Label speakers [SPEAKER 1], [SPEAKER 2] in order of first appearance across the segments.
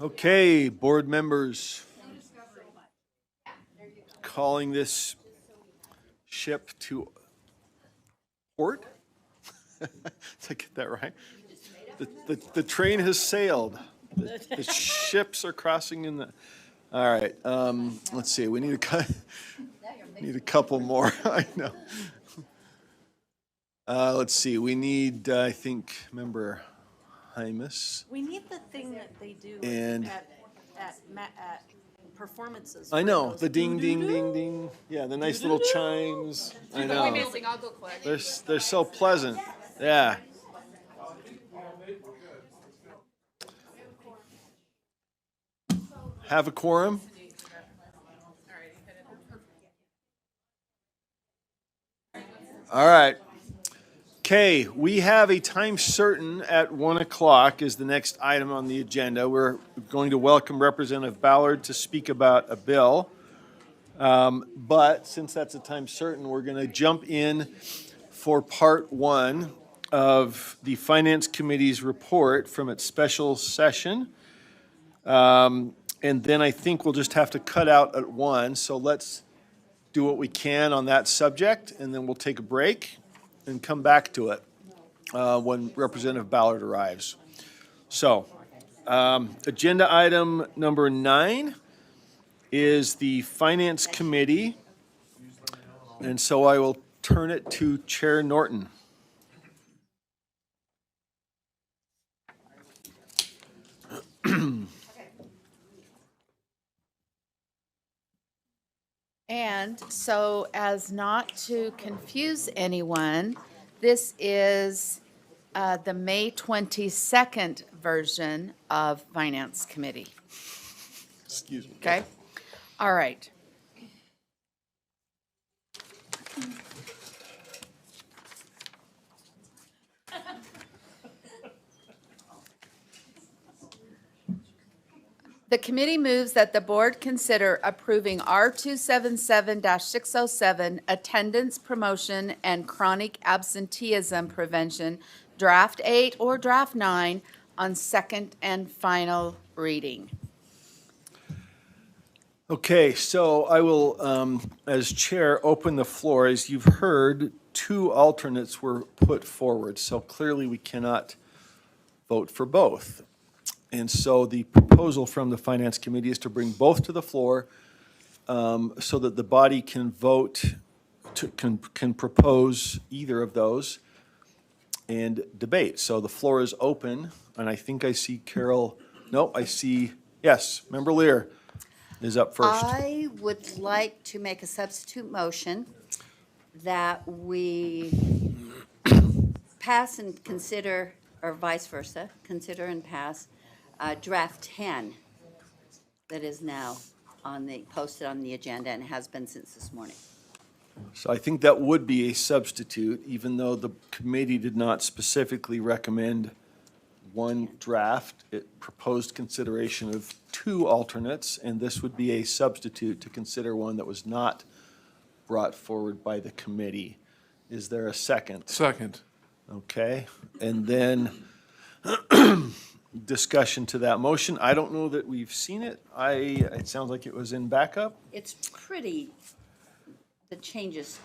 [SPEAKER 1] Okay, board members, calling this ship to port? Did I get that right? The train has sailed. The ships are crossing in the, all right, let's see, we need need a couple more, I know. Let's see, we need, I think, member Hymus.
[SPEAKER 2] We need the thing that they do
[SPEAKER 1] And-
[SPEAKER 2] at performances.
[SPEAKER 1] I
[SPEAKER 2] where it
[SPEAKER 1] know,
[SPEAKER 2] goes
[SPEAKER 1] the ding, ding,
[SPEAKER 2] doo-doo-doo.
[SPEAKER 1] ding, ding. Yeah, the nice little chimes. I know.
[SPEAKER 3] Missing, I'll go collect.
[SPEAKER 1] They're so pleasant. Yeah. Have a quorum? All right. Okay, we have a time certain at 1 o'clock is the next item on the agenda. We're going to welcome Representative Ballard to speak about a bill. But since that's a time certain, we're going to jump in for part one of the Finance Committee's report from its special session. And then I think we'll just have to cut out at 1. So let's do what we can on that subject, and then we'll take a break and come back to it when Representative Ballard arrives. So, agenda item number 9 is the Finance Committee, and so I will turn it to Chair Norton.
[SPEAKER 4] And so as not to confuse anyone, this is the May 22nd version of Finance Committee.
[SPEAKER 1] Excuse me.
[SPEAKER 4] Okay? All right. The committee moves that the board consider approving R277-607, Attendance Promotion and Chronic Absenteeism Prevention, Draft 8 or Draft 9 on second and final reading.
[SPEAKER 1] Okay, so I will, as chair, open the floor. As you've heard, 2 alternates were put forward, so clearly we cannot vote for both. And so the proposal from the Finance Committee is to bring both to the floor so that the body can vote, can propose either of those and debate. So the floor is open, and I think I see Carol, no, I see, yes, Member Lear is up first.
[SPEAKER 5] I would like to make a substitute motion that we pass and consider, or vice versa, consider and pass draft 10 that is now posted on the agenda and has been since this morning.
[SPEAKER 1] So I think that would be a substitute, even though the committee did not specifically recommend one draft. It proposed consideration of 2 alternates, and this would be a substitute to consider one that was not brought forward by the committee. Is there a second?
[SPEAKER 6] Second.
[SPEAKER 1] Okay, and then discussion to that motion. I don't know that we've seen it. It sounds like it was in backup.
[SPEAKER 5] It's pretty, the changes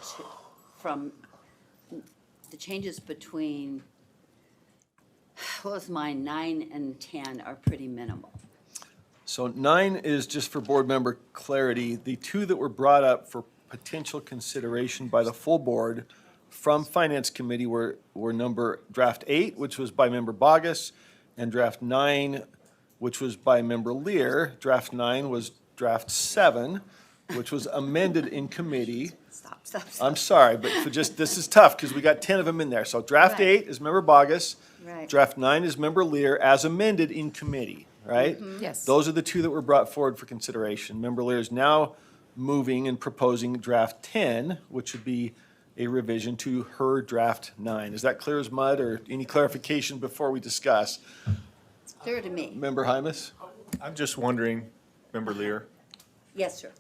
[SPEAKER 5] between, what was mine, 9 and 10 are pretty minimal.
[SPEAKER 1] So 9 is just for board member clarity. The 2 that were brought up for potential consideration by the full board from Finance Committee were number draft 8, which was by member Bogus, and draft 9, which was by member Lear. Draft 9 was draft 7, which was amended in committee.
[SPEAKER 5] Stop.
[SPEAKER 1] I'm sorry, but for just, this is tough because we got 10 of them in there. So draft
[SPEAKER 5] Right.
[SPEAKER 1] 8 is member Bogus.
[SPEAKER 5] Right.
[SPEAKER 1] Draft 9 is member Lear as amended in committee, right?
[SPEAKER 4] Yes.
[SPEAKER 1] Those are the 2 that were brought forward for consideration. Member Lear is now moving and proposing draft 10, which would be a revision to her draft 9. Is that clear as mud, or any clarification before we discuss?
[SPEAKER 5] It's clear to me.
[SPEAKER 1] Member Hymus?
[SPEAKER 7] I'm just wondering, Member Lear,
[SPEAKER 5] Yes, sir.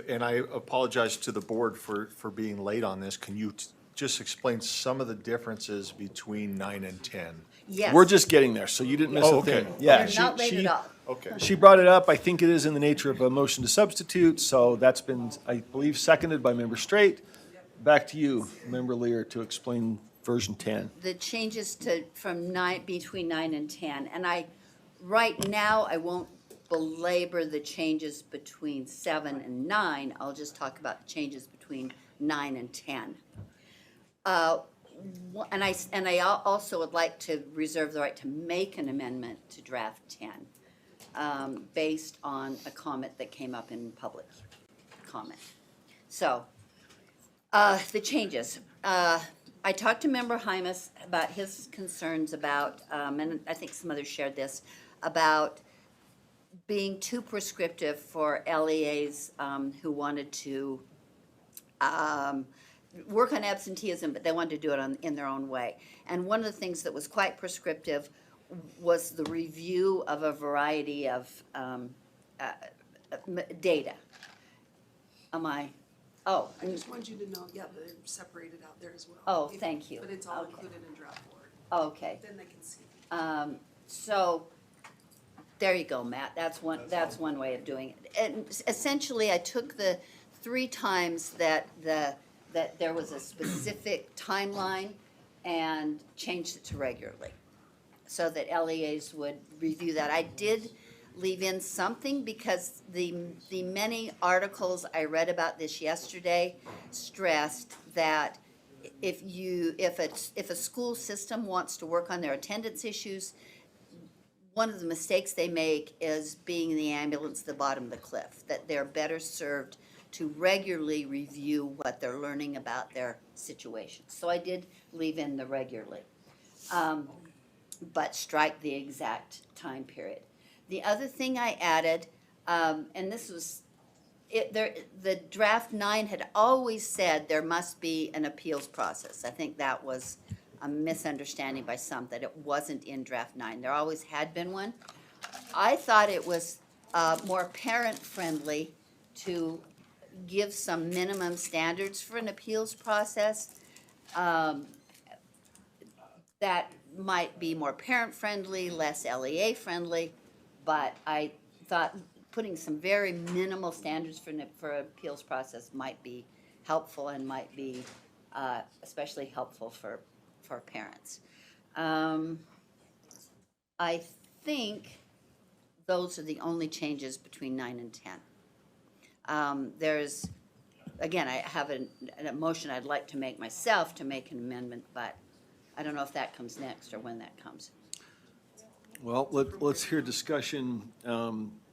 [SPEAKER 7] and I apologize to the board for being late on this. Can you just explain some of the differences between 9 and 10?
[SPEAKER 5] Yes.
[SPEAKER 1] We're just getting there, so you didn't miss
[SPEAKER 7] Oh,
[SPEAKER 1] a
[SPEAKER 7] okay.
[SPEAKER 1] thing. Yeah,
[SPEAKER 5] You're not late at all.
[SPEAKER 7] Okay.
[SPEAKER 1] she brought it up. I think it is in the nature of a motion to substitute, so that's been, I believe, seconded by Member Straight. Back to you, Member Lear, to explain version 10.
[SPEAKER 5] The changes to, from nine, between 9 and 10, and right now, I won't belabor the changes between 7 and 9, I'll just talk about the changes between 9 and 10. And I also would like to reserve the right to make an amendment to draft 10, based on a comment that came up in public comment. So, the changes. I talked to Member Hymas about his concerns about, and I think some others shared this, about being too prescriptive for LEAs who wanted to work on absenteeism, but they wanted to do it in their own way. And one of the things that was quite prescriptive was the review of a variety of data. Oh,
[SPEAKER 3] I just wanted you to know, yeah, they're separated out there as well.
[SPEAKER 5] Oh, thank you.
[SPEAKER 3] But it's all
[SPEAKER 5] Okay.
[SPEAKER 3] included in draft board,
[SPEAKER 5] okay.
[SPEAKER 3] then they can see.
[SPEAKER 5] So, there you go, Matt, that's one way of doing it. And essentially, I took the 3 times that there was a specific timeline and changed it to regularly, so that LEAs would review that. I did leave in something because the many articles I read about this yesterday stressed that if a school system wants to work on their attendance issues, one of the mistakes they make is being the ambulance at the bottom of the cliff, that they're better served to regularly review what they're learning about their situation. So I did leave in the regularly, but strike the exact time period. The other thing I added, and this was, the draft 9 had always said there must be an appeals process. I think that was a misunderstanding by some, that it wasn't in draft 9. There always had been one. I thought it was more parent-friendly to give some minimum standards for an appeals process. That might be more parent-friendly, less LEA-friendly, but I thought putting some very minimal standards for an appeals process might be helpful and might be especially helpful for parents. I think those are the only changes between 9 and 10. There's, again, I have a motion I'd like to make myself to make an amendment, but I don't know if that comes next or when that comes.
[SPEAKER 1] Well, let's hear discussion.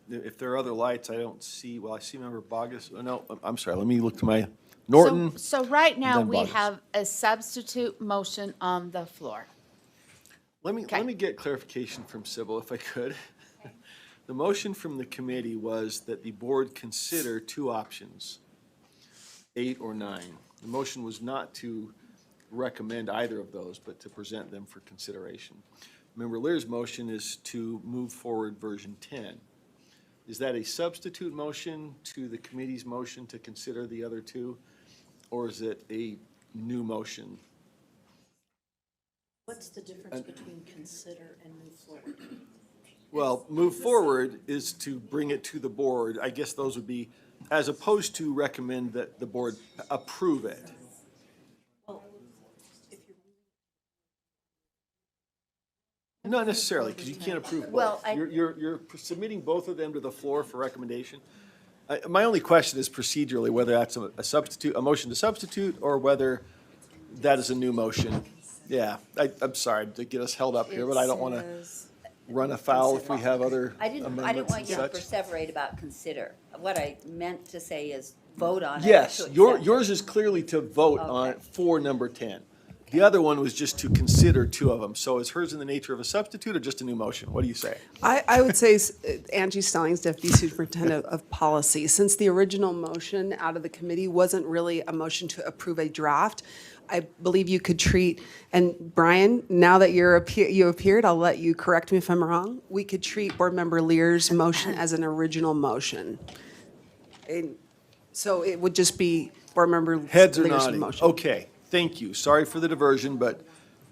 [SPEAKER 1] If there are other lights, I don't see, well, I see Member Bogus. Oh, no, I'm sorry, let me look to my, Norton.
[SPEAKER 4] So right now,
[SPEAKER 1] then
[SPEAKER 4] we
[SPEAKER 1] Bogus.
[SPEAKER 4] have a substitute motion on the floor.
[SPEAKER 1] Let me get clarification from Sybil, if I could. The motion from the committee was that the board consider 2 options, 8 or 9. The motion was not to recommend either of those, but to present them for consideration. Member Lear's motion is to move forward version 10. Is that a substitute motion to the committee's motion to consider the other 2? Or is it a new motion?
[SPEAKER 2] What's the difference between consider and move forward?
[SPEAKER 1] Well, move forward is to bring it to the board. I guess those would be, as opposed to recommend that the board approve it.
[SPEAKER 2] Well, if you're
[SPEAKER 1] Not necessarily, because you can't approve
[SPEAKER 5] Well,
[SPEAKER 1] both. You're submitting both of them to the floor for recommendation. My only question is procedurally, whether that's a substitute, a motion to substitute, or whether that is a new motion. Yeah, I'm sorry to get us held up here, but I don't want to run afoul if we have other
[SPEAKER 5] I didn't
[SPEAKER 1] amendments
[SPEAKER 5] want
[SPEAKER 1] and
[SPEAKER 5] you to
[SPEAKER 1] such.
[SPEAKER 5] perseverate about consider. What I meant to say is vote on it.
[SPEAKER 1] Yes,
[SPEAKER 5] to accept it.
[SPEAKER 1] yours is clearly to vote on
[SPEAKER 5] Okay.
[SPEAKER 1] it for number 10. The other one was just to consider 2 of them. So is hers in the nature of a substitute or just a new motion? What do you say?
[SPEAKER 3] I would say Angie Stallings, Deputy Superintendent of Policy, since the original motion out of the committee wasn't really a motion to approve a draft, I believe you could treat, and Brian, now that you appeared, I'll let you correct me if I'm wrong, we could treat Board Member Lear's motion as an original motion. So it would just be Board Member
[SPEAKER 1] Heads are
[SPEAKER 3] Lear's
[SPEAKER 1] nodding.
[SPEAKER 3] motion.
[SPEAKER 1] Okay, thank you. Sorry for the diversion, but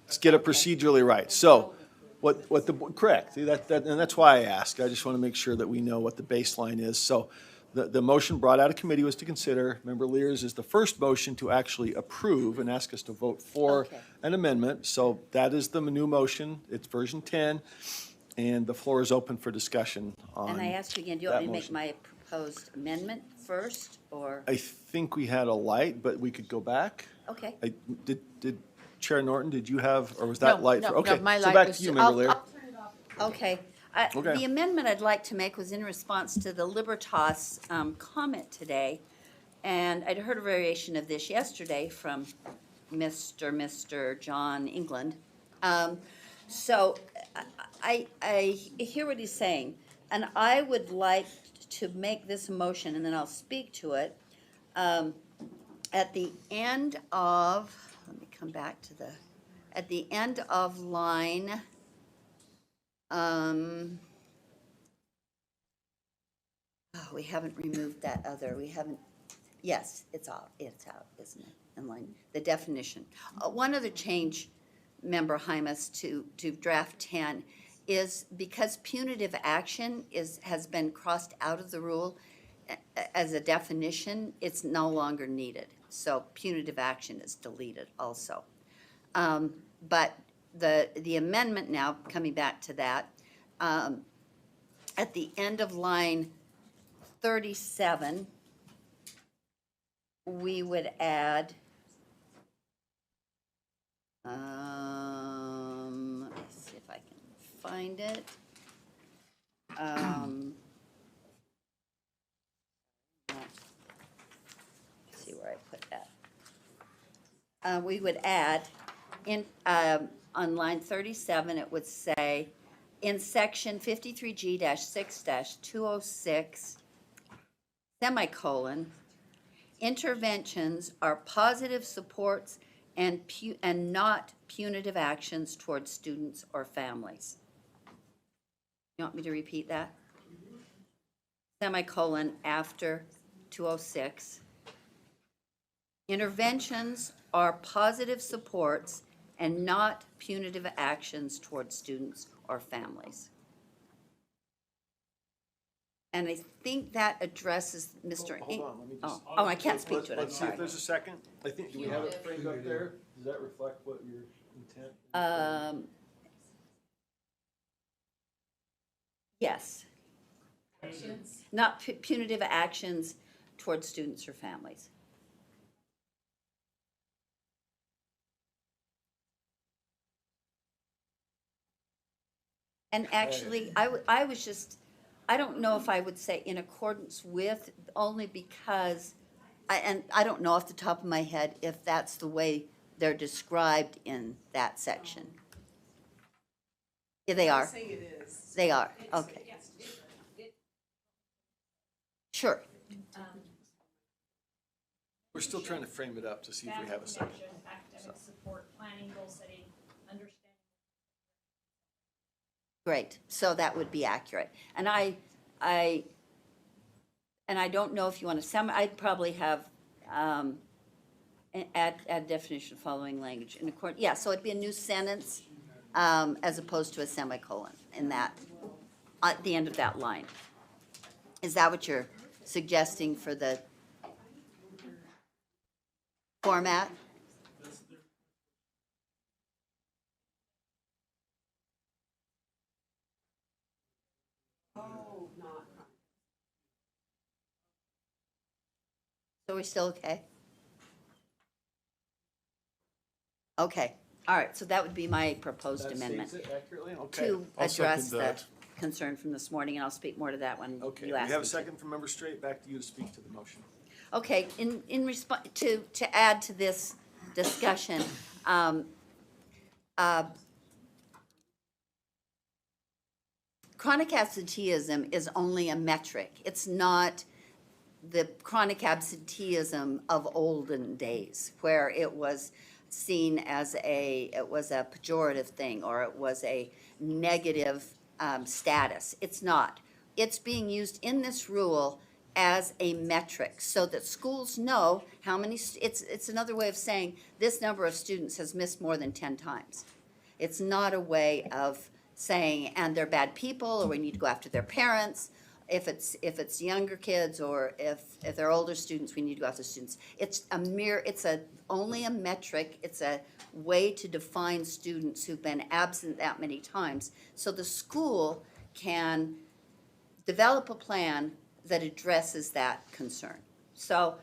[SPEAKER 1] let's get it procedurally right. So what the, correct. See, and that's why I asked. I just want to make sure that we know what the baseline is. So the motion brought out of committee was to consider. Member Lears is the first motion to actually approve and ask us to vote for
[SPEAKER 5] Okay.
[SPEAKER 1] an amendment. So that is the new motion. It's version 10, and the floor is open for discussion on
[SPEAKER 5] And I ask you again, do you want me
[SPEAKER 1] that
[SPEAKER 5] to make
[SPEAKER 1] motion.
[SPEAKER 5] my proposed amendment first, or,
[SPEAKER 1] I think we had a light, but we could go back.
[SPEAKER 5] okay?
[SPEAKER 1] Did Chair Norton, did you have, or was that
[SPEAKER 4] No,
[SPEAKER 1] light?
[SPEAKER 4] no,
[SPEAKER 1] for- Okay,
[SPEAKER 4] no, my
[SPEAKER 1] so
[SPEAKER 4] light
[SPEAKER 1] back
[SPEAKER 4] was
[SPEAKER 1] to you,
[SPEAKER 4] ju-
[SPEAKER 1] Member
[SPEAKER 4] I'll-
[SPEAKER 1] Lear.
[SPEAKER 5] Okay.
[SPEAKER 1] Okay.
[SPEAKER 5] The amendment I'd like to make was in response to the Libertas comment today. And I'd heard a variation of this yesterday from Mr. John England. So I hear what he's saying, and I would like to make this motion, and then I'll speak to it. At the end of, let me come back to at the end of line, we haven't removed that other, yes, it's out, isn't it? In line, the definition. One other change, Member Hymas, to draft 10 is because punitive action has been crossed out of the rule as a definition, it's no longer needed. So punitive action is deleted also. But the amendment now, coming back to that, at the end of line 37, we would add, let me see if I can find it. Let's see where I put that. We would add, on line 37, it would say, in section 53G-6-206, semicolon, interventions are positive supports and not punitive actions towards students or families. You want me to repeat that? Semicolon after 206. Interventions are positive supports and not punitive actions towards students or families. And I think that addresses Mr.
[SPEAKER 1] Hold on, let me just.
[SPEAKER 5] Oh, I can't speak to it, I'm
[SPEAKER 1] Let's see if
[SPEAKER 5] sorry.
[SPEAKER 1] there's a second. I think, do we have it framed up there? Does that reflect what your intent?
[SPEAKER 5] Yes. Not punitive actions towards students or families. And actually, I was just, I don't know if I would say in accordance with, only because, and I don't know off the top of my head if that's the way they're described in that section. Yeah, they are.
[SPEAKER 3] Saying it is.
[SPEAKER 5] They are, okay. Sure.
[SPEAKER 1] We're still trying to frame it up to see if we have a second.
[SPEAKER 6] Academic support, planning, goal setting, understanding.
[SPEAKER 5] Great, so that would be accurate. And I don't know if you want to I'd probably have, add definition following language in accord, yeah, so it'd be a new sentence, as opposed to a semicolon in that, at the end of that line. Is that what you're suggesting for the format? So we're still okay? Okay, all right, so that would be my proposed
[SPEAKER 1] That
[SPEAKER 5] amendment,
[SPEAKER 1] states it accurately? Okay.
[SPEAKER 5] to
[SPEAKER 7] I'll second
[SPEAKER 5] address the
[SPEAKER 7] that.
[SPEAKER 5] concern from this morning, and I'll speak more to that when
[SPEAKER 1] Okay,
[SPEAKER 5] you
[SPEAKER 1] we
[SPEAKER 5] ask
[SPEAKER 1] have
[SPEAKER 5] me
[SPEAKER 1] a
[SPEAKER 5] to.
[SPEAKER 1] second from Member Straight. Back to you to speak to the motion.
[SPEAKER 5] Okay, in response, to add to this discussion, chronic absenteeism is only a metric. It's not the chronic absenteeism of olden days, where it was seen as it was a pejorative thing, or it was a negative status. It's not. It's being used in this rule as a metric, so that schools know how many, it's another way of saying this number of students has missed more than 10 times. It's not a way of saying, and they're bad people, or we need to go after their parents. If it's younger kids, or if they're older students, we need to go after students. It's only a metric, it's a way to define students who've been absent that many times. So the school can develop a plan that addresses that concern. So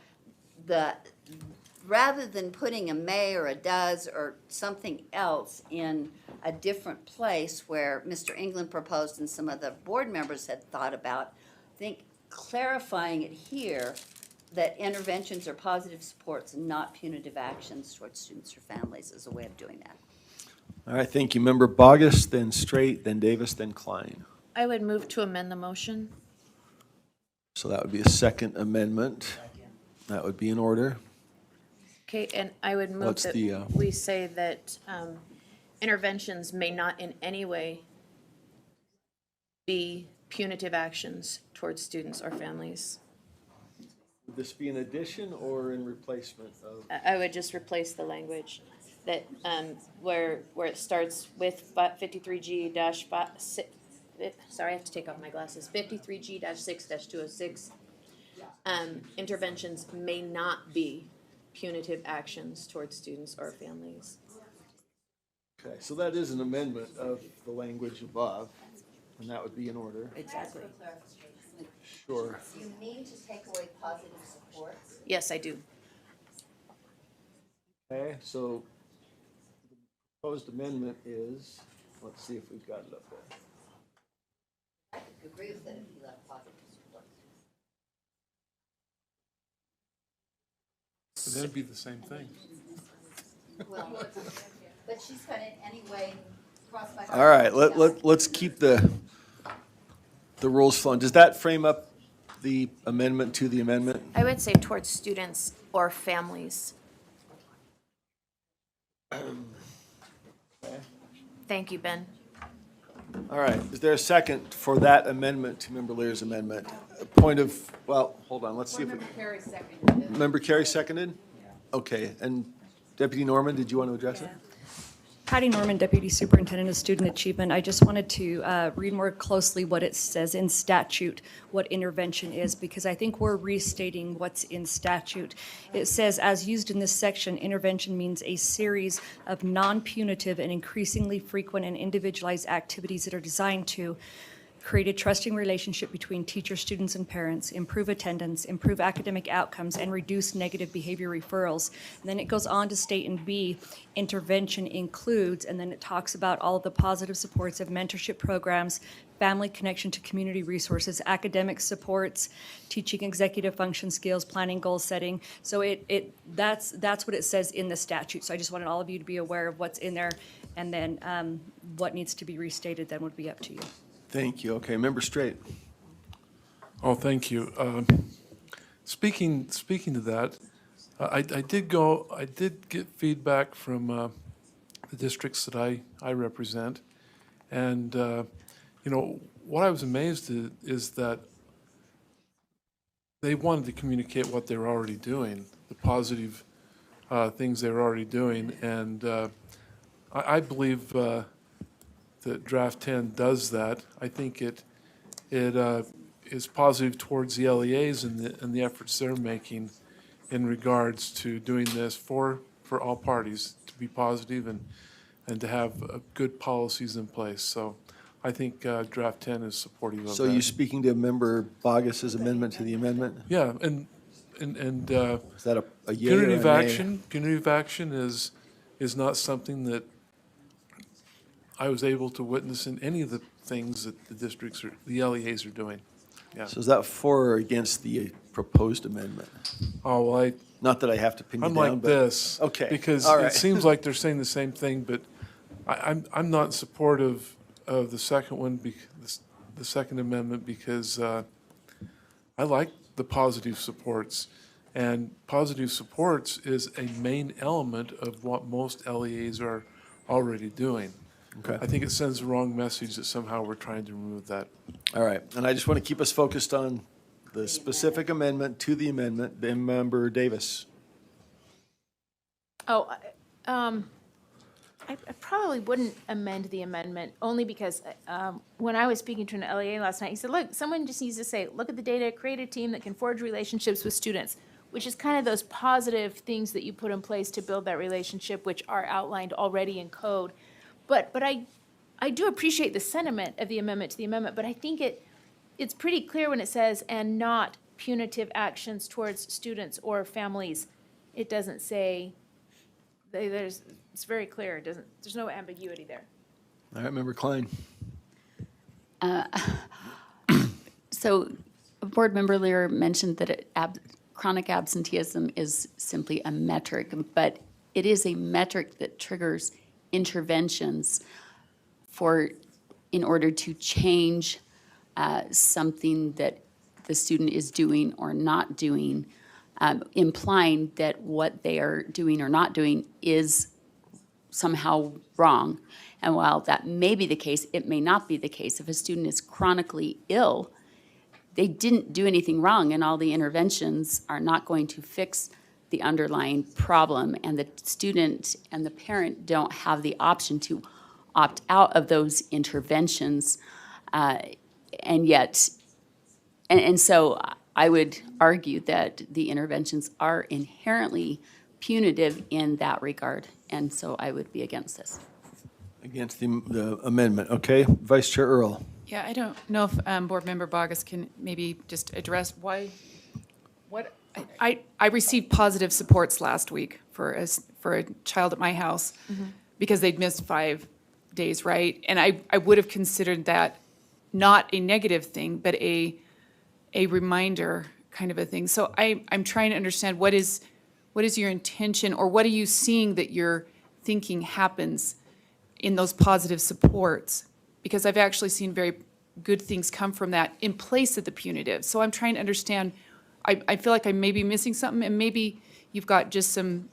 [SPEAKER 5] rather than putting a may or a does or something else in a different place where Mr. England proposed and some of the board members had thought about, I think clarifying it here that interventions are positive supports and not punitive actions towards students or families is a way of doing that.
[SPEAKER 1] All right, thank you. Member Bogus, then Straight, then Davis, then Klein.
[SPEAKER 6] I would move to amend the motion.
[SPEAKER 1] So that would be a second amendment. That would be in order.
[SPEAKER 6] Okay, and I would move
[SPEAKER 1] What's
[SPEAKER 6] that
[SPEAKER 1] the,
[SPEAKER 6] we say that interventions may not in any way be punitive actions towards students or families.
[SPEAKER 1] Would this be an addition or in replacement of?
[SPEAKER 6] I would just replace the language that, where it starts with 53G sorry, I have to take off my glasses, 53G-6-206. Interventions may not be punitive actions towards students or families.
[SPEAKER 1] Okay, so that is an amendment of the language above, and that would be in order.
[SPEAKER 6] Exactly.
[SPEAKER 1] Sure.
[SPEAKER 5] You mean to take away positive supports?
[SPEAKER 6] Yes, I do.
[SPEAKER 1] Okay, so the proposed amendment is, let's see if we've got it up there.
[SPEAKER 5] I could agree with that if you left positive supports.
[SPEAKER 8] But that'd be the same thing.
[SPEAKER 5] Well, but she's got it anyway, cross my.
[SPEAKER 1] All right, let's keep the rules flowing. Does that frame up the amendment to the amendment?
[SPEAKER 6] I would say towards students or families. Thank you, Ben.
[SPEAKER 1] All right, is there a second for that amendment to Member Lear's amendment? A point of, well, hold on, let's see if we.
[SPEAKER 4] Carrie seconded.
[SPEAKER 1] Member Carey seconded? Okay, and Deputy Norman, did you want to address it?
[SPEAKER 2] Patty Norman, Deputy Superintendent of Student Achievement. I just wanted to read more closely what it says in statute, what intervention is, because I think we're restating what's in statute. It says, as used in this section, intervention means a series of non-punitive and increasingly frequent and individualized activities that are designed to create a trusting relationship between teachers, students, and parents, improve attendance, improve academic outcomes, and reduce negative behavior referrals. And then it goes on to state in B, intervention includes, and then it talks about all of the positive supports of mentorship programs, family connection to community resources, academic supports, teaching executive function skills, planning, goal setting. So that's what it says in the statute. So I just wanted all of you to be aware of what's in there, and then what needs to be restated then would be up to you.
[SPEAKER 1] Thank you. Okay, Member Straight.
[SPEAKER 8] Oh, thank you. Speaking to that, I did get feedback from the districts that I represent, and what I was amazed at is that they wanted to communicate what they were already doing, the positive things they were already doing, and I believe that Draft 10 does that. I think it is positive towards the LEAs and the efforts they're making in regards to doing this for all parties to be positive and to have good policies in place. So I think Draft 10 is supportive of that.
[SPEAKER 1] So you speaking to Member Bogus's amendment to the amendment?
[SPEAKER 8] Yeah, and
[SPEAKER 1] Is that a yea or a
[SPEAKER 8] punitive
[SPEAKER 1] nay?
[SPEAKER 8] punitive action is not something that I was able to witness in any of the things that the LEAs are doing. Yeah.
[SPEAKER 1] So is that for or against the proposed amendment?
[SPEAKER 8] Oh, well,
[SPEAKER 1] Not that I have to pin you
[SPEAKER 8] I'm
[SPEAKER 1] down,
[SPEAKER 8] like
[SPEAKER 1] but.
[SPEAKER 8] this.
[SPEAKER 1] Okay,
[SPEAKER 8] Because
[SPEAKER 1] all right.
[SPEAKER 8] it seems like they're saying the same thing, but I'm not in support of the second one, the Second Amendment, because I like the positive supports. And positive supports is a main element of what most LEAs are already doing.
[SPEAKER 1] Okay.
[SPEAKER 8] I think it sends the wrong message that somehow we're trying to remove that.
[SPEAKER 1] All right, and I just want to keep us focused on the specific amendment to the amendment. Member Davis.
[SPEAKER 6] Oh, I probably wouldn't amend the amendment, only because when I was speaking to an LEA last night, he said, look, someone just needs to say, look at the data, create a team that can forge relationships with students, which is kind of those positive things that you put in place to build that relationship, which are outlined already in code. But I do appreciate the sentiment of the amendment to the amendment, but I think it's pretty clear when it says, and not punitive actions towards students or families. It doesn't say, it's very clear, there's no ambiguity there.
[SPEAKER 1] All right, Member Klein.
[SPEAKER 9] So Board Member Lear mentioned that chronic absenteeism is simply a metric, but it is a metric that triggers interventions in order to change something that the student is doing or not doing, implying that what they are doing or not doing is somehow wrong. And while that may be the case, it may not be the case. If a student is chronically ill, they didn't do anything wrong, and all the interventions are not going to fix the underlying problem, and the student and the parent don't have the option to opt out of those interventions. And so I would argue that the interventions are inherently punitive in that regard, and so I would be against this.
[SPEAKER 1] Against the amendment, okay. Vice Chair Earl.
[SPEAKER 10] Yeah, I don't know if Board Member Bogus can maybe just address I received positive supports last week for a child at my house because they'd missed 5 days, right? And I would have considered that not a negative thing, but a reminder kind of a thing. So I'm trying to understand what is your intention, or what are you seeing that you're thinking happens in those positive supports? Because I've actually seen very good things come from that in place of the punitive. So I'm trying to understand, I feel like I may be missing something, and maybe you've got just some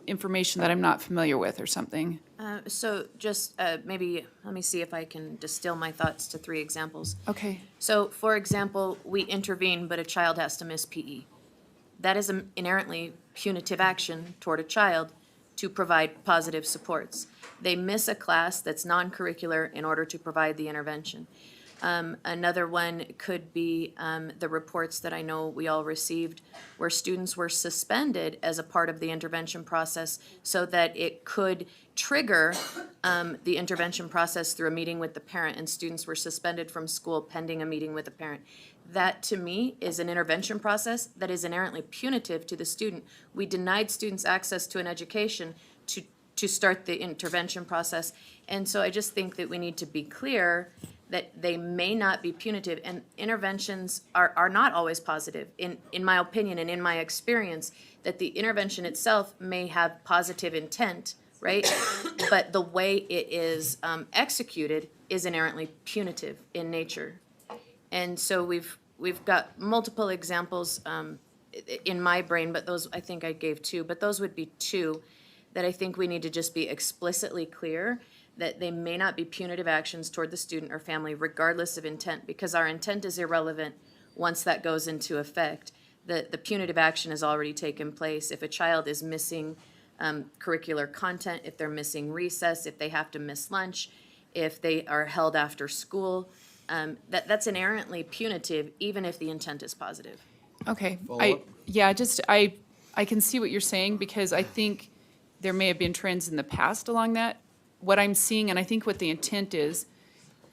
[SPEAKER 10] information that I'm not familiar with or something.
[SPEAKER 6] So just maybe, let me see if I can distill my thoughts to 3 examples.
[SPEAKER 10] Okay.
[SPEAKER 6] So, for example, we intervene, but a child has to miss PE. That is an inherently punitive action toward a child to provide positive supports. They miss a class that's non-curricular in order to provide the intervention. Another one could be the reports that I know we all received where students were suspended as a part of the intervention process so that it could trigger the intervention process through a meeting with the parent, and students were suspended from school pending a meeting with the parent. That, to me, is an intervention process that is inherently punitive to the student. We denied students access to an education to start the intervention process. And so I just think that we need to be clear that they may not be punitive, and interventions are not always positive. In my opinion and in my experience, that the intervention itself may have positive intent, right? But the way it is executed is inherently punitive in nature. And so we've got multiple examples in my brain, but those, I think I gave 2, but those would be 2 that I think we need to just be explicitly clear that they may not be punitive actions toward the student or family regardless of intent, because our intent is irrelevant once that goes into effect. The punitive action has already taken place. If a child is missing curricular content, if they're missing recess, if they have to miss lunch, if they are held after school, that's inherently punitive, even if the intent is positive.
[SPEAKER 10] Okay.
[SPEAKER 1] Follow-up?
[SPEAKER 10] I can see what you're saying, because I think there may have been trends in the past along that. What I'm seeing, and I think what the intent is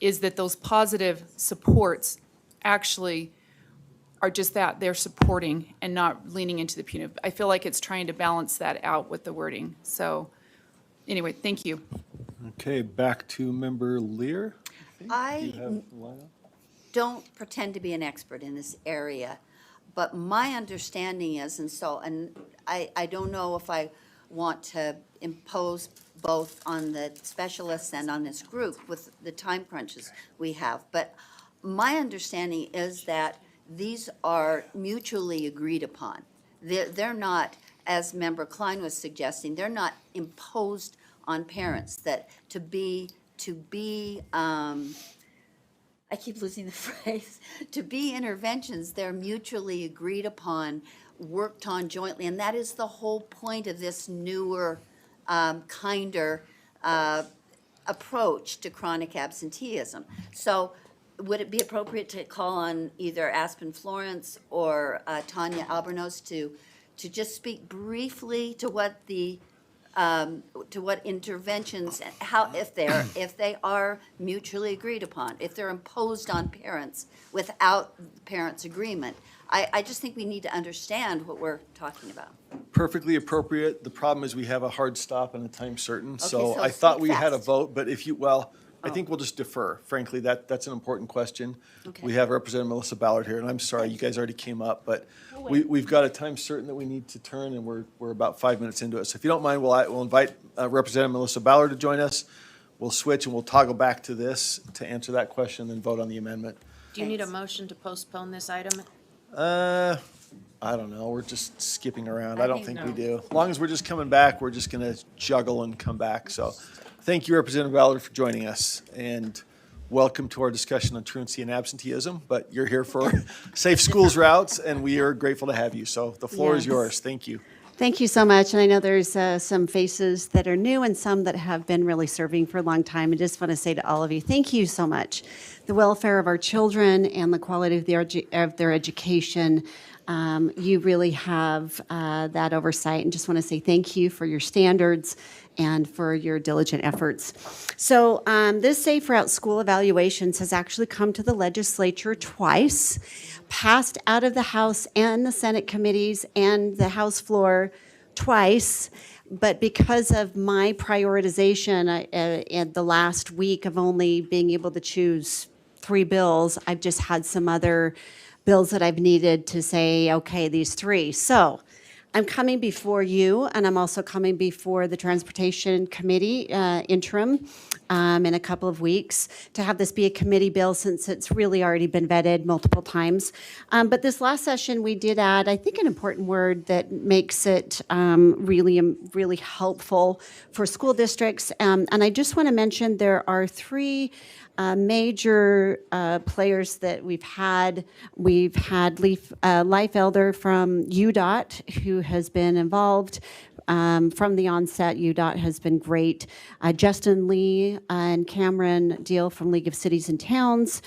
[SPEAKER 10] that those positive supports actually are just that, they're supporting and not leaning into the punitive. I feel like it's trying to balance that out with the wording. So anyway, thank you.
[SPEAKER 1] Okay, back to Member Lear.
[SPEAKER 5] I
[SPEAKER 1] You have Lila?
[SPEAKER 5] don't pretend to be an expert in this area, but my understanding is, and I don't know if I want to impose both on the specialists and on this group with the time crunches we have, but my understanding is that these are mutually agreed upon. They're not, as Member Klein was suggesting, they're not imposed on parents, that to be I keep losing the phrase, to be interventions, they're mutually agreed upon, worked on jointly, and that is the whole point of this newer, kinder approach to chronic absenteeism. So would it be appropriate to call on either Aspen Florence or Tanya Albornoz to just speak briefly to what to what interventions, how, if they are mutually agreed upon, if they're imposed on parents without parents' agreement? I just think we need to understand what we're talking about.
[SPEAKER 1] Perfectly appropriate. The problem is we have a hard stop and a time certain. So
[SPEAKER 5] so
[SPEAKER 1] I thought
[SPEAKER 5] speak
[SPEAKER 1] we had a
[SPEAKER 5] fast.
[SPEAKER 1] vote, but if you, well, I think we'll just defer. Frankly, that's an important question.
[SPEAKER 5] Okay.
[SPEAKER 1] We have Representative Melissa Ballard here, and I'm sorry, you guys already came up, but we've got a time certain that we need to turn, and we're about 5 minutes into it. So if you don't mind, we'll invite Representative Melissa Ballard to join us. We'll switch and we'll toggle back to this to answer that question, then vote on the amendment.
[SPEAKER 6] Do you need a motion to postpone this item?
[SPEAKER 1] I don't know, we're just skipping around. I don't think we do. As long as we're just coming back, we're just gonna juggle and come back. So thank you, Representative Ballard, for joining us, and welcome to our discussion on truancy and absenteeism. But you're here for Safe Schools Routes, and we are grateful to have you. So the floor is
[SPEAKER 11] Yes.
[SPEAKER 1] yours. Thank you.
[SPEAKER 11] Thank you so much. And I know there's some faces that are new and some that have been really serving for a long time. I just want to say to all of you, thank you so much. The welfare of our children and the quality of their education, you really have that oversight. And just want to say thank you for your standards and for your diligent efforts. So this Safe Route School Evaluations has actually come to the legislature twice, passed out of the House and the Senate committees and the House floor twice. But because of my prioritization in the last week of only being able to choose 3 bills, I've just had some other bills that I've needed to say, okay, these 3. So I'm coming before you, and I'm also coming before the Transportation Committee interim in a couple of weeks to have this be a committee bill, since it's really already been vetted multiple times. But this last session, we did add, I think, an important word that makes it really helpful for school districts. And I just want to mention there are 3 major players that we've had. We've had Life Elder from UDOT, who has been involved from the onset. UDOT has been great. Justin Lee and Cameron Deal from League of Cities and Towns.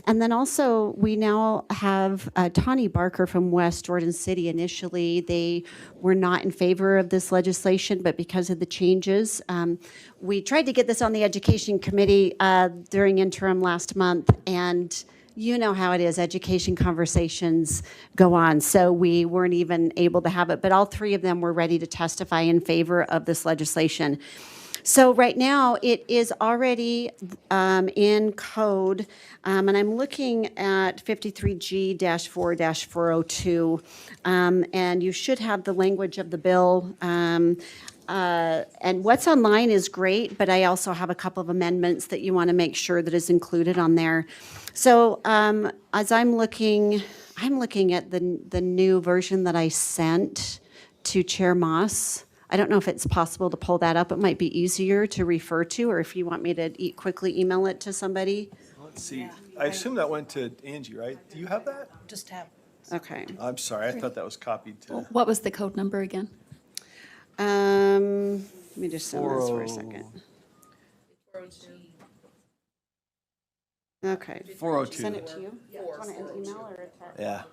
[SPEAKER 11] And then also, we now have Tawny Barker from West Jordan City. Initially, they were not in favor of this legislation, but because of the changes, we tried to get this on the Education Committee during interim last month, and you know how it is, education conversations go on. So we weren't even able to have it, but all 3 of them were ready to testify in favor of this legislation. So right now, it is already in code, and I'm looking at 53G-4-402, and you should have the language of the bill. And what's online is great, but I also have a couple of amendments that you want to make sure that is included on there. So as I'm looking at the new version that I sent to Chair Moss. I don't know if it's possible to pull that up. It might be easier to refer to, or if you want me to quickly email it to somebody.
[SPEAKER 1] Let's see. I assume that went to Angie, right? Do you have that?
[SPEAKER 2] Just have.
[SPEAKER 11] Okay.
[SPEAKER 1] I'm sorry, I thought that was copied to.
[SPEAKER 9] What was the code number again?
[SPEAKER 11] Let me just send this for a second. Okay.
[SPEAKER 1] 402.
[SPEAKER 11] Send it to you? Do you want an email or a text?
[SPEAKER 1] Yeah.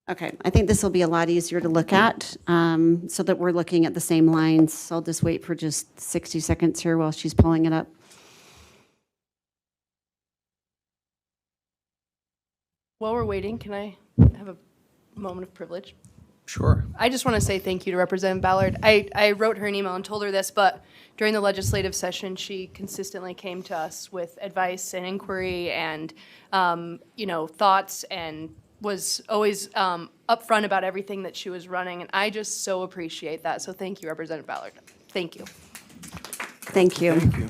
[SPEAKER 11] Okay, I think this will be a lot easier to look at, so that we're looking at the same lines. So I'll just wait for just 60 seconds here while she's pulling it up.
[SPEAKER 12] While we're waiting, can I have a moment of privilege?
[SPEAKER 1] Sure.
[SPEAKER 12] I just want to say thank you to Representative Ballard. I wrote her an email and told her this, but during the legislative session, she consistently came to us with advice and inquiry and, thoughts, and was always upfront about everything that she was running. And I just so appreciate that. So thank you, Representative Ballard. Thank you.
[SPEAKER 11] Thank you.
[SPEAKER 1] Thank you.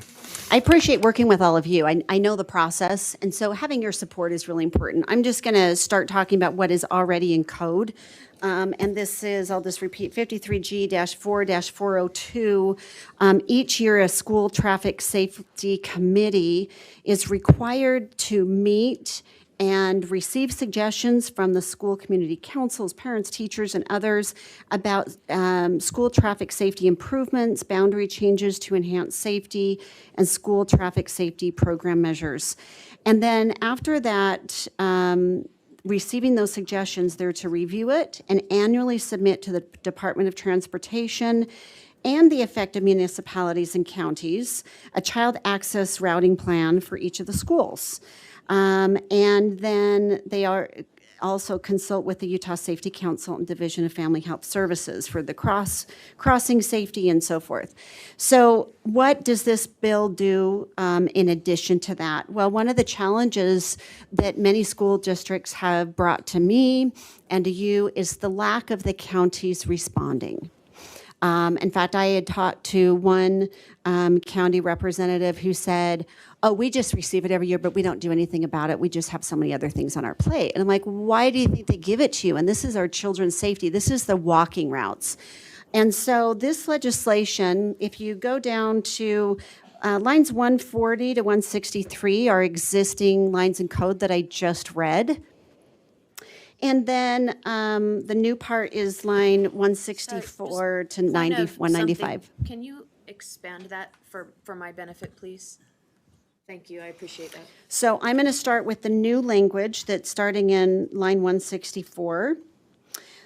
[SPEAKER 11] I appreciate working with all of you. I know the process, and so having your support is really important. I'm just going to start talking about what is already in code. And this is, I'll just repeat, 53G-4-402. Each year, a school traffic safety committee is required to meet and receive suggestions from the school community councils, parents, teachers, and others about school traffic safety improvements, boundary changes to enhance safety, and school traffic safety program measures. And then after that, receiving those suggestions, they're to review it and annually submit to the Department of Transportation and the affected municipalities and counties a child access routing plan for each of the schools. And then they are also consult with the Utah Safety Council and Division of Family Health Services for the crossing safety and so forth. So what does this bill do in addition to that? Well, one of the challenges that many school districts have brought to me and to you is the lack of the counties responding. In fact, I had talked to one county representative who said, oh, we just receive it every year, but we don't do anything about it. We just have so many other things on our plate. And I'm like, why do you think they give it to you? And this is our children's safety. This is the walking routes. And so this legislation, if you go down to lines 140 to 163 are existing lines and code that I just read. And then the new part is line 164 to 195.
[SPEAKER 6] Can you expand that for my benefit, please? Thank you, I appreciate that.
[SPEAKER 11] So I'm going to start with the new language that's starting in line 164.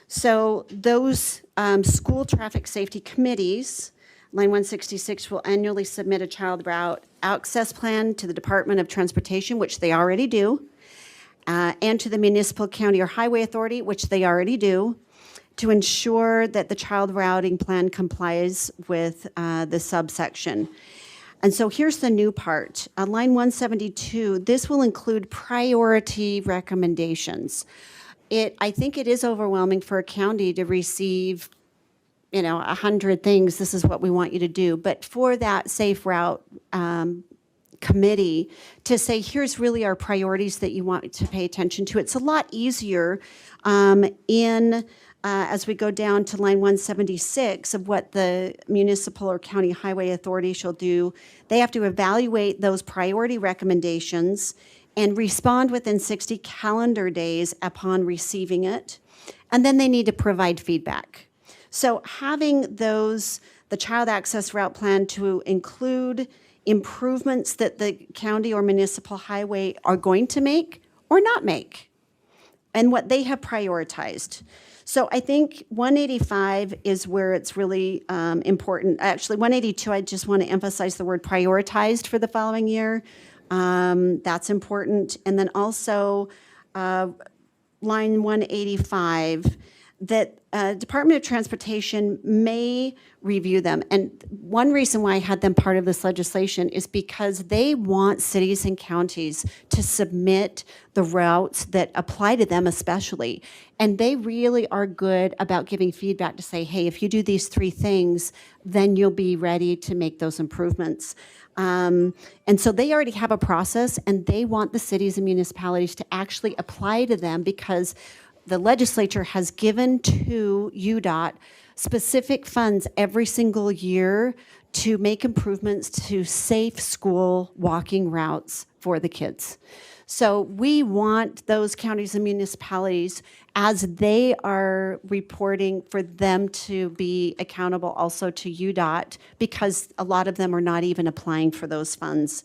[SPEAKER 11] So those school traffic safety committees, line 166, will annually submit a child route access plan to the Department of Transportation, which they already do, and to the municipal, county, or highway authority, which they already do, to ensure that the child routing plan complies with the subsection. And so here's the new part. On line 172, this will include priority recommendations. I think it is overwhelming for a county to receive 100 things, this is what we want you to do. But for that safe route committee to say, here's really our priorities that you want to pay attention to, it's a lot easier as we go down to line 176 of what the municipal or county highway authority shall do. They have to evaluate those priority recommendations and respond within 60 calendar days upon receiving it. And then they need to provide feedback. So having the child access route plan to include improvements that the county or municipal highway are going to make or not make, and what they have prioritized. So I think 185 is where it's really important. Actually, 182, I just want to emphasize the word prioritized for the following year. That's important. And then also line 185, that Department of Transportation may review them. And one reason why I had them part of this legislation is because they want cities and counties to submit the routes that apply to them especially. And they really are good about giving feedback to say, hey, if you do these 3 things, then you'll be ready to make those improvements. And so they already have a process, and they want the cities and municipalities to actually apply to them because the legislature has given to UDOT specific funds every single year to make improvements to safe school walking routes for the kids. So we want those counties and municipalities, as they are reporting, for them to be accountable also to UDOT, because a lot of them are not even applying for those funds.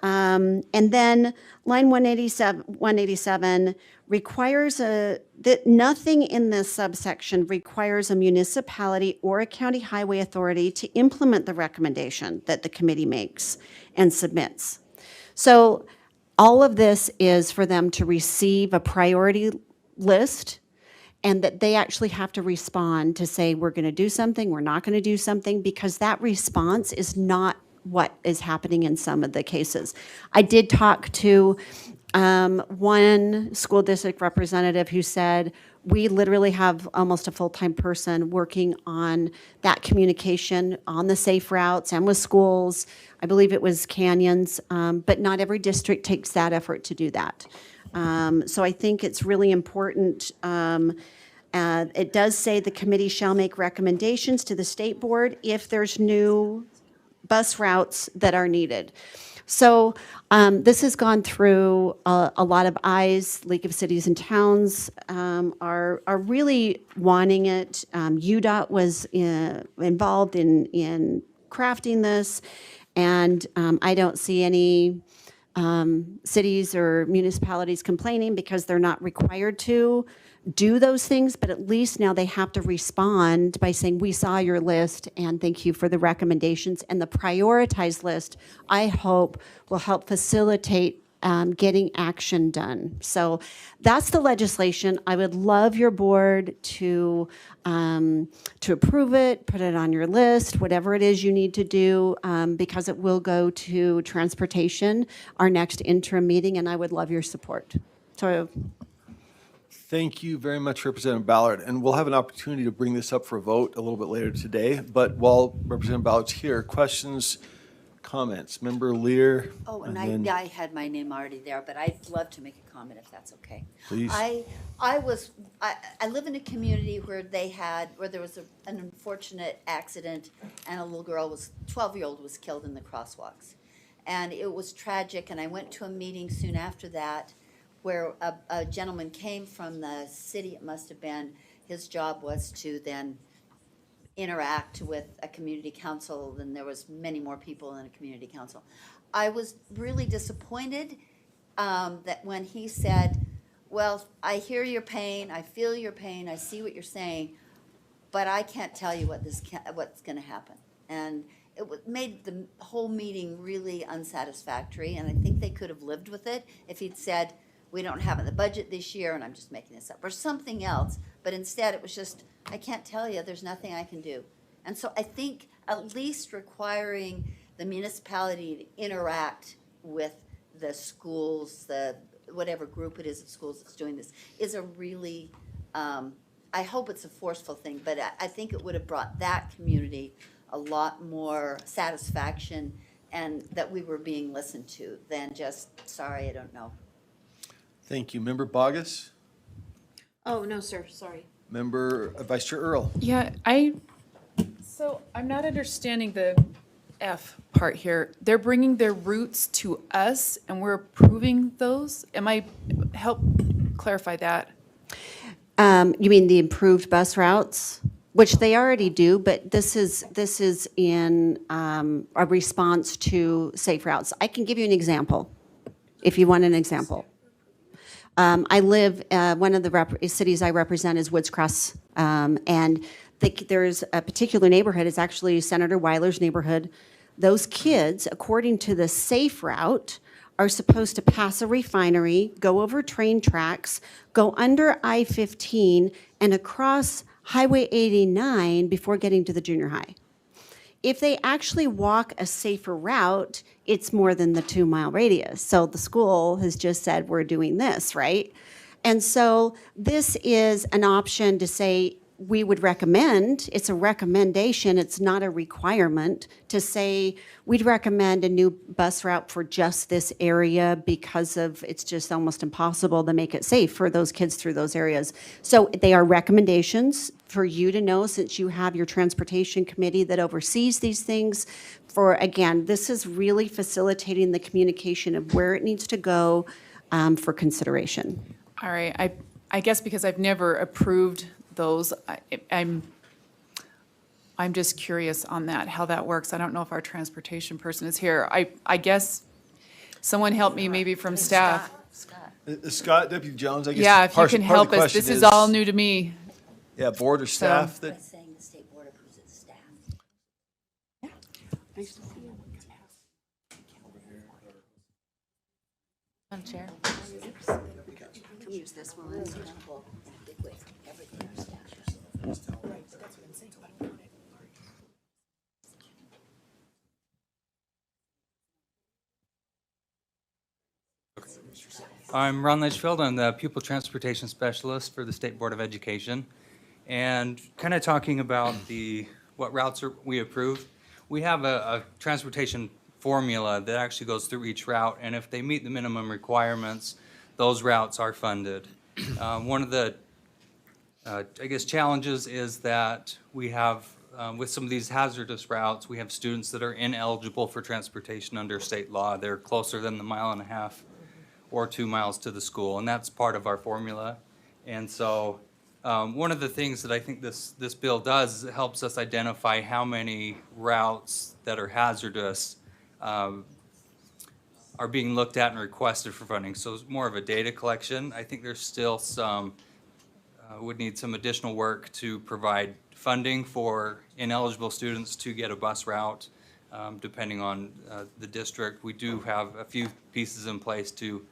[SPEAKER 11] And then line 187 requires that nothing in this subsection requires a municipality or a county highway authority to implement the recommendation that the committee makes and submits. So all of this is for them to receive a priority list, and that they actually have to respond to say, we're going to do something, we're not going to do something, because that response is not what is happening in some of the cases. I did talk to one school district representative who said, we literally have almost a full-time person working on that communication on the safe routes and with schools. I believe it was canyons, but not every district takes that effort to do that. So I think it's really important. It does say the committee shall make recommendations to the state board if there's new bus routes that are needed. So this has gone through a lot of eyes. League of Cities and Towns are really wanting it. UDOT was involved in crafting this, and I don't see any cities or municipalities complaining because they're not required to do those things, but at least now they have to respond by saying, we saw your list and thank you for the recommendations. And the prioritized list, I hope, will help facilitate getting action done. So that's the legislation. I would love your board to approve it, put it on your list, whatever it is you need to do, because it will go to transportation, our next interim meeting, and I would love your support. So
[SPEAKER 1] Thank you very much, Representative Ballard. And we'll have an opportunity to bring this up for a vote a little bit later today. But while Representative Ballard's here, questions, comments? Member Lear?
[SPEAKER 5] Oh,
[SPEAKER 1] then-
[SPEAKER 5] and I had my name already there, but I'd love to make a comment if that's okay.
[SPEAKER 1] Please.
[SPEAKER 5] I live in a community where there was an unfortunate accident and a little girl 12-year-old was killed in the crosswalks. And it was tragic, and I went to a meeting soon after that where a gentleman came from the city, it must have been. His job was to then interact with a community council, and there was many more people in a community council. I was really disappointed that when he said, well, I hear your pain, I feel your pain, I see what you're saying, but I can't tell you what's going to happen. And it made the whole meeting really unsatisfactory, and I think they could have lived with it if he'd said, we don't have it in the budget this year, and I'm just making this up, or something else. But instead, it was just, I can't tell you, there's nothing I can do. And so I think at least requiring the municipality to interact with the schools, whatever group it is at schools that's doing this, is a really, I hope it's a forceful thing, but I think it would have brought that community a lot more satisfaction and that we were being listened to than just, sorry, I don't know.
[SPEAKER 1] Thank you. Member Bogus?
[SPEAKER 6] Oh, no, sir, sorry.
[SPEAKER 1] Member Vice Chair Earl?
[SPEAKER 10] Yeah, so I'm not understanding the F part here. They're bringing their routes to us and we're approving those? Help clarify that.
[SPEAKER 11] You mean the improved bus routes? Which they already do, but this is in a response to safe routes. I can give you an example, if you want an example. I live, one of the cities I represent is Woods Cross, and there's a particular neighborhood, it's actually Senator Weiler's neighborhood. Those kids, according to the safe route, are supposed to pass a refinery, go over train tracks, go under I-15, and across Highway 89 before getting to the junior high. If they actually walk a safer route, it's more than the 2-mile radius. So the school has just said, we're doing this, right? And so this is an option to say, we would recommend, it's a recommendation, it's not a requirement, to say, we'd recommend a new bus route for just this area because it's just almost impossible to make it safe for those kids through those areas. So they are recommendations for you to know, since you have your transportation committee that oversees these things. Again, this is really facilitating the communication of where it needs to go for consideration.
[SPEAKER 10] All right, I guess because I've never approved those, I'm just curious on that, how that works. I don't know if our transportation person is here. I guess someone help me maybe from staff.
[SPEAKER 1] Scott, Deputy Jones, I guess.
[SPEAKER 10] Yeah, if you can
[SPEAKER 1] part of the
[SPEAKER 10] help us.
[SPEAKER 1] question
[SPEAKER 10] This is all new to me.
[SPEAKER 1] Yeah, board or staff
[SPEAKER 5] By
[SPEAKER 1] that,
[SPEAKER 5] saying the state board approves it, staff.
[SPEAKER 6] Madam Chair.
[SPEAKER 11] Come use this one.
[SPEAKER 5] Everything our staff.
[SPEAKER 13] I'm Ron Litchfield. I'm the Pupil Transportation Specialist for the State Board of Education. And kind of talking about what routes we approve, we have a transportation formula that actually goes through each route, and if they meet the minimum requirements, those routes are funded. One of the, I guess, challenges is that we have with some of these hazardous routes, we have students that are ineligible for transportation under state law. They're closer than the 1.5 miles or 2 miles to the school, and that's part of our formula. And so one of the things that I think this bill does is it helps us identify how many routes that are hazardous are being looked at and requested for funding. So it's more of a data collection. I think there's still some, would need some additional work to provide funding for ineligible students to get a bus route, depending on the district. We do have a few pieces in place to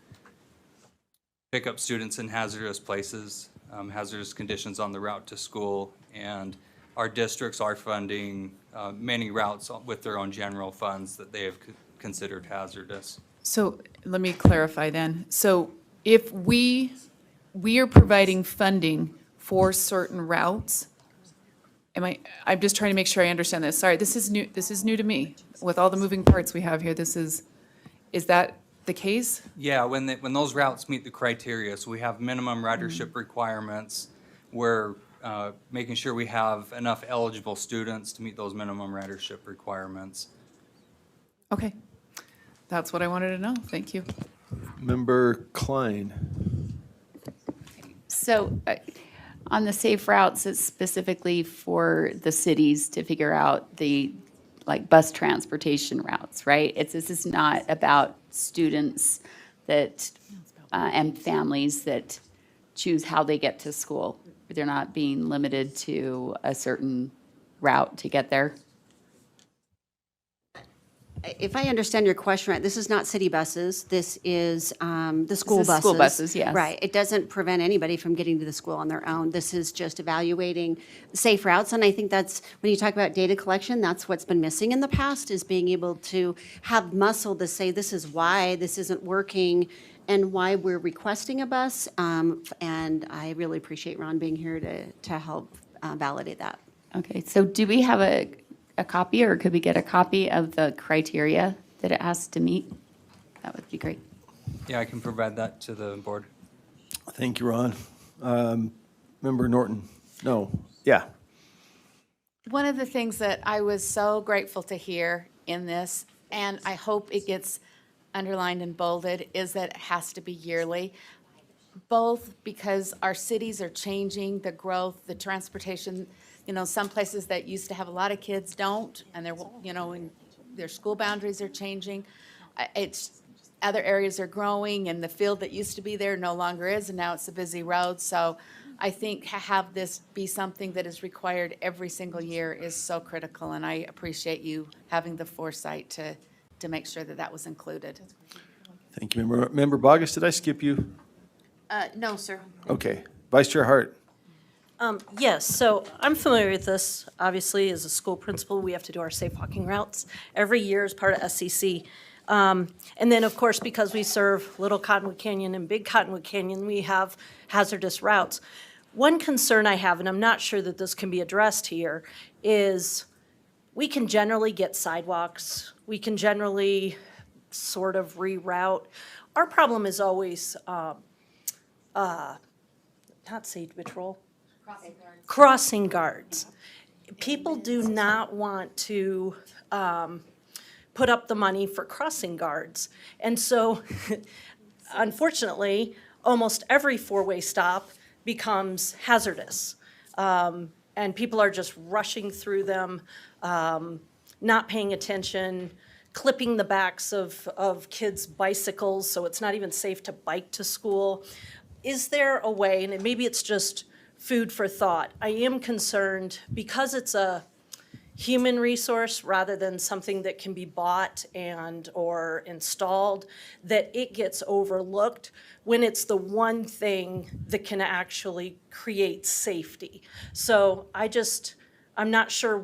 [SPEAKER 13] pick up students in hazardous places, hazardous conditions on the route to school, and our districts are funding many routes with their own general funds that they have considered hazardous.
[SPEAKER 10] So let me clarify then. So if we are providing funding for certain routes, I'm just trying to make sure I understand this. Sorry, this is new to me. With all the moving parts we have here, is that the case?
[SPEAKER 13] Yeah, when those routes meet the criteria, so we have minimum ridership requirements, we're making sure we have enough eligible students to meet those minimum ridership requirements.
[SPEAKER 10] Okay. That's what I wanted to know. Thank you.
[SPEAKER 1] Member Klein.
[SPEAKER 9] So on the safe routes, it's specifically for the cities to figure out the bus transportation routes, right? This is not about students that and families that choose how they get to school. They're not being limited to a certain route to get there.
[SPEAKER 11] If I understand your question right, this is not city buses. This is the school buses.
[SPEAKER 9] School buses, yes.
[SPEAKER 11] Right. It doesn't prevent anybody from getting to the school on their own. This is just evaluating safe routes. And I think that's, when you talk about data collection, that's what's been missing in the past, is being able to have muscle to say, this is why this isn't working and why we're requesting a bus. And I really appreciate Ron being here to help validate that.
[SPEAKER 9] Okay, so do we have a copy, or could we get a copy of the criteria that it has to meet? That would be great.
[SPEAKER 13] Yeah, I can provide that to the board.
[SPEAKER 1] Thank you, Ron. Member Norton. No. Yeah.
[SPEAKER 4] One of the things that I was so grateful to hear in this, and I hope it gets underlined and bolded, is that it has to be yearly. Both because our cities are changing, the growth, the transportation, some places that used to have a lot of kids don't, and and their school boundaries are changing. Other areas are growing, and the field that used to be there no longer is, and now it's a busy road. So I think have this be something that is required every single year is so critical, and I appreciate you having the foresight to make sure that was included.
[SPEAKER 1] Thank you, Member Bogus. Did I skip you?
[SPEAKER 14] No, sir.
[SPEAKER 1] Okay. Vice Chair Hart.
[SPEAKER 14] Yes, so I'm familiar with this. Obviously, as a school principal, we have to do our safe walking routes every year as part of SCC. And then, of course, because we serve Little Cottonwood Canyon and Big Cottonwood Canyon, we have hazardous routes. One concern I have, and I'm not sure that this can be addressed here, is we can generally get sidewalks. We can generally sort of reroute. Our problem is always not sage patrol. Crossing guards. People do not want to put up the money for crossing guards. And so, unfortunately, almost every four-way stop becomes hazardous. And people are just rushing through them, not paying attention, clipping the backs of kids' bicycles, so it's not even safe to bike to school. Is there a way, and maybe it's just food for thought, I am concerned because it's a human resource rather than something that can be bought or installed, that it gets overlooked when it's the one thing that can actually create safety. So I'm not sure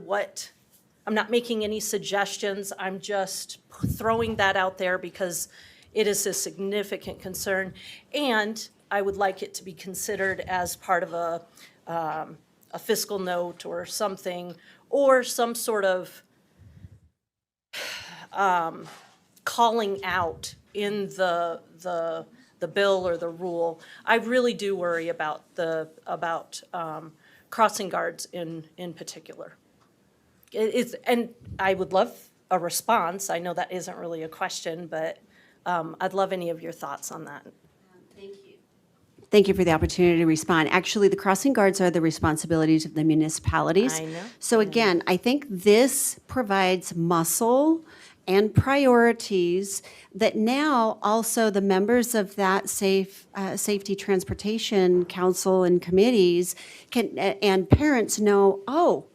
[SPEAKER 14] I'm not making any suggestions, I'm just throwing that out there because it is a significant concern. And I would like it to be considered as part of a fiscal note or something, or some sort of calling out in the bill or the rule. I really do worry about crossing guards in particular. It's, and I would love a response. I know that isn't really a question, but I'd love any of your thoughts on that.
[SPEAKER 11] Thank you for the opportunity to respond. Actually, the crossing guards are the responsibilities of the municipalities.
[SPEAKER 14] I know.
[SPEAKER 11] So again, I think this provides muscle and priorities that now also the members of that Safety Transportation Council and committees can, and parents know, oh,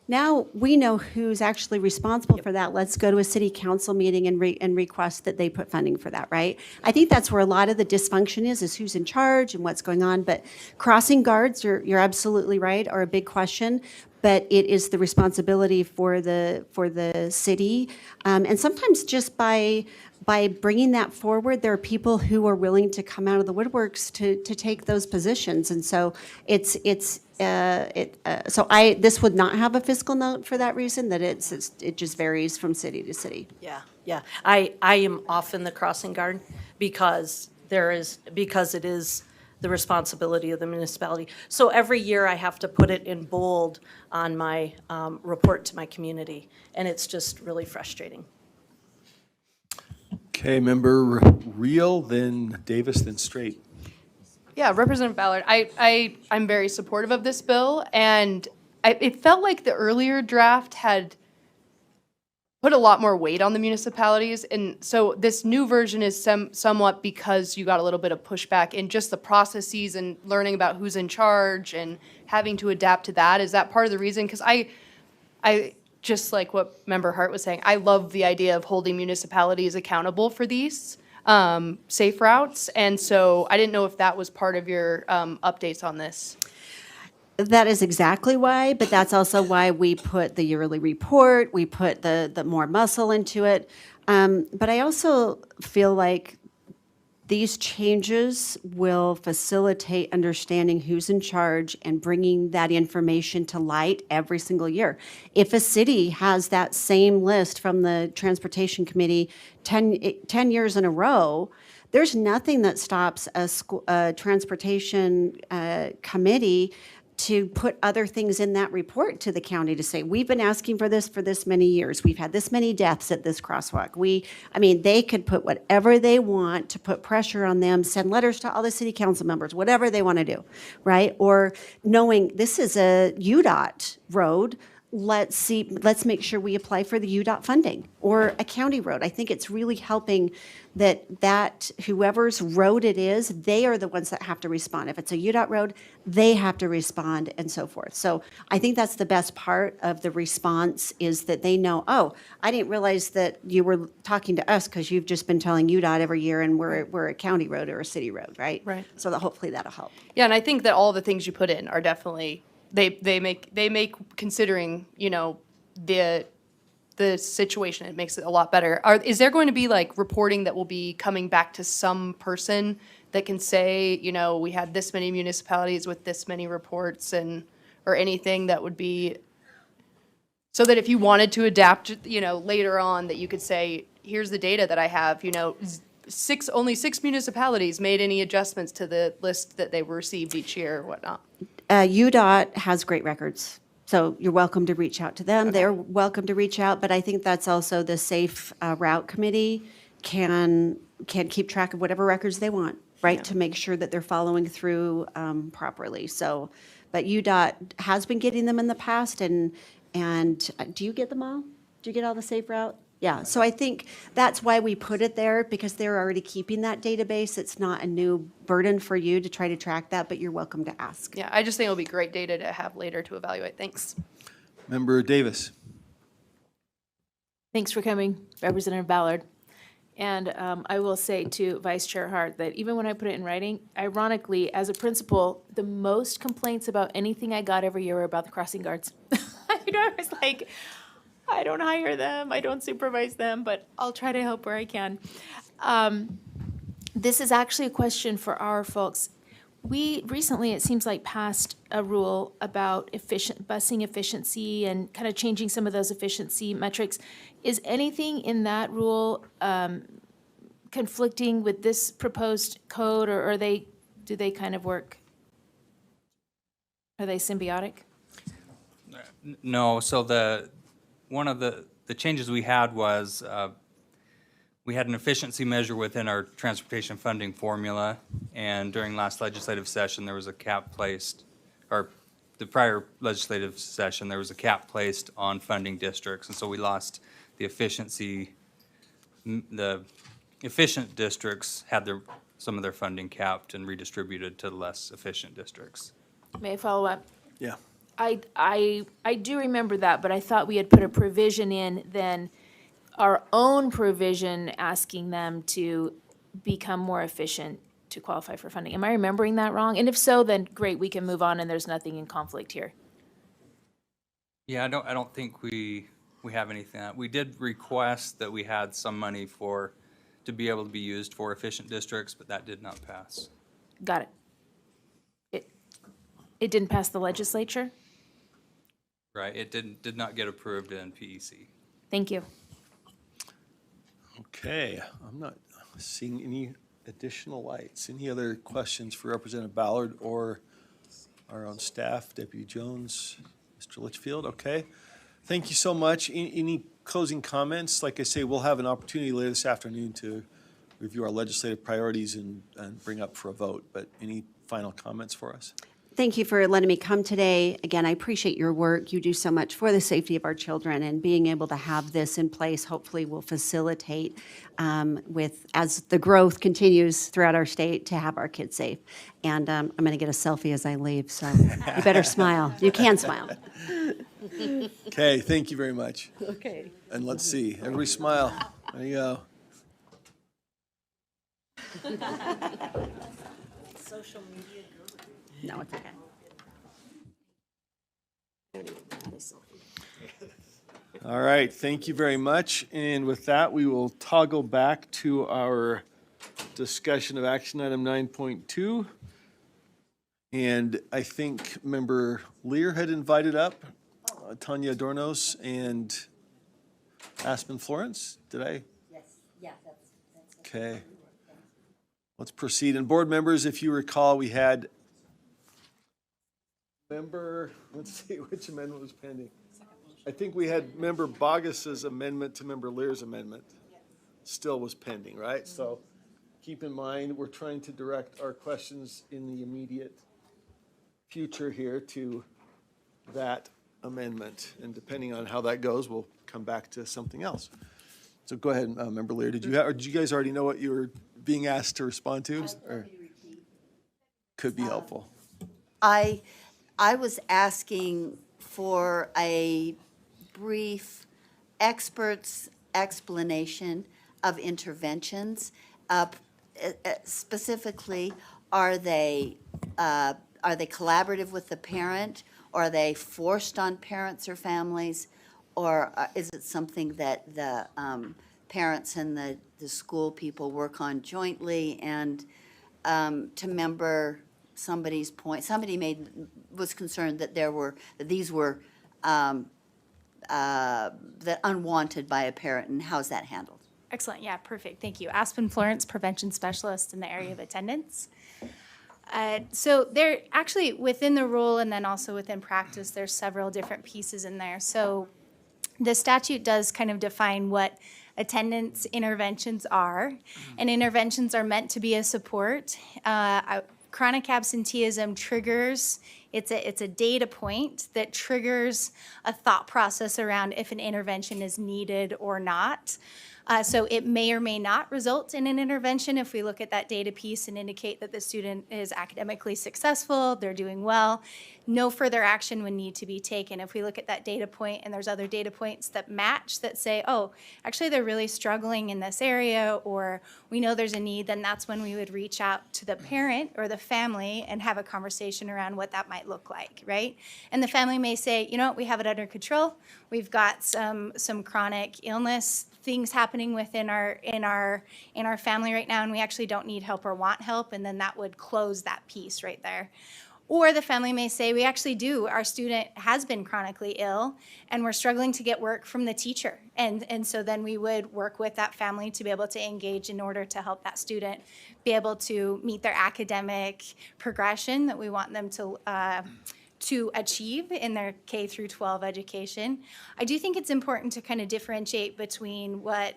[SPEAKER 11] now we know who's actually responsible for that. Let's go to a city council meeting and request that they put funding for that, right? I think that's where a lot of the dysfunction is who's in charge and what's going on. But crossing guards, you're absolutely right, are a big question. But it is the responsibility for the city. And sometimes just by bringing that forward, there are people who are willing to come out of the woodworks to take those positions. And so this would not have a fiscal note for that reason, that it just varies from city to city.
[SPEAKER 14] Yeah, yeah. I am often the crossing guard because it is the responsibility of the municipality. So every year I have to put it in bold on my report to my community, and it's just really frustrating.
[SPEAKER 1] Okay, member Reel, then Davis, then Straight.
[SPEAKER 12] Yeah, Representative Ballard, I'm very supportive of this bill, and it felt like the earlier draft had put a lot more weight on the municipalities, and so this new version is somewhat because you got a little bit of pushback in just the processes and learning about who's in charge and having to adapt to that. Is that part of the reason? Because I just like what Member Hart was saying, I love the idea of holding municipalities accountable for these safe routes, and so I didn't know if that was part of your updates on this.
[SPEAKER 11] That is exactly why, but that's also why we put the yearly report, we put the more muscle into it. But I also feel like these changes will facilitate understanding who's in charge and bringing that information to light every single year. If a city has that same list from the Transportation Committee 10 years in a row, there's nothing that stops a transportation committee to put other things in that report to the county to say, we've been asking for this many years. We've had this many deaths at this crosswalk. They could put whatever they want to put pressure on them, send letters to all the city council members, whatever they want to do, right? Or knowing this is a UDOT road, let's make sure we apply for the UDOT funding, or a county road. I think it's really helping that whoever's road it is, they are the ones that have to respond. If it's a UDOT road, they have to respond and so forth. So I think that's the best part of the response, is that they know, oh, I didn't realize that you were talking to us because you've just been telling UDOT every year and we're a county road or a city road, right?
[SPEAKER 12] Right.
[SPEAKER 11] So that hopefully that'll help.
[SPEAKER 12] Yeah, and I think that all the things you put in are definitely, they make considering, the situation, it makes it a lot better. Is there going to be like reporting that will be coming back to some person that can say, we had this many municipalities with this many reports, or anything that would be, so that if you wanted to adapt, later on, that you could say, here's the data that I have, only 6 municipalities made any adjustments to the list that they received each year or whatnot.
[SPEAKER 11] UDOT has great records, so you're welcome to reach out to them. Okay. They're welcome to reach out, but I think that's also the Safe Route Committee can keep track of whatever records they want, right? Yeah. To make sure that they're following through properly. So, but UDOT has been getting them in the past, and do you get them all? Do you get all the Safe Route? Yeah, so I think that's why we put it there, because they're already keeping that database. It's not a new burden for you to try to track that, but you're welcome to ask.
[SPEAKER 12] Yeah, I just think it'll be great data to have later to evaluate. Thanks.
[SPEAKER 1] Member Davis.
[SPEAKER 15] Thanks for coming, Representative Ballard. And I will say to Vice Chair Hart that even when I put it in writing, ironically, as a principal, the most complaints about anything I got every year were about the crossing guards. I was like, I don't hire them, I don't supervise them, but I'll try to help where I can. This is actually a question for our folks. We recently, it seems like, passed a rule about busing efficiency and kind of changing some of those efficiency metrics. Is anything in that rule conflicting with this proposed code, or do they kind of work? Are they symbiotic?
[SPEAKER 13] No, so one of the changes we had was we had an efficiency measure within our transportation funding formula, and during last legislative session, there was a cap placed, or the prior legislative session, there was a cap placed on funding districts, and so we lost the efficiency. The efficient districts had some of their funding capped and redistributed to the less efficient districts.
[SPEAKER 15] May I follow up?
[SPEAKER 1] Yeah.
[SPEAKER 15] I do remember that, but I thought we had put a provision in then, our own provision asking them to become more efficient to qualify for funding. Am I remembering that wrong? And if so, then great, we can move on and there's nothing in conflict here.
[SPEAKER 13] Yeah, I don't think we have anything. We did request that we had some money to be able to be used for efficient districts, but that did not pass.
[SPEAKER 15] Got it. It didn't pass the legislature?
[SPEAKER 13] Right, it did not get approved in PEC.
[SPEAKER 15] Thank you.
[SPEAKER 1] Okay, I'm not seeing any additional lights. Any other questions for Representative Ballard or our own staff, Deputy Jones, Mr. Litchfield? Okay, thank you so much. Any closing comments? Like I say, we'll have an opportunity later this afternoon to review our legislative priorities and bring up for a vote, but any final comments for us?
[SPEAKER 11] Thank you for letting me come today. Again, I appreciate your work. You do so much for the safety of our children, and being able to have this in place hopefully will facilitate as the growth continues throughout our state to have our kids safe. And I'm going to get a selfie as I leave, so you better smile. You can smile.
[SPEAKER 1] Okay, thank you very much.
[SPEAKER 14] Okay.
[SPEAKER 1] And let's see, everybody smile. There you go.
[SPEAKER 14] Social media guru.
[SPEAKER 11] No, it's okay.
[SPEAKER 1] All right, thank you very much. And with that, we will toggle back to our discussion of action item 9.2. And I think Member Lear had invited up Tanya Adornos and Aspen Florence. Did I?
[SPEAKER 5] Yes, yeah, that's.
[SPEAKER 1] Okay. Let's proceed. And board members, if you recall, we had let's see, which amendment was pending? I think we had Member Bogus's amendment to Member Lear's amendment. Still was pending, right? So keep in mind, we're trying to direct our questions in the immediate future here to that amendment. And depending on how that goes, we'll come back to something else. So go ahead, Member Lear. Did you guys already know what you were being asked to respond to? Or could be helpful.
[SPEAKER 5] I was asking for a brief expert's explanation of interventions. Specifically, are they collaborative with the parent? Or are they forced on parents or families? Or is it something that the parents and the school people work on jointly? And to member somebody's point, somebody was concerned that these were that unwanted by a parent, and how's that handled?
[SPEAKER 16] Excellent, yeah, perfect, thank you. Aspen Florence, prevention specialist in the area of attendance. So there, actually, within the rule and then also within practice, there's several different pieces in there. So the statute does kind of define what attendance interventions are, and interventions are meant to be a support. Chronic absenteeism triggers, it's a data point that triggers a thought process around if an intervention is needed or not. So it may or may not result in an intervention if we look at that data piece and indicate that the student is academically successful, they're doing well. No further action would need to be taken. If we look at that data point and there's other data points that match that say, oh, actually they're really struggling in this area, or we know there's a need, then that's when we would reach out to the parent or the family and have a conversation around what that might look like, right? And the family may say, you know what, we have it under control. We've got some chronic illness, things happening within our family right now, and we actually don't need help or want help, and then that would close that piece right there. Or the family may say, we actually do, our student has been chronically ill, and we're struggling to get work from the teacher. And so then we would work with that family to be able to engage in order to help that student be able to meet their academic progression that we want them to achieve in their K through 12 education. I do think it's important to kind of differentiate between what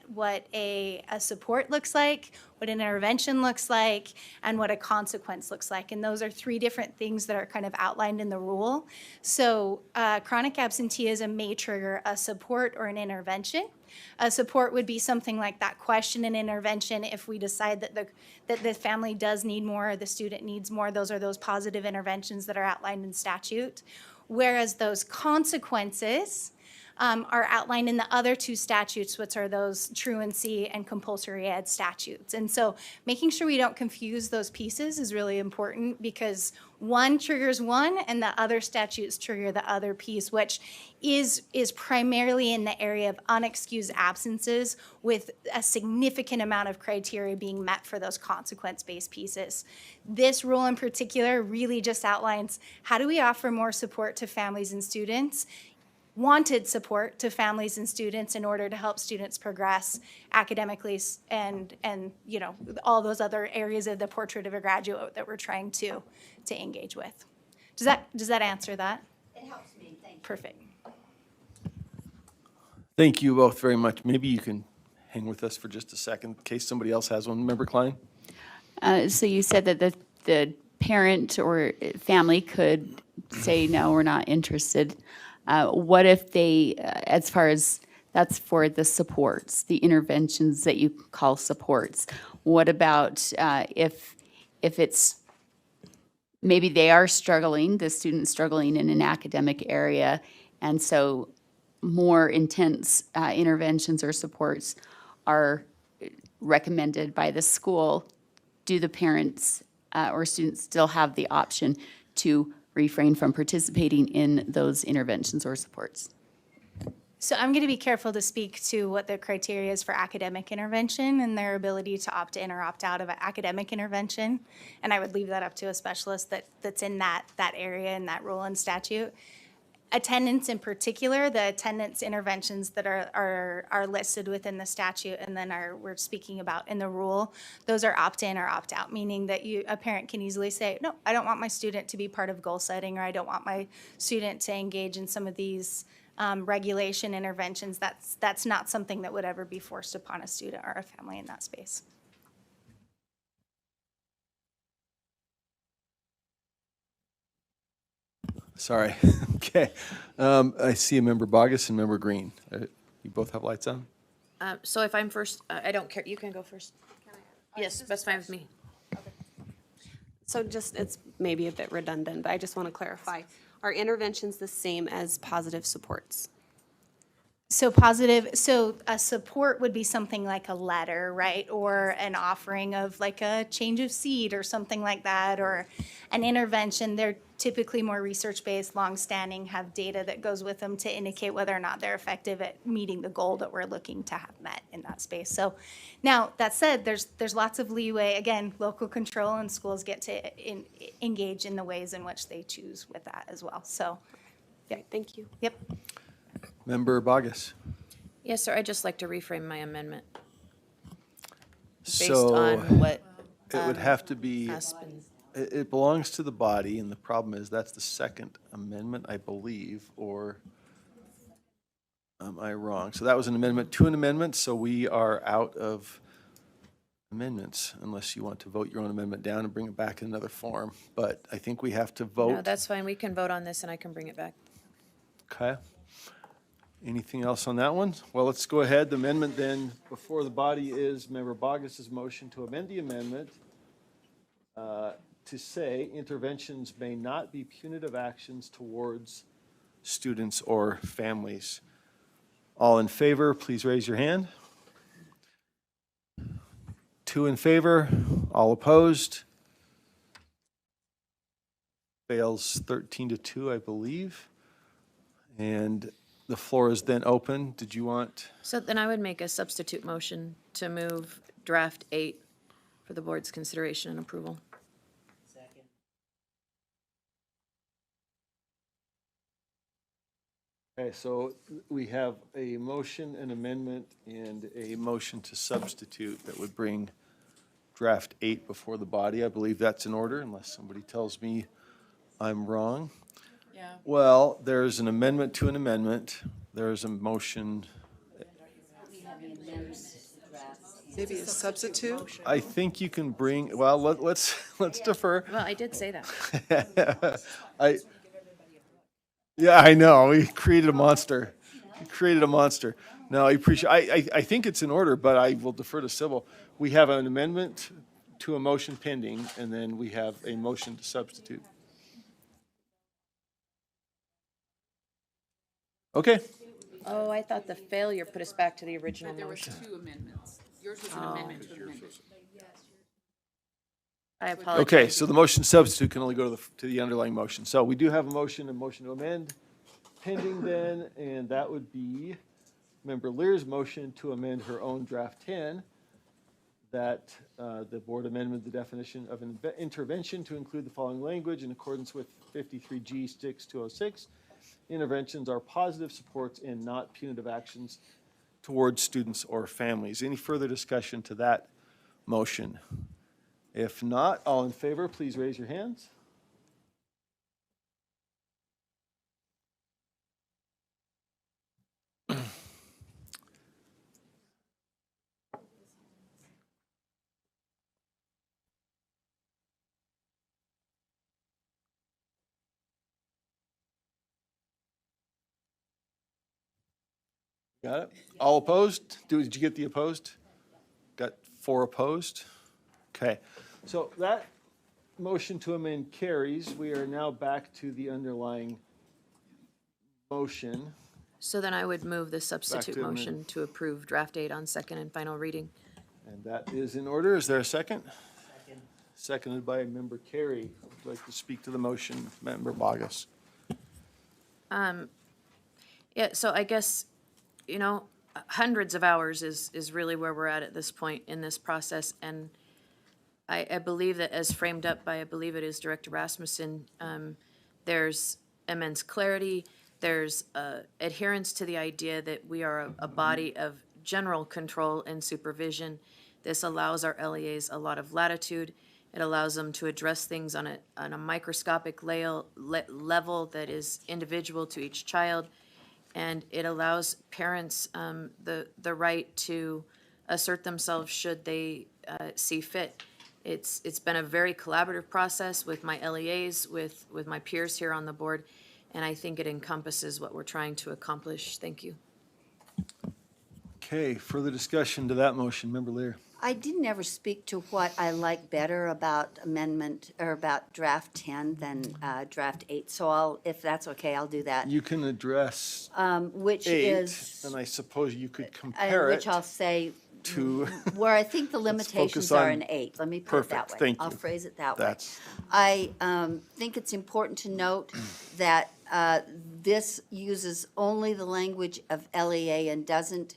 [SPEAKER 16] a support looks like, what an intervention looks like, and what a consequence looks like. And those are three different things that are kind of outlined in the rule. So chronic absenteeism may trigger a support or an intervention. A support would be something like that question and intervention if we decide that the family does need more or the student needs more. Those are those positive interventions that are outlined in statute. Whereas those consequences are outlined in the other two statutes, which are those truancy and compulsory ed statutes. And so making sure we don't confuse those pieces is really important, because one triggers one and the other statutes trigger the other piece, which is primarily in the area of unexcused absences with a significant amount of criteria being met for those consequence-based pieces. This rule in particular really just outlines how do we offer more support to families and students, wanted support to families and students in order to help students progress academically and you know, all those other areas of the portrait of a graduate that we're trying to engage with. Does that answer that?
[SPEAKER 5] It helps me, thank you.
[SPEAKER 16] Perfect.
[SPEAKER 1] Thank you both very much. Maybe you can hang with us for just a second in case somebody else has one. Member Klein?
[SPEAKER 9] So you said that the parent or family could say, no, we're not interested. What if they, as far as, that's for the supports, the interventions that you call supports. What about if it's, maybe they are struggling, the student's struggling in an academic area, and so more intense interventions or supports are recommended by the school. Do the parents or students still have the option to refrain from participating in those interventions or supports?
[SPEAKER 16] So I'm going to be careful to speak to what the criteria is for academic intervention and their ability to opt in or opt out of an academic intervention. And I would leave that up to a specialist that's in that area and that rule and statute. Attendance in particular, the attendance interventions that are listed within the statute and then we're speaking about in the rule, those are opt-in or opt-out, meaning that a parent can easily say, no, I don't want my student to be part of goal setting, or I don't want my student to engage in some of these regulation interventions. That's not something that would ever be forced upon a student or a family in that space.
[SPEAKER 1] Sorry. Okay. I see a member Bogus and member Green. You both have lights on?
[SPEAKER 6] So if I'm first, I don't care, you can go first. Yes, that's fine with me.
[SPEAKER 17] So just, it's maybe a bit redundant, but I just want to clarify. Are interventions the same as positive supports?
[SPEAKER 16] So a support would be something like a letter, right? Or an offering of like a change of seat or something like that, or an intervention. They're typically more research-based, long-standing, have data that goes with them to indicate whether or not they're effective at meeting the goal that we're looking to have met in that space. So now, that said, there's lots of leeway. Again, local control, and schools get to engage in the ways in which they choose with that as well. So,
[SPEAKER 17] yeah, thank you.
[SPEAKER 16] Yep.
[SPEAKER 1] Member Bogus?
[SPEAKER 6] Yes, sir, I'd just like to reframe my amendment based
[SPEAKER 1] So
[SPEAKER 6] on what
[SPEAKER 1] it would have to be,
[SPEAKER 6] has been.
[SPEAKER 1] it belongs to the body, and the problem is that's the Second Amendment, I believe, or am I wrong? So that was an amendment to an amendment, so we are out of amendments unless you want to vote your own amendment down and bring it back in another form. But I think we have to vote.
[SPEAKER 6] No, that's fine, we can vote on this and I can bring it back.
[SPEAKER 1] Okay. Anything else on that one? Well, let's go ahead. The amendment then before the body is Member Bogus's motion to amend the amendment to say interventions may not be punitive actions towards students or families. All in favor, please raise your hand. 2 in favor, all opposed. Fails 13-2, I believe. And the floor is then open. Did you want?
[SPEAKER 6] So then I would make a substitute motion to move draft 8 for the board's consideration and approval.
[SPEAKER 5] Second.
[SPEAKER 1] Okay, so we have a motion, an amendment, and a motion to substitute that would bring draft 8 before the body. I believe that's in order, unless somebody tells me I'm wrong. Well, there's an amendment to an amendment. There's a motion.
[SPEAKER 3] Maybe a substitute?
[SPEAKER 1] I think you can bring, well, let's defer.
[SPEAKER 6] Well, I did say that.
[SPEAKER 1] Yeah, I know. We created a monster. We created a monster. No, I appreciate, I think it's in order, but I will defer to Sybil. We have an amendment to a motion pending, and then we have a motion to substitute. Okay.
[SPEAKER 6] Oh, I thought the failure put us back to the original
[SPEAKER 10] There was
[SPEAKER 6] motion.
[SPEAKER 10] 2 amendments. Yours was an amendment to an amendment.
[SPEAKER 6] I apologize.
[SPEAKER 1] Okay, so the motion substitute can only go to the underlying motion. So we do have a motion to amend pending then, and that would be Member Lear's motion to amend her own draft 10, that the board amended the definition of an intervention to include the following language in accordance with 53G 6206. Interventions are positive supports and not punitive actions towards students or families. Any further discussion to that motion? If not, all in favor, please raise your hands. Got it? All opposed? Did you get the opposed? Got 4 opposed? Okay, so that motion to amend carries. We are now back to the underlying motion.
[SPEAKER 6] So then I would move the substitute
[SPEAKER 1] to amend.
[SPEAKER 6] motion to approve draft 8 on second and final reading.
[SPEAKER 1] And that is in order. Is there a second? Seconded by Member Carey. Would you like to speak to the motion, Member Bogus?
[SPEAKER 6] Yeah, so I guess, hundreds of hours is really where we're at this point in this process. And I believe that as framed up by, I believe it is Director Rasmussen, there's immense clarity. There's adherence to the idea that we are a body of general control and supervision. This allows our LEAs a lot of latitude. It allows them to address things on a microscopic level that is individual to each child. And it allows parents the right to assert themselves should they see fit. It's been a very collaborative process with my LEAs, with my peers here on the board, and I think it encompasses what we're trying to accomplish. Thank you.
[SPEAKER 1] Okay, further discussion to that motion, Member Lear.
[SPEAKER 5] I didn't ever speak to what I like better about about draft 10 than draft 8. So if that's okay, I'll do that.
[SPEAKER 1] You can address
[SPEAKER 5] Which
[SPEAKER 1] 8,
[SPEAKER 5] is,
[SPEAKER 1] and I suppose you could compare
[SPEAKER 5] which
[SPEAKER 1] it
[SPEAKER 5] I'll say,
[SPEAKER 1] to.
[SPEAKER 5] where I think the
[SPEAKER 1] Let's focus
[SPEAKER 5] limitations are
[SPEAKER 1] on-
[SPEAKER 5] in 8. Let me put it that
[SPEAKER 1] Perfect,
[SPEAKER 5] way.
[SPEAKER 1] thank
[SPEAKER 5] I'll
[SPEAKER 1] you.
[SPEAKER 5] phrase it that way.
[SPEAKER 1] That's,
[SPEAKER 5] I think it's important to note that this uses only the language of LEA and doesn't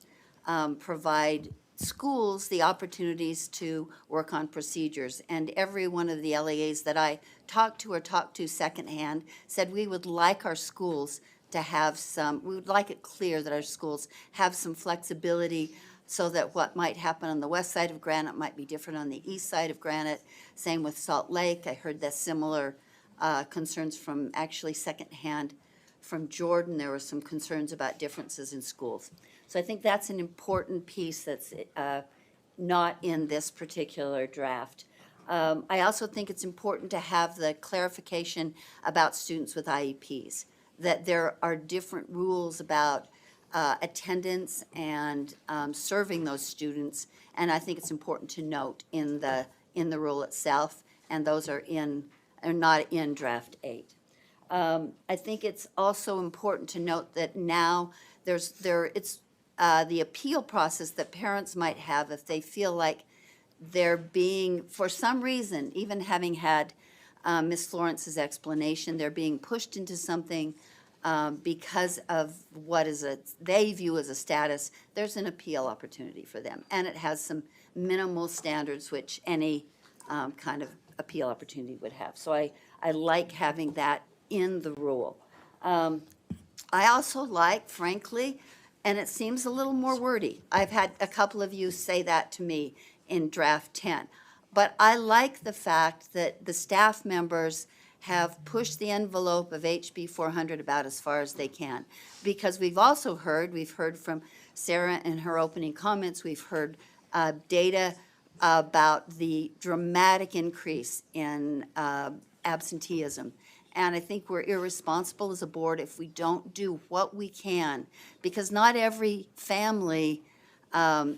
[SPEAKER 5] provide schools the opportunities to work on procedures. And every one of the LEAs that I talked to secondhand said we would like our schools to have we would like it clear that our schools have some flexibility so that what might happen on the west side of Granite might be different on the east side of Granite. Same with Salt Lake. I heard that similar concerns from actually secondhand from Jordan. There were some concerns about differences in schools. So I think that's an important piece that's not in this particular draft. I also think it's important to have the clarification about students with IEPs, that there are different rules about attendance and serving those students, and I think it's important to note in the rule itself, and those are not in draft 8. I think it's also important to note that now it's the appeal process that parents might have if they feel like they're being, for some reason, even having had Ms. Florence's explanation, they're being pushed into something because of what they view as a status. There's an appeal opportunity for them, and it has some minimal standards which any kind of appeal opportunity would have. So I like having that in the rule. I also like, frankly, and it seems a little more wordy. I've had a couple of you say that to me in draft 10. But I like the fact that the staff members have pushed the envelope of HB 400 about as far as they can. Because we've heard from Sarah in her opening comments, we've heard data about the dramatic increase in absenteeism. And I think we're irresponsible as a board if we don't do what we can, because not every family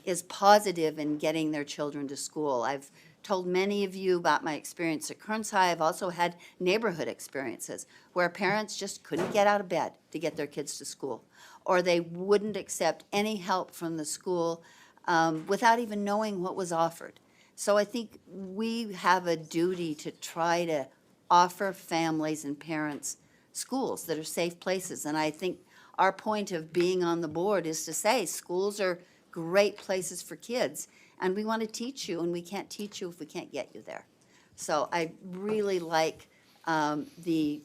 [SPEAKER 5] is positive in getting their children to school. I've told many of you about my experience at Kearns High. I've also had neighborhood experiences where parents just couldn't get out of bed to get their kids to school, or they wouldn't accept any help from the school without even knowing what was offered. So I think we have a duty to try to offer families and parents schools that are safe places. And I think our point of being on the board is to say schools are great places for kids, and we want to teach you, and we can't teach you if we can't get you there. So I really like the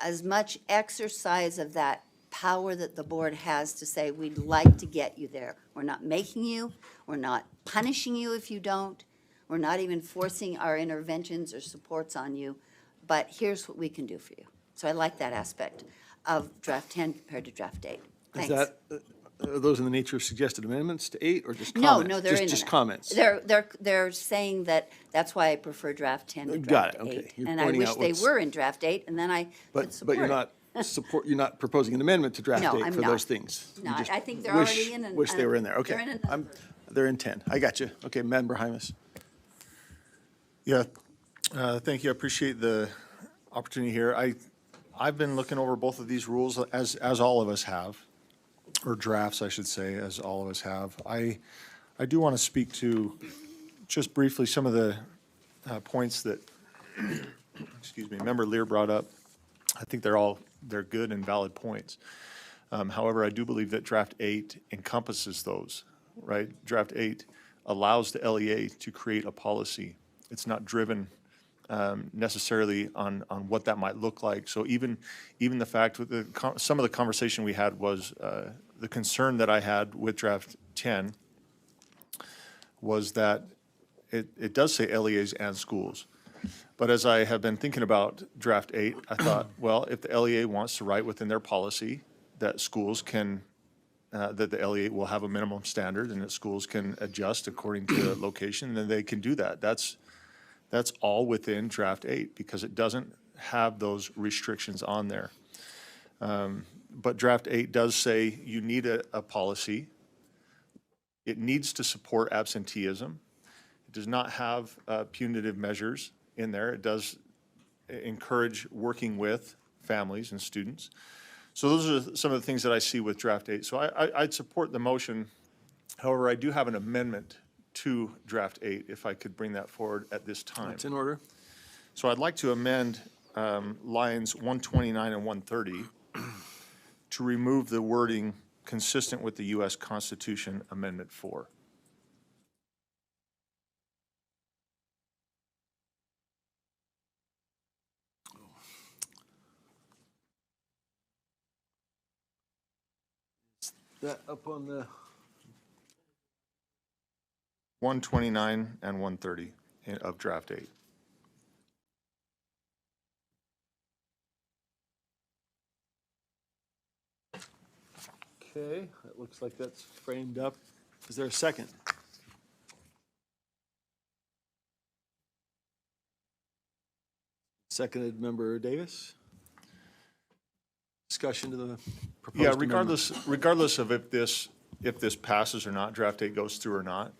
[SPEAKER 5] as much exercise of that power that the board has to say, we'd like to get you there. We're not making you, we're not punishing you if you don't, we're not even forcing our interventions or supports on you, but here's what we can do for you. So I like that aspect of draft 10 compared to draft 8.
[SPEAKER 1] Is
[SPEAKER 5] Thanks.
[SPEAKER 1] that, are those in the nature of suggested amendments to 8 or just
[SPEAKER 5] No,
[SPEAKER 1] comments?
[SPEAKER 5] no, they're in
[SPEAKER 1] Just
[SPEAKER 5] that.
[SPEAKER 1] comments?
[SPEAKER 5] They're saying that that's why I prefer draft 10 to
[SPEAKER 1] Got
[SPEAKER 5] draft
[SPEAKER 1] it, okay.
[SPEAKER 5] 8.
[SPEAKER 1] You're
[SPEAKER 5] And I
[SPEAKER 1] pointing
[SPEAKER 5] wish
[SPEAKER 1] out
[SPEAKER 5] they
[SPEAKER 1] what's-
[SPEAKER 5] were in draft 8, and then I could
[SPEAKER 1] But
[SPEAKER 5] support
[SPEAKER 1] you're
[SPEAKER 5] it.
[SPEAKER 1] not you're not proposing an amendment to draft
[SPEAKER 5] No,
[SPEAKER 1] 8
[SPEAKER 5] I'm
[SPEAKER 1] for
[SPEAKER 5] not.
[SPEAKER 1] those things? You
[SPEAKER 5] No,
[SPEAKER 1] just
[SPEAKER 5] I think they're
[SPEAKER 1] wish-
[SPEAKER 5] already in.
[SPEAKER 1] Wish they were in there, okay.
[SPEAKER 5] They're in another version.
[SPEAKER 1] They're in 10, I got you. Okay, Member Hymas.
[SPEAKER 7] Yeah, thank you. I appreciate the opportunity here. I've been looking over both of these rules as all of us have, or drafts, I should say, as all of us have. I do want to speak to just briefly some of the points that, excuse me, Member Lear brought up. I think they're good and valid points. However, I do believe that draft 8 encompasses those, right? Draft 8 allows the LEA to create a policy. It's not driven necessarily on what that might look like. So even the fact with some of the conversation we had was the concern that I had with draft 10 was that it does say LEAs and schools. But as I have been thinking about draft 8, I thought, well, if the LEA wants to write within their policy that schools can, that the LEA will have a minimum standard and that schools can adjust according to the location, then they can do that. That's all within draft 8 because it doesn't have those restrictions on there. But draft 8 does say you need a policy. It needs to support absenteeism. It does not have punitive measures in there. It does encourage working with families and students. So those are some of the things that I see with draft 8. So I'd support the motion. However, I do have an amendment to draft 8, if I could bring that forward at this time.
[SPEAKER 1] That's in order.
[SPEAKER 7] So I'd like to amend lines 129 and 130 to remove the wording consistent with the U.S. Constitution Amendment 4.
[SPEAKER 1] That up on the,
[SPEAKER 7] 129 and 130 of draft 8.
[SPEAKER 1] okay, it looks like that's framed up. Is there a second? Seconded, Member Davis. Discussion to the proposed
[SPEAKER 7] Yeah,
[SPEAKER 1] amendment.
[SPEAKER 7] regardless of if this passes or not, draft 8 goes through or not.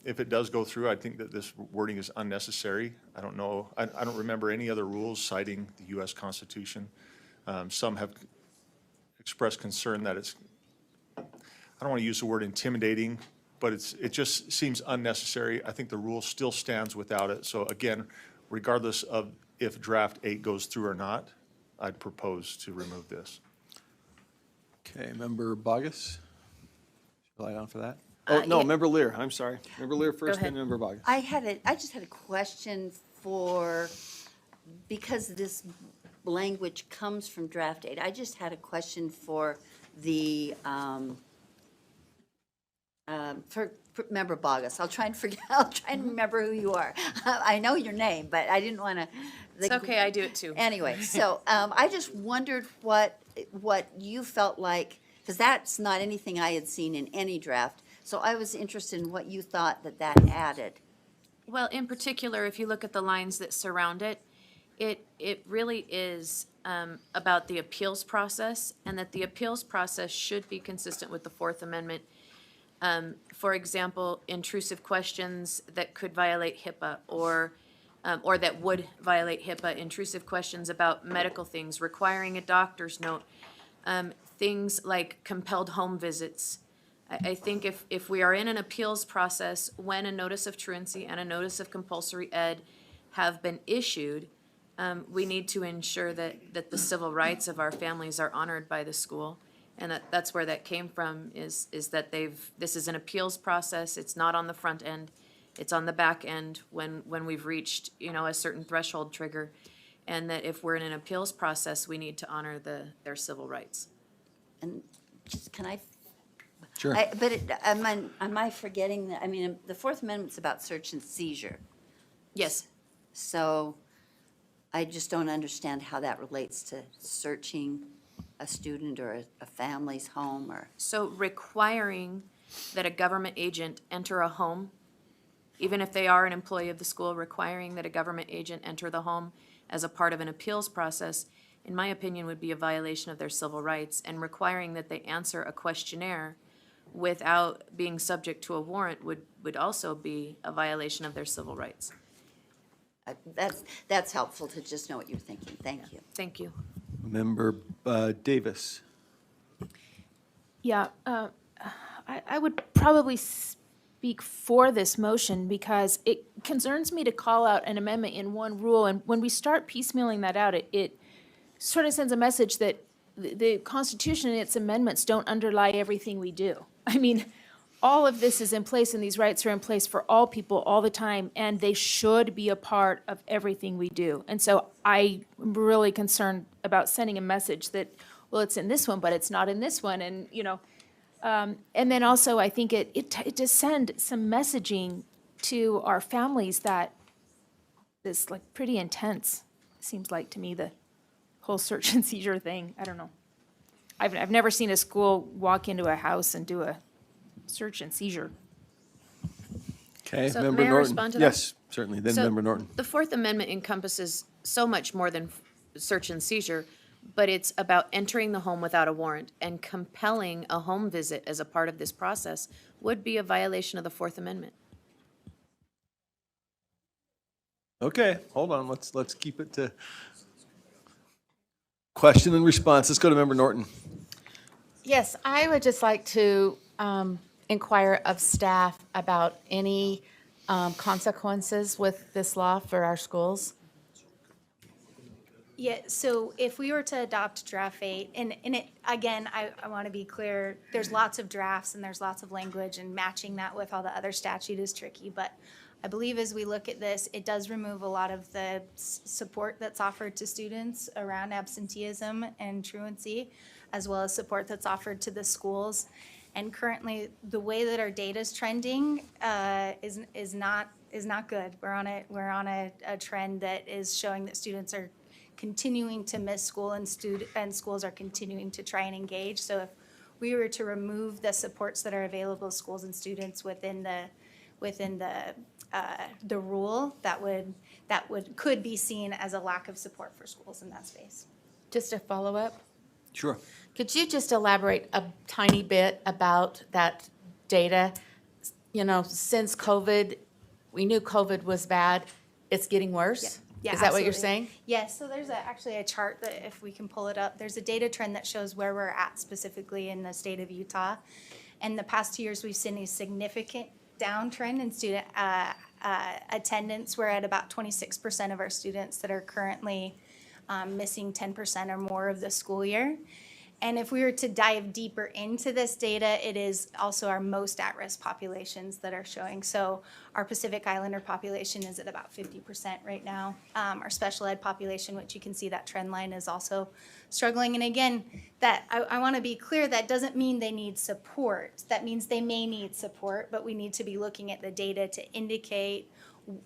[SPEAKER 7] If it does go through, I think that this wording is unnecessary. I don't know, I don't remember any other rules citing the U.S. Constitution. Some have expressed concern that it's, I don't want to use the word intimidating, but it just seems unnecessary. I think the rule still stands without it. So again, regardless of if draft 8 goes through or not, I'd propose to remove this.
[SPEAKER 1] Okay, Member Bogus? Lie on for that? Oh, no, Member Lear, I'm sorry. Member Lear first, then Member Bogus.
[SPEAKER 5] I just had a question for, because this language comes from draft 8, I just had a question for the Member Bogus. I'll try and forget, I'll try and remember who you are. I know your name, but I didn't want to.
[SPEAKER 6] It's okay, I do it too.
[SPEAKER 5] Anyway, so I just wondered what you felt like, because that's not anything I had seen in any draft. So I was interested in what you thought that added.
[SPEAKER 6] Well, in particular, if you look at the lines that surround it, it really is about the appeals process, and that the appeals process should be consistent with the Fourth Amendment. For example, intrusive questions that could violate HIPAA, or that would violate HIPAA, intrusive questions about medical things, requiring a doctor's note, things like compelled home visits. I think if we are in an appeals process, when a notice of truancy and a notice of compulsory ed have been issued, we need to ensure that the civil rights of our families are honored by the school. And that's where that came from, is that this is an appeals process. It's not on the front end. It's on the back end when we've reached, a certain threshold trigger. And that if we're in an appeals process, we need to honor their civil rights.
[SPEAKER 5] And just, can I?
[SPEAKER 1] Sure.
[SPEAKER 5] Am I forgetting that? I mean, the Fourth Amendment's about search and seizure.
[SPEAKER 6] Yes.
[SPEAKER 5] So I just don't understand how that relates to searching a student or a family's home or.
[SPEAKER 6] So requiring that a government agent enter a home, even if they are an employee of the school, requiring that a government agent enter the home as a part of an appeals process, in my opinion, would be a violation of their civil rights, and requiring that they answer a questionnaire without being subject to a warrant would also be a violation of their civil rights.
[SPEAKER 5] That's helpful to just know what you're thinking. Thank you.
[SPEAKER 6] Thank you.
[SPEAKER 1] Member Davis.
[SPEAKER 15] Yeah, I would probably speak for this motion because it concerns me to call out an amendment in one rule, and when we start piecemealing that out, it sort of sends a message that the Constitution and its amendments don't underlie everything we do. I mean, all of this is in place, and these rights are in place for all people all the time, and they should be a part of everything we do. And so I'm really concerned about sending a message that, well, it's in this one, but it's not in this one, and and then also I think it does send some messaging to our families that is like pretty intense. Seems like to me the whole search and seizure thing. I don't know. I've never seen a school walk into a house and do a search and seizure.
[SPEAKER 1] Okay,
[SPEAKER 6] So
[SPEAKER 1] Member
[SPEAKER 6] may I
[SPEAKER 1] Norton.
[SPEAKER 6] respond to that?
[SPEAKER 1] Yes, certainly. Then
[SPEAKER 6] So
[SPEAKER 1] Member Norton.
[SPEAKER 6] The Fourth Amendment encompasses so much more than search and seizure, but it's about entering the home without a warrant, and compelling a home visit as a part of this process would be a violation of the Fourth Amendment.
[SPEAKER 1] Okay, hold on. Let's keep it to question and response. Let's go to Member Norton.
[SPEAKER 4] Yes, I would just like to inquire of staff about any consequences with this law for our schools.
[SPEAKER 16] Yeah, so if we were to adopt draft 8, and it, again, I want to be clear, there's lots of drafts and there's lots of language, and matching that with all the other statute is tricky, but I believe as we look at this, it does remove a lot of the support that's offered to students around absenteeism and truancy, as well as support that's offered to the schools. And currently, the way that our data is trending is not good. We're on a trend that is showing that students are continuing to miss school, and schools are continuing to try and engage. So if we were to remove the supports that are available to schools and students within the rule, could be seen as a lack of support for schools in that space.
[SPEAKER 4] Just a follow-up.
[SPEAKER 1] Sure.
[SPEAKER 4] Could you just elaborate a tiny bit about that data? Since COVID, we knew COVID was bad. It's getting worse?
[SPEAKER 16] Yeah,
[SPEAKER 4] Is that what you're
[SPEAKER 16] absolutely.
[SPEAKER 4] saying?
[SPEAKER 16] Yes, so there's actually a chart that, if we can pull it up, there's a data trend that shows where we're at specifically in the state of Utah. In the past 2 years, we've seen a significant downtrend in student attendance. We're at about 26% of our students that are currently missing 10% or more of the school year. And if we were to dive deeper into this data, it is also our most at-risk populations that are showing. So our Pacific Islander population is at about 50% right now. Our special ed population, which you can see that trend line, is also struggling. And again, that I want to be clear, that doesn't mean they need support. That means they may need support, but we need to be looking at the data to indicate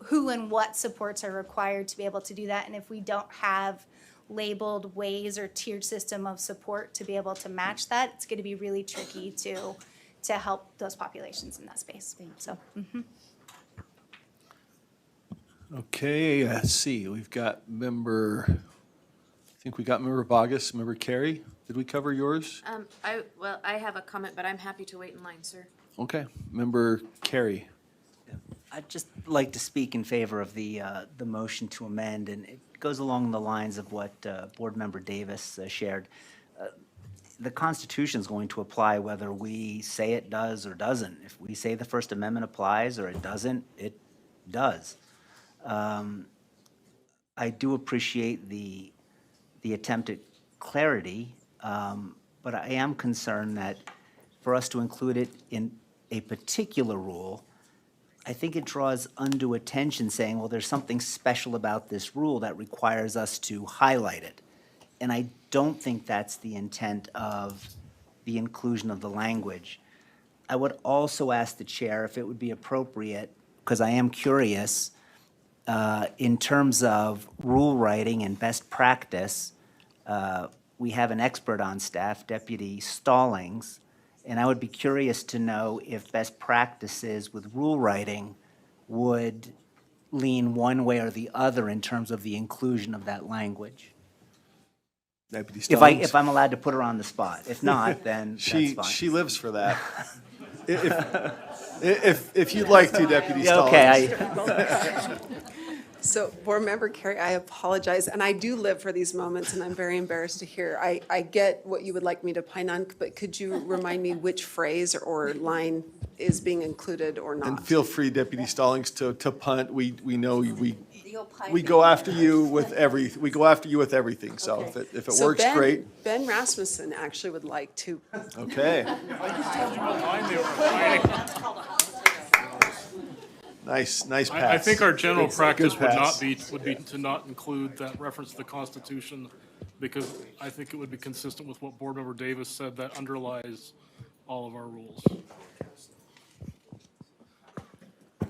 [SPEAKER 16] who and what supports are required to be able to do that. And if we don't have labeled ways or tiered system of support to be able to match that, it's going to be really tricky to help those populations in that space. So,
[SPEAKER 1] Okay, let's see, we've got I think we got member Bogus, member Carey. Did we cover yours?
[SPEAKER 6] I have a comment, but I'm happy to wait in line, sir.
[SPEAKER 1] Okay, member Carey.
[SPEAKER 18] I'd just like to speak in favor of the motion to amend, and it goes along the lines of what Board Member Davis shared. The Constitution is going to apply whether we say it does or doesn't. If we say the First Amendment applies or it doesn't, it does. I do appreciate the attempt at clarity, but I am concerned that for us to include it in a particular rule, I think it draws undue attention saying, well, there's something special about this rule that requires us to highlight it. And I don't think that's the intent of the inclusion of the language. I would also ask the chair if it would be appropriate, because I am curious, in terms of rule writing and best practice, we have an expert on staff, Deputy Stallings, and I would be curious to know if best practices with rule writing would lean one way or the other in terms of the inclusion of that language.
[SPEAKER 1] Deputy Stallings?
[SPEAKER 18] If I'm allowed to put her on the spot. If not, then that's fine.
[SPEAKER 1] She lives for that. If you'd like to, Deputy Stallings.
[SPEAKER 18] Okay,
[SPEAKER 3] So, Board Member Carey, I apologize, and I do live for these moments, and I'm very embarrassed to hear. I get what you would like me to pine on, but could you remind me which phrase or line is being included or
[SPEAKER 1] And
[SPEAKER 3] not?
[SPEAKER 1] feel free, Deputy Stallings, to punt. We know we go after you with everything, so if it
[SPEAKER 3] So
[SPEAKER 1] works, great.
[SPEAKER 3] Ben Rasmussen actually would like to.
[SPEAKER 1] Okay. Nice pass.
[SPEAKER 19] I think our general
[SPEAKER 1] Good
[SPEAKER 19] practice
[SPEAKER 1] pass.
[SPEAKER 19] would be to not include that reference to the Constitution, because I think it would be consistent with what Board Member Davis said, that underlies all of our rules.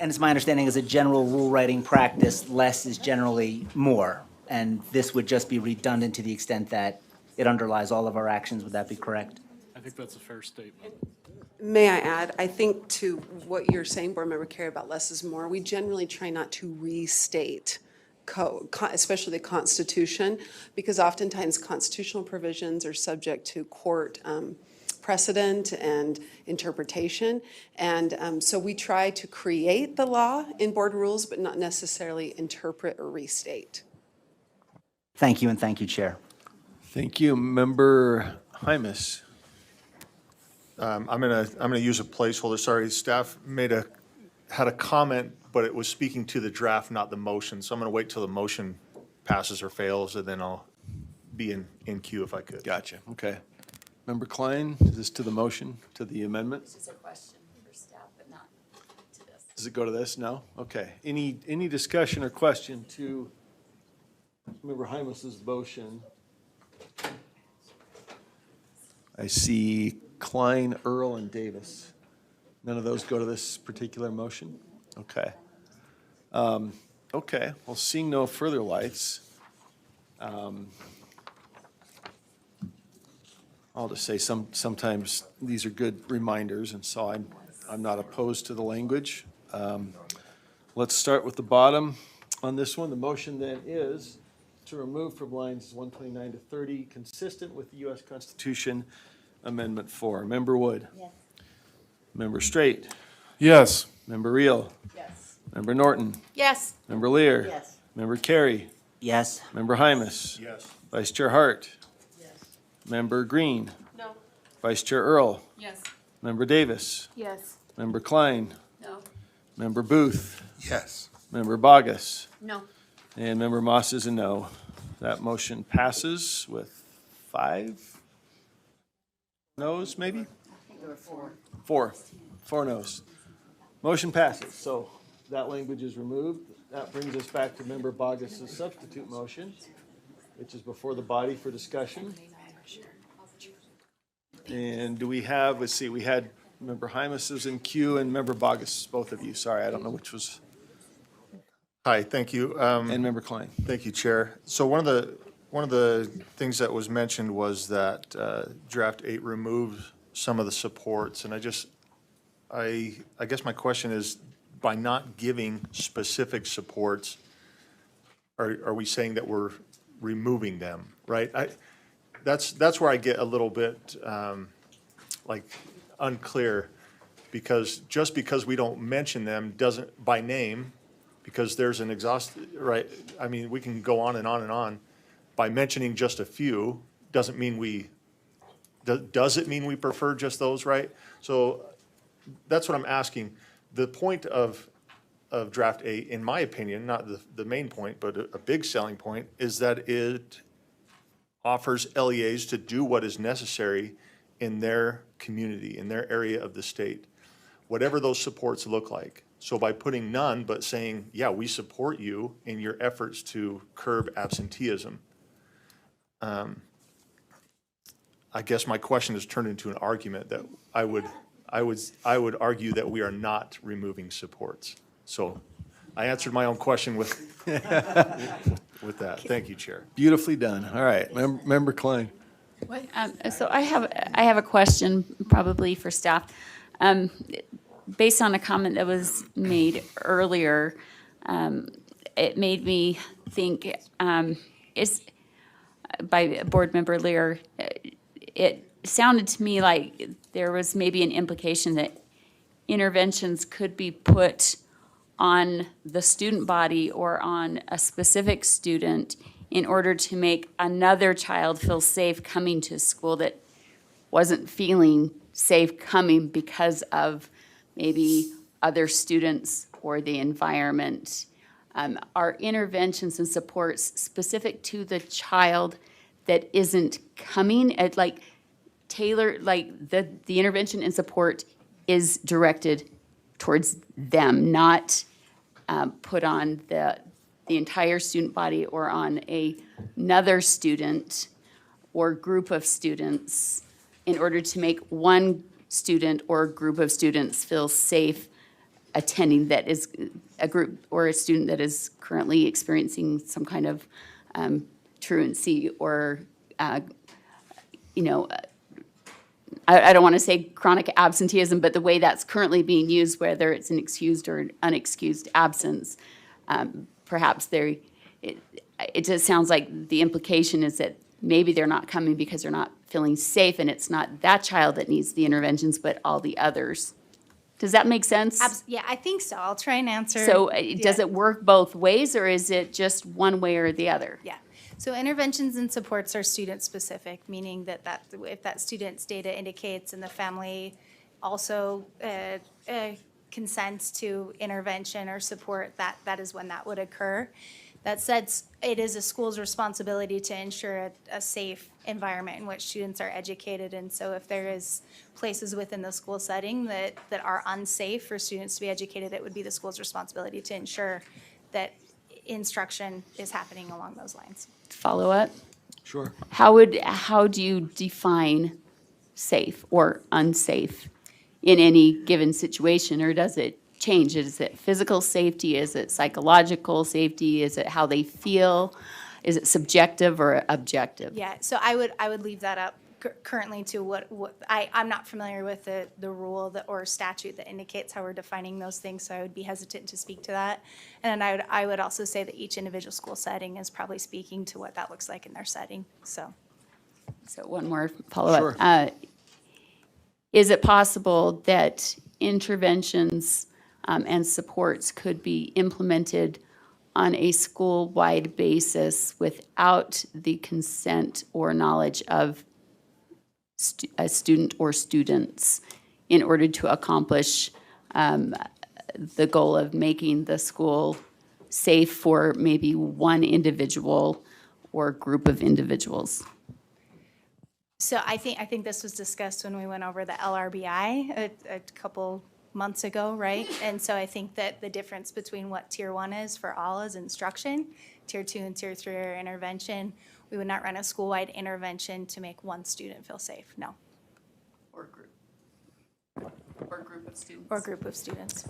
[SPEAKER 18] And it's my understanding as a general rule writing practice, less is generally more. And this would just be redundant to the extent that it underlies all of our actions. Would that be correct?
[SPEAKER 19] I think that's a fair statement.
[SPEAKER 3] May I add, I think to what you're saying, Board Member Carey, about less is more, we generally try not to restate code, especially the Constitution, because oftentimes constitutional provisions are subject to court precedent and interpretation. And so we try to create the law in board rules, but not necessarily interpret or restate.
[SPEAKER 18] Thank you, and thank you, Chair.
[SPEAKER 1] Thank you, Member Hymas.
[SPEAKER 7] I'm gonna use a placeholder. Sorry, staff had a comment, but it was speaking to the draft, not the motion. So I'm gonna wait till the motion passes or fails, and then I'll be in queue if I could.
[SPEAKER 1] Gotcha, okay. Member Klein, is this to the motion, to the amendment?
[SPEAKER 9] This is a question for staff, but not to this.
[SPEAKER 1] Does it go to this? No? Okay. Any discussion or question to Member Hymas's motion? I see Klein, Earl, and Davis. None of those go to this particular motion? Okay. Okay, well, seeing no further lights, I'll just say sometimes these are good reminders, and so I'm not opposed to the language. Let's start with the bottom on this one. The motion then is to remove from lines 129 to 30, consistent with the U.S. Constitution, Amendment 4. Member Wood?
[SPEAKER 5] Yes.
[SPEAKER 1] Member Straight?
[SPEAKER 8] Yes.
[SPEAKER 1] Member Reel?
[SPEAKER 5] Yes.
[SPEAKER 1] Member Norton?
[SPEAKER 4] Yes.
[SPEAKER 1] Member Lear?
[SPEAKER 5] Yes.
[SPEAKER 1] Member Carey?
[SPEAKER 18] Yes.
[SPEAKER 1] Member Hymas?
[SPEAKER 7] Yes.
[SPEAKER 1] Vice Chair Hart?
[SPEAKER 5] Yes.
[SPEAKER 1] Member Green?
[SPEAKER 12] No.
[SPEAKER 1] Vice Chair Earl?
[SPEAKER 10] Yes.
[SPEAKER 1] Member Davis?
[SPEAKER 15] Yes.
[SPEAKER 1] Member Klein?
[SPEAKER 9] No.
[SPEAKER 1] Member Booth?
[SPEAKER 7] Yes.
[SPEAKER 1] Member Bogus?
[SPEAKER 6] No.
[SPEAKER 1] And Member Moss is a no. That motion passes with 5 Noes, maybe?
[SPEAKER 5] There were 4.
[SPEAKER 1] 4 noes. Motion passes, so that language is removed. That brings us back to Member Bogus's substitute motion, which is before the body for discussion. And do we have, let's see, we had Member Hymas is in queue and Member Bogus, both of you. Sorry, I don't know which was,
[SPEAKER 7] Hi, thank you.
[SPEAKER 1] and Member Klein.
[SPEAKER 7] Thank you, Chair. So one of the things that was mentioned was that draft 8 removed some of the supports, and I guess my question is, by not giving specific supports, are we saying that we're removing them, right? That's where I get a little bit unclear, because just because we don't mention them doesn't, by name, because there's an right, I mean, we can go on and on and on. By mentioning just a few, doesn't mean does it mean we prefer just those, right? So that's what I'm asking. The point of draft 8, in my opinion, not the main point, but a big selling point, is that it offers LEAs to do what is necessary in their community, in their area of the state, whatever those supports look like. So by putting none, but saying, yeah, we support you in your efforts to curb absenteeism, I guess my question has turned into an argument that I would argue that we are not removing supports. So I answered my own question with that. Thank you, Chair.
[SPEAKER 1] Beautifully done. All right, Member Klein.
[SPEAKER 9] So I have a question probably for staff. Based on a comment that was made earlier, it made me think, by Board Member Lear, it sounded to me like there was maybe an implication that interventions could be put on the student body or on a specific student in order to make another child feel safe coming to school that wasn't feeling safe coming because of maybe other students or the environment. Are interventions and supports specific to the child that isn't coming at the intervention and support is directed towards them, not put on the entire student body or on another student or group of students in order to make one student or group of students feel safe attending, that is a group or a student that is currently experiencing some kind of truancy or, I don't want to say chronic absenteeism, but the way that's currently being used, whether it's an excused or an unexcused absence, perhaps it just sounds like the implication is that maybe they're not coming because they're not feeling safe, and it's not that child that needs the interventions, but all the others. Does that make sense?
[SPEAKER 16] Yeah, I think so. I'll try and answer.
[SPEAKER 9] So does it work both ways, or is it just one way or the other?
[SPEAKER 16] Yeah. So interventions and supports are student-specific, meaning that if that student's data indicates and the family also consents to intervention or support, that is when that would occur. That said, it is a school's responsibility to ensure a safe environment in which students are educated. And so if there is places within the school setting that are unsafe for students to be educated, it would be the school's responsibility to ensure that instruction is happening along those lines.
[SPEAKER 9] Follow up?
[SPEAKER 1] Sure.
[SPEAKER 9] How do you define safe or unsafe in any given situation, or does it change? Is it physical safety? Is it psychological safety? Is it how they feel? Is it subjective or objective?
[SPEAKER 16] Yeah, so I would leave that up currently to what I'm not familiar with the rule or statute that indicates how we're defining those things, so I would be hesitant to speak to that. And I would also say that each individual school setting is probably speaking to what that looks like in their setting, so.
[SPEAKER 9] So one more follow-up.
[SPEAKER 1] Sure.
[SPEAKER 9] Is it possible that interventions and supports could be implemented on a school-wide basis without the consent or knowledge of a student or students in order to accomplish the goal of making the school safe for maybe one individual or group of individuals?
[SPEAKER 16] So I think this was discussed when we went over the LRBI a couple months ago, right? And so I think that the difference between what tier 1 is for all is instruction, tier 2 and tier 3 are intervention. We would not run a school-wide intervention to make one student feel safe, no.
[SPEAKER 10] Or group. Or group of students.
[SPEAKER 16] Or group of students.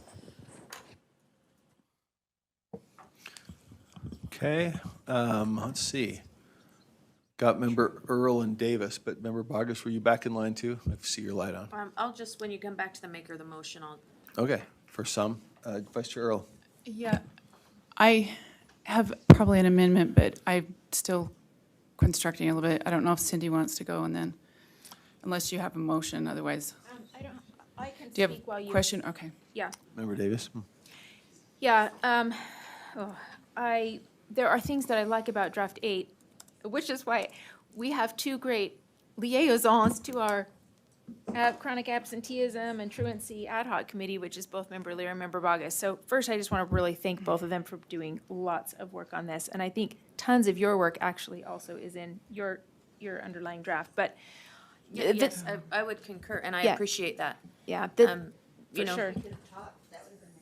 [SPEAKER 1] Okay, let's see. Got member Earl and Davis, but member Bogus, were you back in line too? I see your light on.
[SPEAKER 6] I'll just, when you come back to the maker of the motion, I'll.
[SPEAKER 1] Okay, for some, Vice Chair Earl.
[SPEAKER 10] Yeah, I have probably an amendment, but I'm still constructing a little bit. I don't know if Cindy wants to go and then, unless you have a motion, otherwise.
[SPEAKER 15] I can
[SPEAKER 10] Do you
[SPEAKER 15] speak while
[SPEAKER 10] have
[SPEAKER 15] you.
[SPEAKER 10] a question? Okay.
[SPEAKER 15] Yeah.
[SPEAKER 1] Member Davis?
[SPEAKER 15] Yeah, there are things that I like about draft 8, which is why we have two great liaisons to our chronic absenteeism and truancy ad hoc committee, which is both member Lear and member Bogus. So first, I just want to really thank both of them for doing lots of work on this. And I think tons of your work actually also is in your underlying draft, but.
[SPEAKER 6] Yes, I would concur, and I
[SPEAKER 15] Yeah.
[SPEAKER 6] appreciate that.
[SPEAKER 15] Yeah,
[SPEAKER 6] You
[SPEAKER 15] for
[SPEAKER 6] know,
[SPEAKER 15] sure.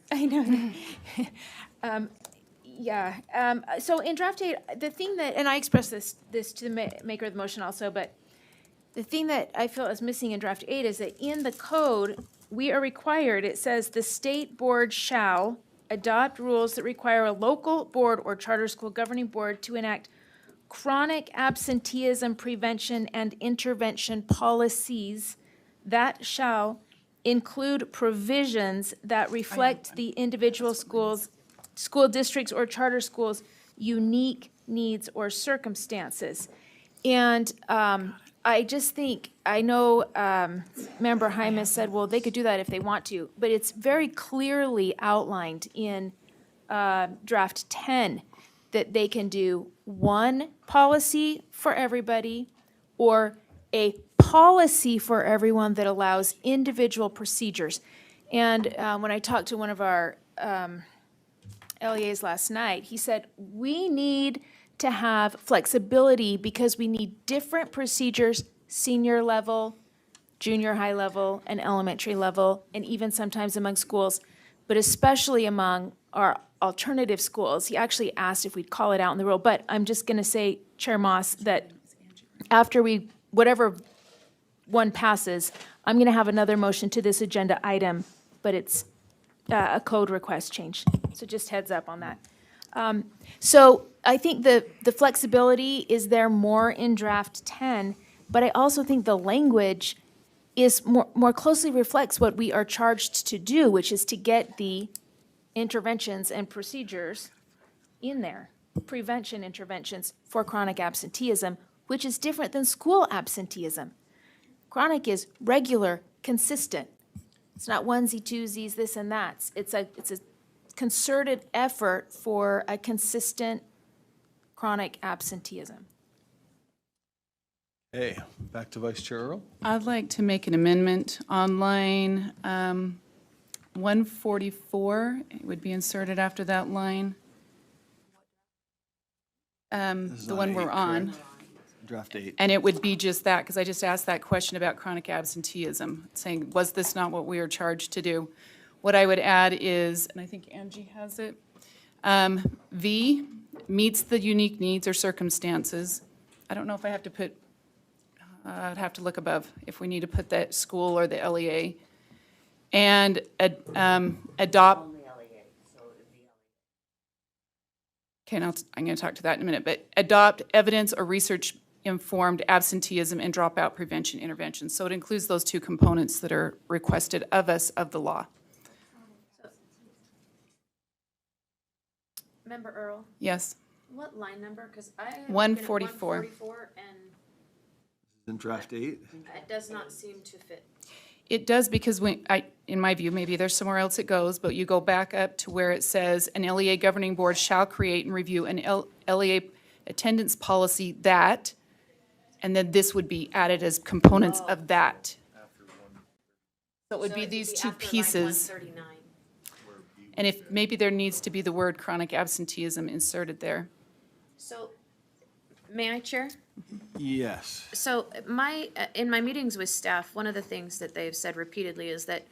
[SPEAKER 15] I know. So in draft 8, the thing that, and I expressed this to the maker of the motion also, but the thing that I feel is missing in draft 8 is that in the code, we are required, it says, the state board shall adopt rules that require a local board or charter school governing board to enact chronic absenteeism prevention and intervention policies that shall include provisions that reflect the individual schools, school districts, or charter schools' unique needs or circumstances. And I just think, I know Member Hymas said, well, they could do that if they want to, but it's very clearly outlined in draft 10 that they can do one policy for everybody or a policy for everyone that allows individual procedures. And when I talked to one of our LEAs last night, he said, we need to have flexibility because we need different procedures, senior level, junior high level, and elementary level, and even sometimes among schools, but especially among our alternative schools. He actually asked if we'd call it out in the rule, but I'm just going to say, Chair Moss, that after whatever one passes, I'm going to have another motion to this agenda item, but it's a code request change. So just heads up on that. So I think the flexibility is there more in draft 10, but I also think the language is more closely reflects what we are charged to do, which is to get the interventions and procedures in there, prevention interventions for chronic absenteeism, which is different than school absenteeism. Chronic is regular, consistent. It's not onesie, twosies, this and that. It's a concerted effort for a consistent chronic absenteeism.
[SPEAKER 1] Hey, back to Vice Chair Earl.
[SPEAKER 10] I'd like to make an amendment on line 144. It would be inserted after that line. The one we're on.
[SPEAKER 1] Draft 8.
[SPEAKER 10] And it would be just that, because I just asked that question about chronic absenteeism, saying, was this not what we are charged to do? What I would add is, and I think Angie has it, V, meets the unique needs or circumstances. I don't know if I have to put, I'd have to look above if we need to put that school or the LEA. And adopt. Okay, now I'm going to talk to that in a minute, but adopt evidence or research-informed absenteeism and dropout prevention interventions. So it includes those two components that are requested of us of the law.
[SPEAKER 6] Member Earl,
[SPEAKER 10] Yes,
[SPEAKER 6] what line number? Because I have
[SPEAKER 10] 144.
[SPEAKER 6] 144, and
[SPEAKER 1] In draft 8?
[SPEAKER 6] it does not seem to fit.
[SPEAKER 10] it does, because in my view, maybe there's somewhere else it goes, but you go back up to where it says, an LEA governing board shall create and review an LEA attendance policy that, and then this would be added as components of that. So it would be these two pieces.
[SPEAKER 6] 139.
[SPEAKER 10] And if, maybe there needs to be the word chronic absenteeism inserted there.
[SPEAKER 6] So, May I, Chair?
[SPEAKER 1] Yes.
[SPEAKER 6] So in my meetings with staff, one of the things that they've said repeatedly is that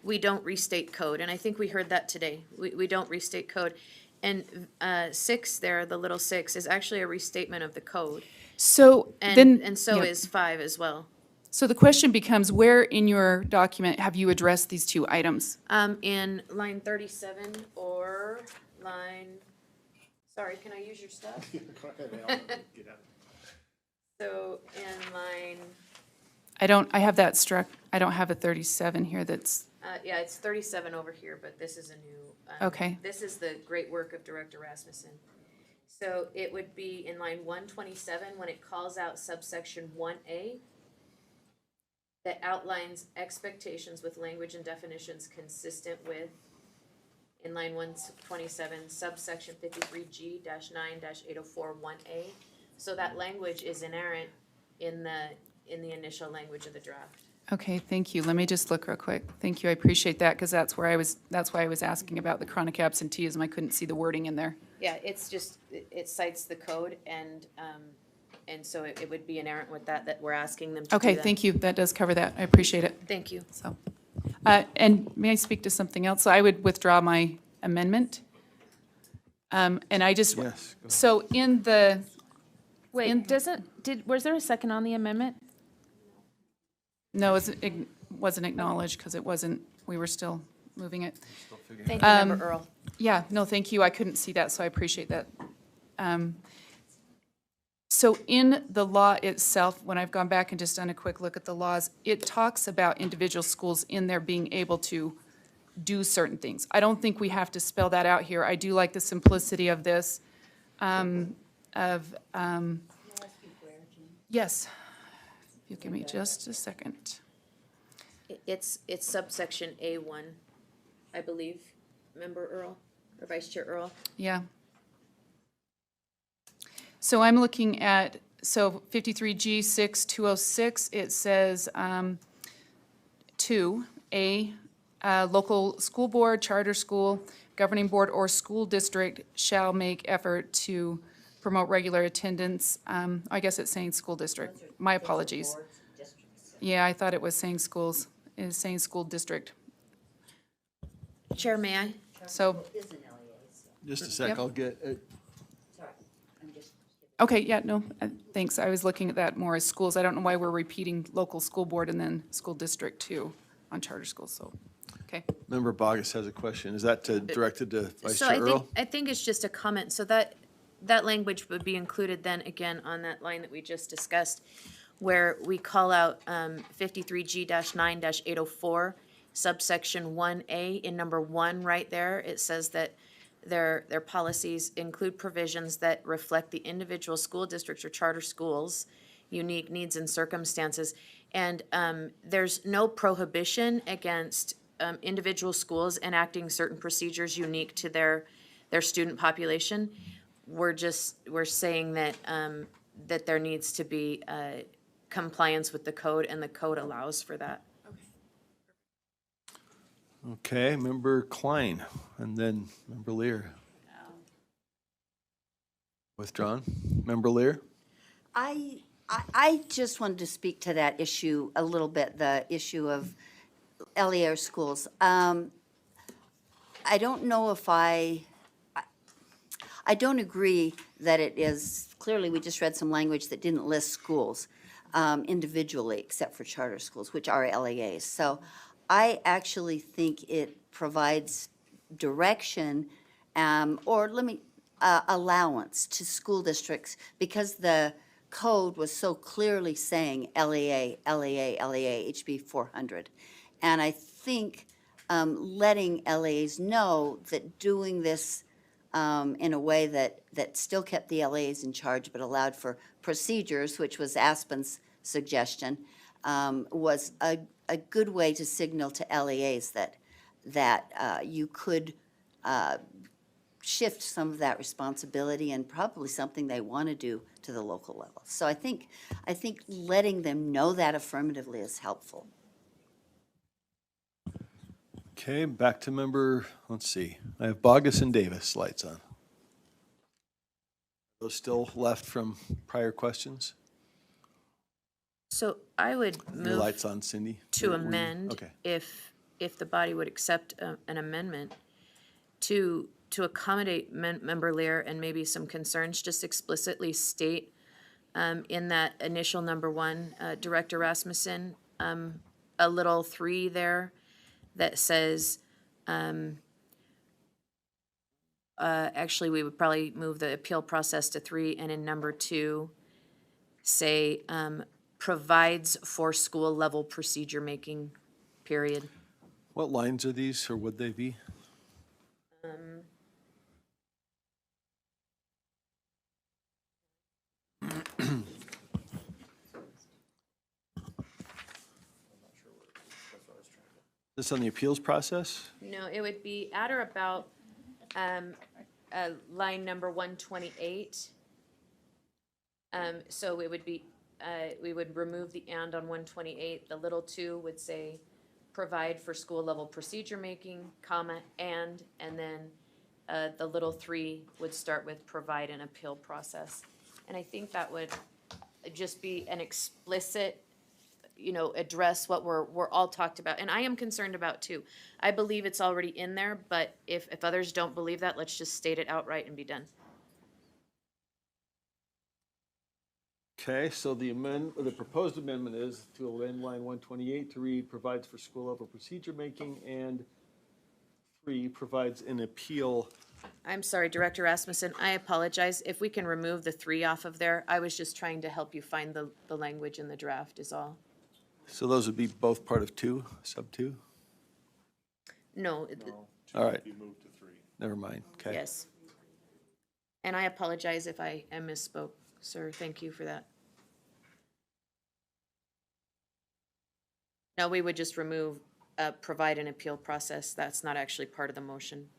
[SPEAKER 6] we don't restate code, and I think we heard that today. We don't restate code. And 6 there, the little 6, is actually a restatement of the code.
[SPEAKER 10] So then.
[SPEAKER 6] And so
[SPEAKER 10] yeah.
[SPEAKER 6] is 5 as well.
[SPEAKER 10] So the question becomes, where in your document have you addressed these two items?
[SPEAKER 6] In line 37 or line, sorry, can I use your stuff?
[SPEAKER 7] Go ahead, get out.
[SPEAKER 6] So in line,
[SPEAKER 10] I have that struck, I don't have a 37 here that's,
[SPEAKER 6] yeah, it's 37 over here, but this is a new.
[SPEAKER 10] Okay.
[SPEAKER 6] This is the great work of Director Rasmussen. So it would be in line 127 when it calls out subsection 1A that outlines expectations with language and definitions consistent with, in line 127, subsection 53G-9-8041A. So that language is inherent in the initial language of the draft.
[SPEAKER 10] okay, thank you. Let me just look real quick. Thank you, I appreciate that, because that's why I was asking about the chronic absenteeism. I couldn't see the wording in there.
[SPEAKER 6] Yeah, it's just, it cites the code and so it would be inherent with that we're asking them to do
[SPEAKER 10] Okay,
[SPEAKER 6] that.
[SPEAKER 10] thank you. That does cover that. I appreciate it.
[SPEAKER 6] Thank you.
[SPEAKER 10] So, and may I speak to something else? So I would withdraw my amendment. And I just,
[SPEAKER 1] Yes. Go
[SPEAKER 10] so in the,
[SPEAKER 15] Wait, was there a second on the amendment?
[SPEAKER 10] no, it wasn't acknowledged because it wasn't, we were still moving it.
[SPEAKER 6] Thank you, Member Earl.
[SPEAKER 10] Yeah, no, thank you. I couldn't see that, so I appreciate that. So in the law itself, when I've gone back and just done a quick look at the laws, it talks about individual schools in there being able to do certain things. I don't think we have to spell that out here. I do like the simplicity of this, yes. If you give me just a second.
[SPEAKER 6] It's subsection A1, I believe, Member Earl, or Vice Chair Earl.
[SPEAKER 10] Yeah. So I'm looking at, so 53G 6206, it says 2A, local school board, charter school, governing board, or school district shall make effort to promote regular attendance. I guess it's saying school district. My apologies. Yeah, I thought it was saying schools. It is saying school district.
[SPEAKER 6] Chair, may I?
[SPEAKER 10] So,
[SPEAKER 1] Just a sec,
[SPEAKER 10] Yep.
[SPEAKER 1] I'll get,
[SPEAKER 10] okay, yeah, no, thanks. I was looking at that more as schools. I don't know why we're repeating local school board and then school district too on charter schools, so, okay.
[SPEAKER 1] Member Bogus has a question. Is that directed to Vice
[SPEAKER 6] So
[SPEAKER 1] Chair Earl?
[SPEAKER 6] I think it's just a comment, so that language would be included then again on that line that we just discussed, where we call out 53G-9-804, subsection 1A in number 1 right there. It says that their policies include provisions that reflect the individual school districts or charter schools' unique needs and circumstances. And there's no prohibition against individual schools enacting certain procedures unique to their student population. We're saying that that there needs to be compliance with the code, and the code allows for that.
[SPEAKER 1] Okay, Member Klein, and then Member Lear. Withdrawn. Member Lear?
[SPEAKER 5] I just wanted to speak to that issue a little bit, the issue of LER schools. I don't know if I don't agree that it is, clearly we just read some language that didn't list schools individually, except for charter schools, which are LEAs. So I actually think it provides direction or allowance to school districts, because the code was so clearly saying LEA, HB 400. And I think letting LEAs know that doing this in a way that still kept the LEAs in charge but allowed for procedures, which was Aspen's suggestion, was a good way to signal to LEAs that you could shift some of that responsibility, and probably something they want to do, to the local level. So I think letting them know that affirmatively is helpful.
[SPEAKER 1] Okay, back to member, let's see. I have Bogus and Davis lights on. Those still left from prior questions?
[SPEAKER 6] So I would
[SPEAKER 1] Your
[SPEAKER 6] move
[SPEAKER 1] light's on, Cindy.
[SPEAKER 6] to
[SPEAKER 1] Were you-
[SPEAKER 6] amend,
[SPEAKER 1] Okay.
[SPEAKER 6] if the body would accept an amendment to accommodate Member Lear and maybe some concerns, just explicitly state in that initial number one, Director Rasmussen, a little 3 there that says, actually, we would probably move the appeal process to 3, and in number 2, say, provides for school-level procedure-making, period.
[SPEAKER 1] What lines are these, or would they be? This on the appeals process?
[SPEAKER 6] No, it would be at or about line number 128. So it would be, we would remove the "and" on 128. The little 2 would say, provide for school-level procedure-making, comma, and then the little 3 would start with provide an appeal process. And I think that would just be an explicit, address what we're all talked about. And I am concerned about too. I believe it's already in there, but if others don't believe that, let's just state it outright and be done.
[SPEAKER 1] Okay, so the proposed amendment is to amend line 128 to read provides for school-level procedure-making, and 3 provides an appeal.
[SPEAKER 6] I'm sorry, Director Rasmussen, I apologize. If we can remove the 3 off of there, I was just trying to help you find the language in the draft is all.
[SPEAKER 1] So those would be both part of 2, sub 2?
[SPEAKER 6] No,
[SPEAKER 1] All right. Never mind, okay.
[SPEAKER 6] yes. And I apologize if I misspoke, sir. Thank you for that. No, we would just remove, provide an appeal process. That's not actually part of the motion.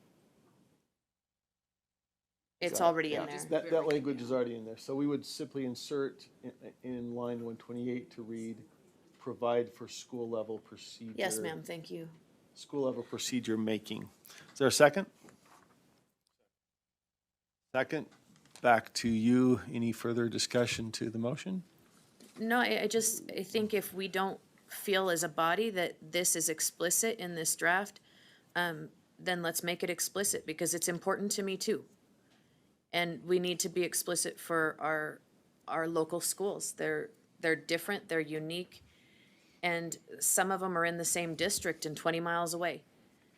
[SPEAKER 6] It's already in there.
[SPEAKER 1] That language is already in there. So we would simply insert in line 128 to read, provide for school-level procedure.
[SPEAKER 6] Yes, ma'am, thank you.
[SPEAKER 1] School-level procedure making. Is there a second? Second. Back to you. Any further discussion to the motion?
[SPEAKER 6] No, I think if we don't feel as a body that this is explicit in this draft, then let's make it explicit, because it's important to me too. And we need to be explicit for our local schools. They're different, they're unique, and some of them are in the same district and 20 miles away.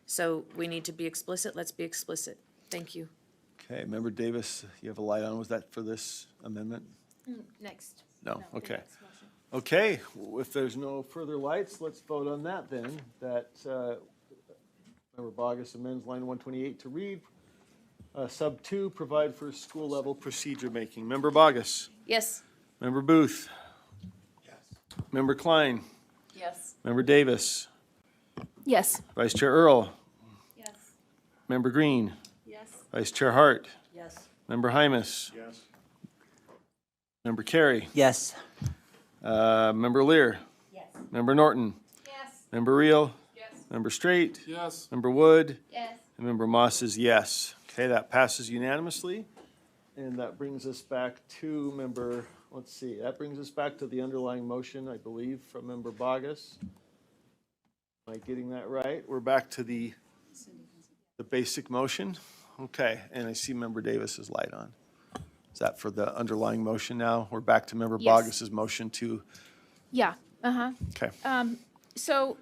[SPEAKER 6] So we need to be explicit, let's be explicit. Thank you.
[SPEAKER 1] Okay, Member Davis, you have a light on. Was that for this amendment?
[SPEAKER 15] Next.
[SPEAKER 1] No, okay. Okay, if there's no further lights, let's vote on that then. That Member Bogus amends line 128 to read, sub 2, provide for school-level procedure making. Member Bogus?
[SPEAKER 6] Yes.
[SPEAKER 1] Member Booth? Yes. Member Klein?
[SPEAKER 6] Yes.
[SPEAKER 1] Member Davis?
[SPEAKER 15] Yes.
[SPEAKER 1] Vice Chair Earl?
[SPEAKER 6] Yes.
[SPEAKER 1] Member Green?
[SPEAKER 6] Yes.
[SPEAKER 1] Vice Chair Hart?
[SPEAKER 14] Yes.
[SPEAKER 1] Member Hymus?
[SPEAKER 19] Yes.
[SPEAKER 1] Member Carey?
[SPEAKER 18] Yes.
[SPEAKER 1] Member Lear?
[SPEAKER 5] Yes.
[SPEAKER 1] Member Norton?
[SPEAKER 6] Yes.
[SPEAKER 1] Member Reel? Yes. Member Straight?
[SPEAKER 8] Yes.
[SPEAKER 1] Member Wood?
[SPEAKER 6] Yes.
[SPEAKER 1] And Member Moss is yes. Okay, that passes unanimously. And that brings us back to let's see, that brings us back to the underlying motion, I believe, from Member Bogus. Am I getting that right? We're back to the basic motion. Okay, and I see Member Davis's light on. Is that for the underlying motion now? We're back to Member
[SPEAKER 15] Yes.
[SPEAKER 1] Bogus's motion to,
[SPEAKER 15] Yeah, uh-huh.
[SPEAKER 1] okay.
[SPEAKER 15] So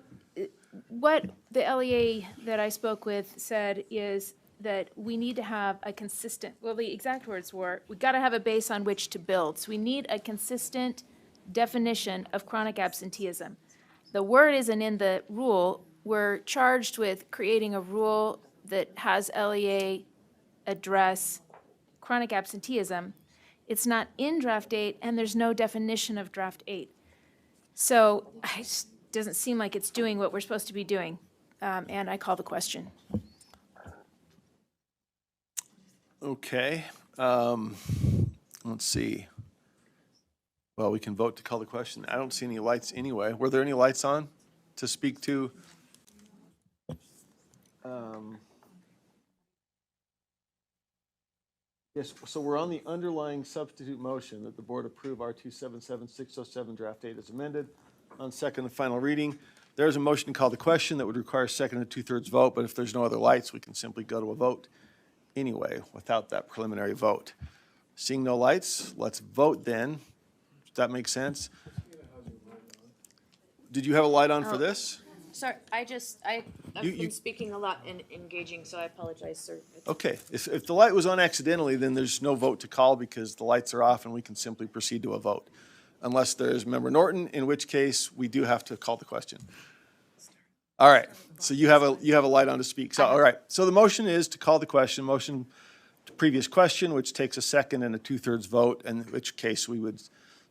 [SPEAKER 15] what the LEA that I spoke with said is that we need to have a consistent, well, the exact words were, we got to have a base on which to build. So we need a consistent definition of chronic absenteeism. The word isn't in the rule. We're charged with creating a rule that has LEA address chronic absenteeism. It's not in draft 8, and there's no definition of draft 8. So it just doesn't seem like it's doing what we're supposed to be doing, and I call the question.
[SPEAKER 1] Okay, let's see. Well, we can vote to call the question. I don't see any lights anyway. Were there any lights on to speak to? Yes, so we're on the underlying substitute motion that the board approve R-277-607 draft 8 as amended on second and final reading. There's a motion to call the question that would require a second and two-thirds vote, but if there's no other lights, we can simply go to a vote anyway without that preliminary vote. Seeing no lights, let's vote then. Does that make sense? Did you have a light on for this?
[SPEAKER 6] Sorry, I've
[SPEAKER 1] You-
[SPEAKER 6] been speaking a lot and engaging, so I apologize, sir.
[SPEAKER 1] Okay, if the light was on accidentally, then there's no vote to call because the lights are off and we can simply proceed to a vote. Unless there's Member Norton, in which case we do have to call the question. All right, so you have a light on to speak. So, all right, so the motion is to call the question, motion to previous question, which takes a second and a two-thirds vote, in which case we would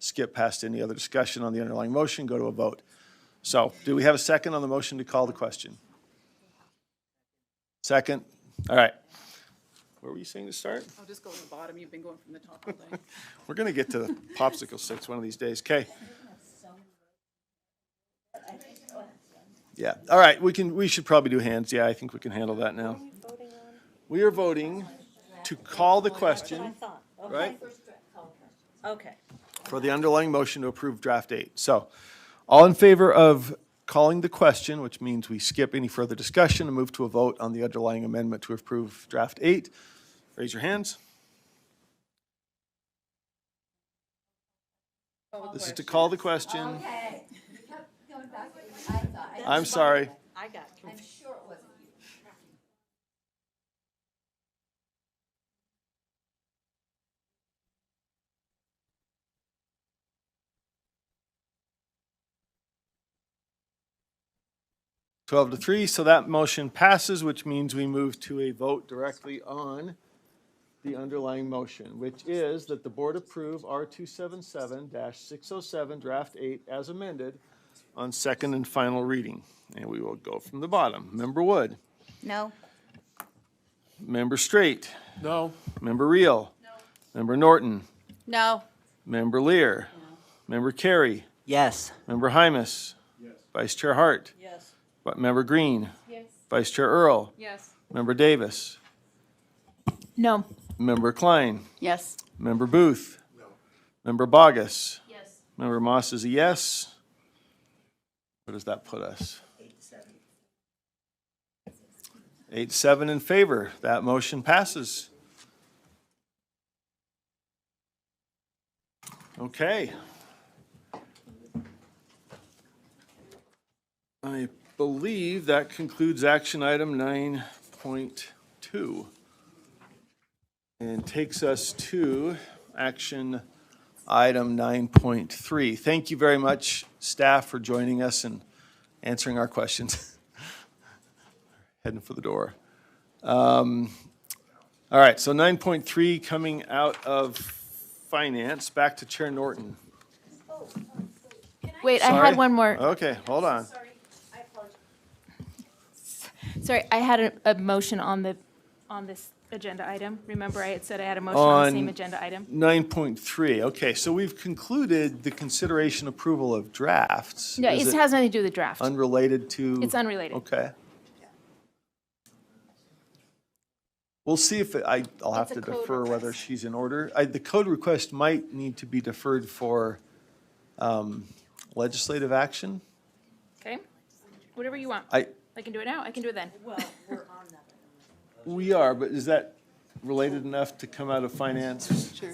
[SPEAKER 1] skip past any other discussion on the underlying motion, go to a vote. So, do we have a second on the motion to call the question? Second? All right. Where were you saying to start?
[SPEAKER 10] I'll just go to the bottom. You've been going from the top all day.
[SPEAKER 1] We're going to get to popsicle sticks one of these days. Okay. Yeah. All right. We should probably do hands. Yeah, I think we can handle that now. We are voting to call the question, right,
[SPEAKER 14] Okay.
[SPEAKER 1] for the underlying motion to approve draft 8. So, all in favor of calling the question, which means we skip any further discussion and move to a vote on the underlying amendment to approve draft 8, raise your hands. This is to call the question.
[SPEAKER 5] Okay.
[SPEAKER 1] I'm sorry.
[SPEAKER 14] I got
[SPEAKER 5] I'm sure it wasn't you.
[SPEAKER 1] 12-3, so that motion passes, which means we move to a vote directly on the underlying motion, which is that the board approve R-277-607 draft 8 as amended on second and final reading. And we will go from the bottom. Member Wood.
[SPEAKER 5] No.
[SPEAKER 1] Member Straight.
[SPEAKER 8] No.
[SPEAKER 1] Member Reel. No. Member Norton.
[SPEAKER 4] No.
[SPEAKER 1] Member Lear. No. Member Carey.
[SPEAKER 18] Yes.
[SPEAKER 1] Member Hymus. Yes. Vice Chair Hart.
[SPEAKER 14] Yes.
[SPEAKER 1] Member Green.
[SPEAKER 10] Yes.
[SPEAKER 1] Vice Chair Earl.
[SPEAKER 10] Yes.
[SPEAKER 1] Member Davis.
[SPEAKER 15] No.
[SPEAKER 1] Member Klein.
[SPEAKER 9] Yes.
[SPEAKER 1] Member Booth. No. Member Bogus.
[SPEAKER 6] Yes.
[SPEAKER 1] Member Moss is a yes. Where does that put us? 8-7 in favor. That motion passes. Okay. I believe that concludes action item 9.2. And takes us to action item 9.3. Thank you very much, staff, for joining us and answering our questions. Heading for the door. All right, so 9.3 coming out of finance, back to Chair Norton.
[SPEAKER 15] Wait, I
[SPEAKER 1] Sorry?
[SPEAKER 15] had one more.
[SPEAKER 1] Okay, hold on.
[SPEAKER 15] Sorry, I had a motion on this agenda item. Remember, I had said I had a motion on the same agenda item?
[SPEAKER 1] 9.3, okay, so we've concluded the consideration approval of drafts.
[SPEAKER 15] No,
[SPEAKER 1] Is
[SPEAKER 15] it has nothing to do with the draft.
[SPEAKER 1] unrelated to?
[SPEAKER 15] It's unrelated.
[SPEAKER 1] Okay. We'll see if, I'll have
[SPEAKER 15] It's
[SPEAKER 1] to
[SPEAKER 15] a code
[SPEAKER 1] defer whether
[SPEAKER 15] request.
[SPEAKER 1] she's in order. The code request might need to be deferred for legislative action.
[SPEAKER 15] Okay? Whatever you want.
[SPEAKER 1] I
[SPEAKER 15] can do it now, I can do it then.
[SPEAKER 1] We are, but is that related enough to come out of finance?
[SPEAKER 3] Sure.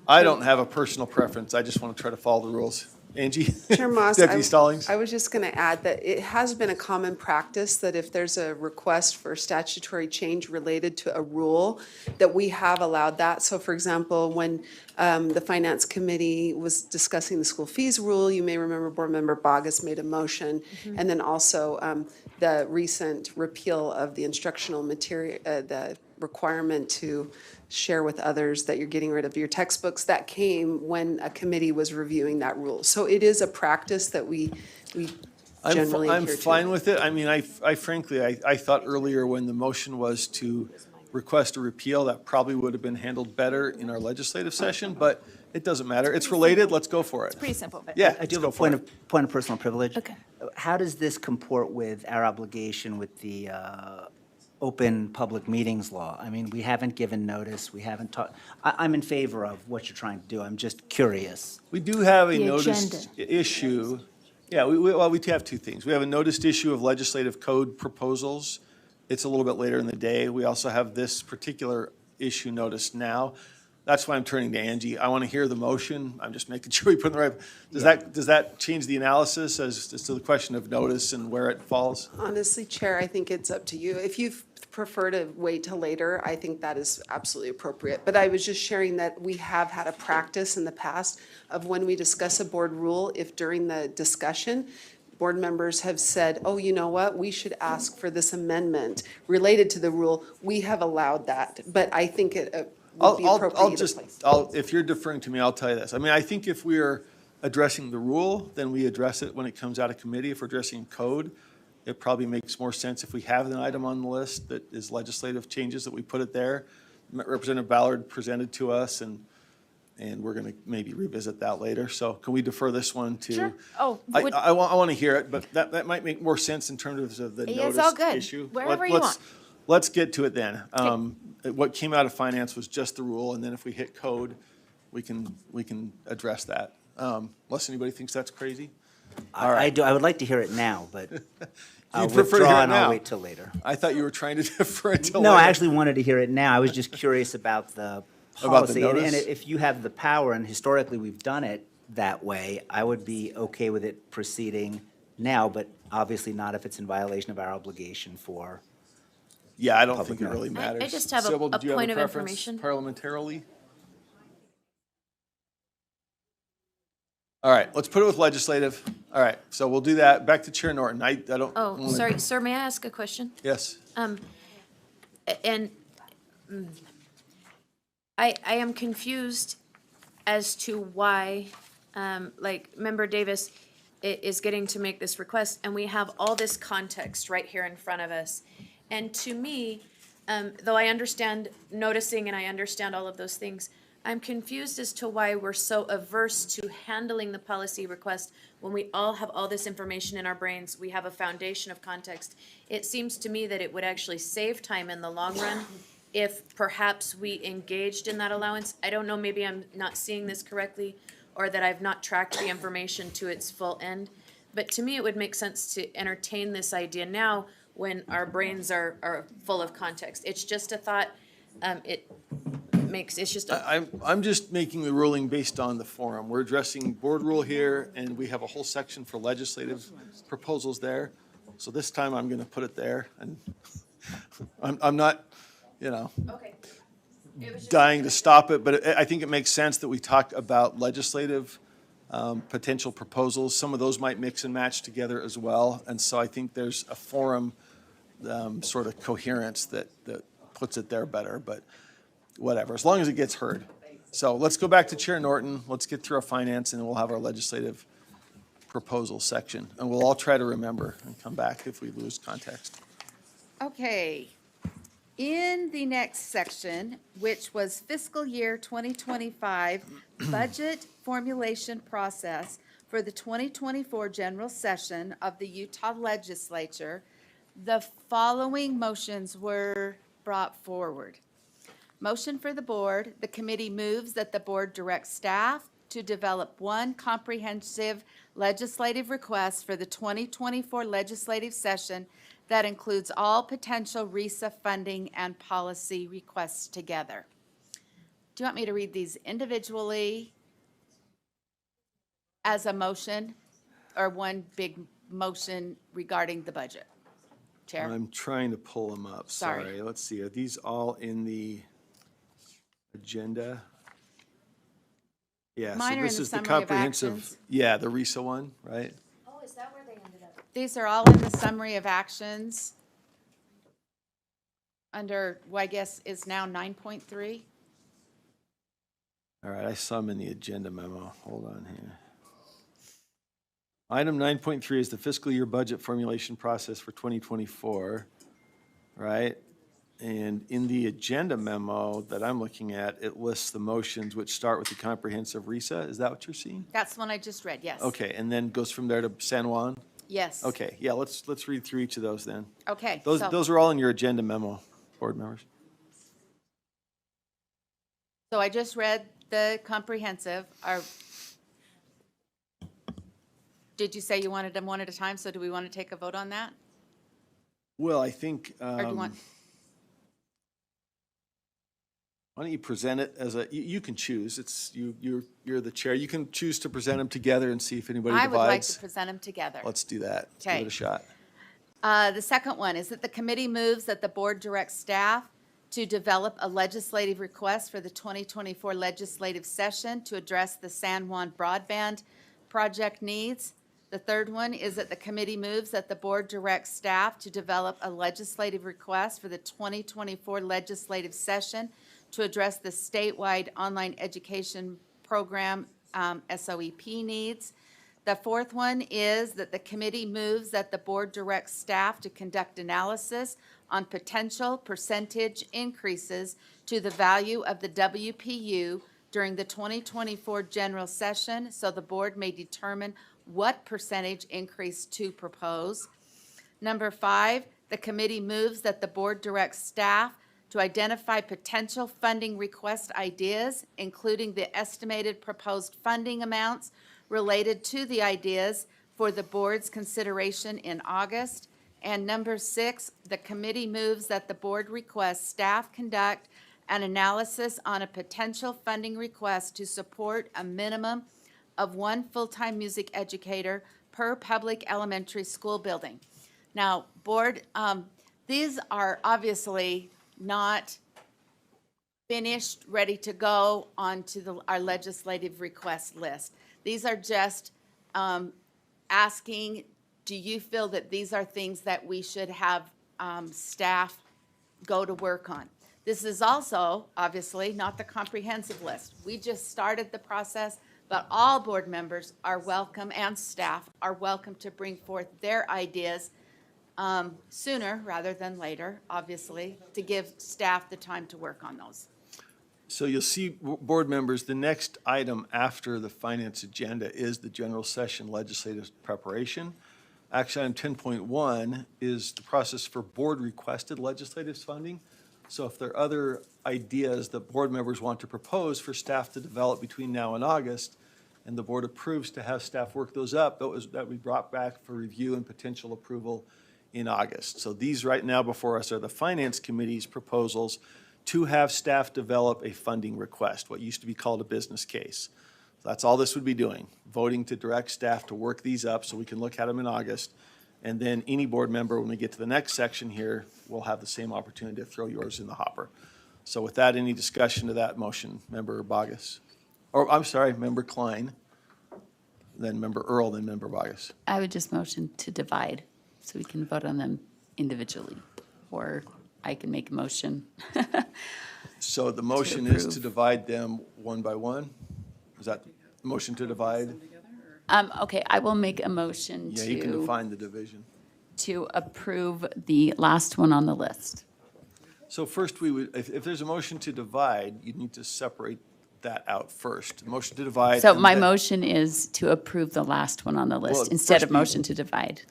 [SPEAKER 1] I don't have a personal preference, I just want to try to follow the rules. Angie?
[SPEAKER 3] Chair Moss,
[SPEAKER 1] Deputy Stallings?
[SPEAKER 3] I was just going to add that it has been a common practice that if there's a request for statutory change related to a rule, that we have allowed that. So for example, when the Finance Committee was discussing the school fees rule, you may remember Board Member Bogus made a motion. And then also the recent repeal of the instructional material, the requirement to share with others that you're getting rid of your textbooks, that came when a committee was reviewing that rule. So it is a practice that we generally
[SPEAKER 1] I'm
[SPEAKER 3] adhere to.
[SPEAKER 1] fine with it. I mean, I frankly, I thought earlier when the motion was to request a repeal, that probably would have been handled better in our legislative session, but it doesn't matter. It's related, let's go for it.
[SPEAKER 15] Pretty simple, but.
[SPEAKER 1] Yeah,
[SPEAKER 18] I do
[SPEAKER 1] let's
[SPEAKER 18] have
[SPEAKER 1] go
[SPEAKER 18] a
[SPEAKER 1] for it.
[SPEAKER 18] point of personal privilege.
[SPEAKER 15] Okay.
[SPEAKER 18] How does this comport with our obligation with the open public meetings law. I mean, we haven't given notice, we haven't talked, I'm in favor of what you're trying to do. I'm just curious.
[SPEAKER 1] We do have a
[SPEAKER 15] The
[SPEAKER 1] noticed issue. Yeah, well, we have two things. We have a noticed issue of legislative code proposals. It's a little bit later in the day. We also have this particular issue noticed now. That's why I'm turning to Angie. I want to hear the motion. I'm just making sure we put it in the right. Does that change the analysis as to the question of notice and where it falls?
[SPEAKER 3] Honestly, Chair, I think it's up to you. If you prefer to wait till later, I think that is absolutely appropriate. But I was just sharing that we have had a practice in the past of when we discuss a board rule, if during the discussion, board members have said, oh, you know what, we should ask for this amendment related to the rule, we have allowed that. But I think it would be appropriate either place.
[SPEAKER 1] If you're deferring to me, I'll tell you this. I mean, I think if we're addressing the rule, then we address it when it comes out of committee. If we're addressing code, it probably makes more sense if we have an item on the list that is legislative changes, that we put it there. Representative Ballard presented to us, and we're going to maybe revisit that later. So can we defer this one to?
[SPEAKER 4] Sure. Oh,
[SPEAKER 1] I want to hear it, but that might make more sense in terms of the
[SPEAKER 4] Yeah, it's all
[SPEAKER 1] notice
[SPEAKER 4] good.
[SPEAKER 1] issue.
[SPEAKER 4] Wherever you want.
[SPEAKER 1] Let's get to it then. What came out of finance was just the rule, and then if we hit code, we can address that. Unless anybody thinks that's crazy. All right.
[SPEAKER 18] I would like to hear it now, but I'll
[SPEAKER 1] prefer to hear
[SPEAKER 18] withdraw
[SPEAKER 1] it
[SPEAKER 18] and
[SPEAKER 1] now?
[SPEAKER 18] I'll wait till later.
[SPEAKER 1] I thought you were trying to defer until
[SPEAKER 18] No,
[SPEAKER 1] later.
[SPEAKER 18] I actually wanted to hear it now. I was just curious about the
[SPEAKER 1] About the
[SPEAKER 18] policy. And
[SPEAKER 1] notice?
[SPEAKER 18] if you have the power, and historically we've done it that way, I would be okay with it proceeding now, but obviously not if it's in violation of our obligation for.
[SPEAKER 1] Yeah, I don't
[SPEAKER 18] Public
[SPEAKER 1] think it really
[SPEAKER 18] notice.
[SPEAKER 1] matters.
[SPEAKER 6] I just have
[SPEAKER 1] Sybil,
[SPEAKER 6] a
[SPEAKER 1] did you have
[SPEAKER 6] point of
[SPEAKER 1] preference
[SPEAKER 6] information.
[SPEAKER 1] Parliamentarily? All right, let's put it with legislative. All right, so we'll do that. Back to Chair Norton. I don't.
[SPEAKER 6] Oh,
[SPEAKER 1] wanna-
[SPEAKER 6] sorry, sir, may I ask a question?
[SPEAKER 1] Yes.
[SPEAKER 6] And I am confused as to why, like, Member Davis is getting to make this request, and we have all this context right here in front of us. And to me, though I understand noticing and I understand all of those things, I'm confused as to why we're so averse to handling the policy request when we all have all this information in our brains. We have a foundation of context. It seems to me that it would actually save time in the long run if perhaps we engaged in that allowance. I don't know, maybe I'm not seeing this correctly, or that I've not tracked the information to its full end. But to me, it would make sense to entertain this idea now when our brains are full of context. It's just a thought. It's just a.
[SPEAKER 1] I'm just making the ruling based on the forum. We're addressing board rule here, and we have a whole section for legislative proposals there. So this time I'm going to put it there, and I'm not,
[SPEAKER 6] Okay.
[SPEAKER 1] dying to stop it, but I think it makes sense that we talk about legislative potential proposals. Some of those might mix and match together as well, and so I think there's a forum sort of coherence that puts it there better, but whatever, as long as it gets heard. So let's go back to Chair Norton. Let's get through our finance, and then we'll have our legislative proposal section, and we'll all try to remember and come back if we lose context.
[SPEAKER 5] Okay. In the next section, which was fiscal year 2025 budget formulation process for the 2024 general session of the Utah Legislature, the following motions were brought forward. Motion for the board, the committee moves that the board direct staff to develop one comprehensive legislative request for the 2024 legislative session that includes all potential RESA funding and policy requests together. Do you want me to read these individually as a motion, or one big motion regarding the budget? Chair?
[SPEAKER 1] I'm trying to pull them up,
[SPEAKER 5] Sorry.
[SPEAKER 1] sorry. Let's see, are these all in the agenda? Yeah, so
[SPEAKER 5] Mine are in
[SPEAKER 1] this
[SPEAKER 5] the
[SPEAKER 1] is the
[SPEAKER 5] summary of
[SPEAKER 1] comprehensive,
[SPEAKER 5] actions.
[SPEAKER 1] yeah, the RESA one, right?
[SPEAKER 6] Oh, is that where they ended up?
[SPEAKER 5] These are all in the summary of actions under, what I guess is now 9.3.
[SPEAKER 1] All right, I saw them in the agenda memo. Hold on here. Item 9.3 is the fiscal year budget formulation process for 2024, right? And in the agenda memo that I'm looking at, it lists the motions which start with the comprehensive RESA. Is that what you're seeing?
[SPEAKER 5] That's the one I just read, yes.
[SPEAKER 1] Okay, and then goes from there to San Juan?
[SPEAKER 4] Yes.
[SPEAKER 1] Okay, yeah, let's read through each of those then.
[SPEAKER 4] Okay,
[SPEAKER 1] Those,
[SPEAKER 4] so-
[SPEAKER 1] those are all in your agenda memo, board members.
[SPEAKER 4] So I just read the comprehensive. Did you say you wanted them one at a time, so do we want to take a vote on that?
[SPEAKER 1] Well, I think,
[SPEAKER 4] Or do you want,
[SPEAKER 1] why don't you present it as you can choose, you're the chair, you can choose to present them together and see if anybody
[SPEAKER 4] I would like to
[SPEAKER 1] divides.
[SPEAKER 4] present them together.
[SPEAKER 1] Let's do that, let's give
[SPEAKER 4] Okay.
[SPEAKER 1] it a shot.
[SPEAKER 4] The second one is that the committee moves that the board directs staff to develop a legislative request for the 2024 legislative session to address the San Juan broadband project needs. The third one is that the committee moves that the board directs staff to develop a legislative request for the 2024 legislative session to address the statewide online education program SOEP needs. The fourth one is that the committee moves that the board directs staff to conduct analysis on potential percentage increases to the value of the WPU during the 2024 general session, so the board may determine what percentage increase to propose. Number 5, the committee moves that the board directs staff to identify potential funding request ideas, including the estimated proposed funding amounts related to the ideas for the board's consideration in August. And number 6, the committee moves that the board request staff conduct an analysis on a potential funding request to support a minimum of 1 full-time music educator per public elementary school building. Now, board, these are obviously not finished, ready to go onto our legislative request list. These are just asking, do you feel that these are things that we should have staff go to work on? This is also, obviously, not the comprehensive list. We just started the process, but all board members are welcome, and staff are welcome to bring forth their ideas sooner rather than later, obviously, to give staff the time to work on those.
[SPEAKER 1] So you'll see, board members, the next item after the finance agenda is the general session legislative preparation. Action item 10.1 is the process for board requested legislative funding. So if there are other ideas that board members want to propose for staff to develop between now and August, and the board approves to have staff work those up, that we brought back for review and potential approval in August. So these right now before us are the Finance Committee's proposals to have staff develop a funding request, what used to be called a business case. So that's all this would be doing, voting to direct staff to work these up so we can look at them in August. And then any board member, when we get to the next section here, will have the same opportunity to throw yours in the hopper. So with that, any discussion to that motion? Member Bogus? Or, I'm sorry, Member Klein, then Member Earl, then Member Bogus.
[SPEAKER 9] I would just motion to divide, so we can vote on them individually, or I can make a motion.
[SPEAKER 1] So the motion is to
[SPEAKER 9] approve.
[SPEAKER 1] divide them one by one? Is that the motion to divide?
[SPEAKER 9] Okay, I will make a motion
[SPEAKER 1] Yeah, you can
[SPEAKER 9] to,
[SPEAKER 1] define the division.
[SPEAKER 9] to approve the last one on the list.
[SPEAKER 1] So first, we would, if there's a motion to divide, you need to separate that out first. Motion to divide.
[SPEAKER 9] So
[SPEAKER 1] and
[SPEAKER 9] my
[SPEAKER 1] then-
[SPEAKER 9] motion is to approve the last one on the
[SPEAKER 1] Well,
[SPEAKER 9] list instead
[SPEAKER 1] first
[SPEAKER 9] of
[SPEAKER 1] we-
[SPEAKER 9] motion to divide.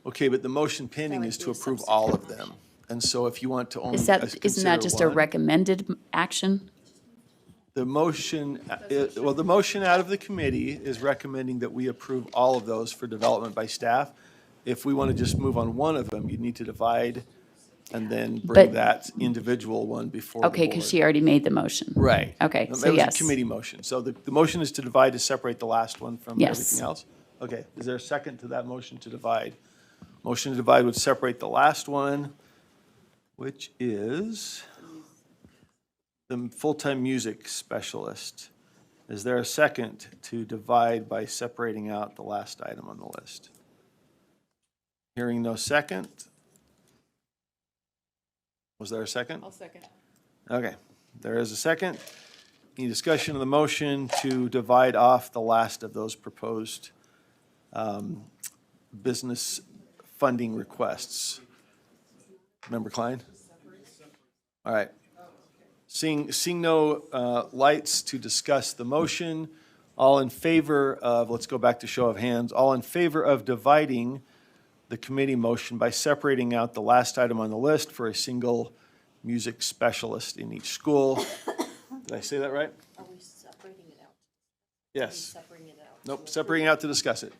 [SPEAKER 1] Okay, but the motion pending is to approve all of them. And so if you want to only
[SPEAKER 9] Isn't that
[SPEAKER 1] consider
[SPEAKER 9] just a
[SPEAKER 1] one-
[SPEAKER 9] recommended action?
[SPEAKER 1] The motion, well, the motion out of the committee is recommending that we approve all of those for development by staff. If we want to just move on one of them, you'd need to divide and then bring
[SPEAKER 9] But-
[SPEAKER 1] that individual one before the board.
[SPEAKER 9] Okay, because she already made the motion.
[SPEAKER 1] Right.
[SPEAKER 9] Okay,
[SPEAKER 1] That
[SPEAKER 9] so
[SPEAKER 1] was
[SPEAKER 9] yes.
[SPEAKER 1] a committee motion. So the motion is to divide, to separate the last one from
[SPEAKER 9] Yes.
[SPEAKER 1] everything else? Okay, is there a second to that motion to divide? Motion to divide would separate the last one, which is the full-time music specialist. Is there a second to divide by separating out the last item on the list? Hearing no second. Was there a second?
[SPEAKER 10] I'll second.
[SPEAKER 1] Okay, there is a second. Any discussion of the motion to divide off the last of those proposed business funding requests? Member Klein? All right. Seeing no lights to discuss the motion, all in favor of, let's go back to show of hands, all in favor of dividing the committee motion by separating out the last item on the list for a single music specialist in each school. Did I say that right?
[SPEAKER 5] Are we separating it out?
[SPEAKER 1] Yes.
[SPEAKER 5] Separating it out?
[SPEAKER 1] Nope, separating out to discuss it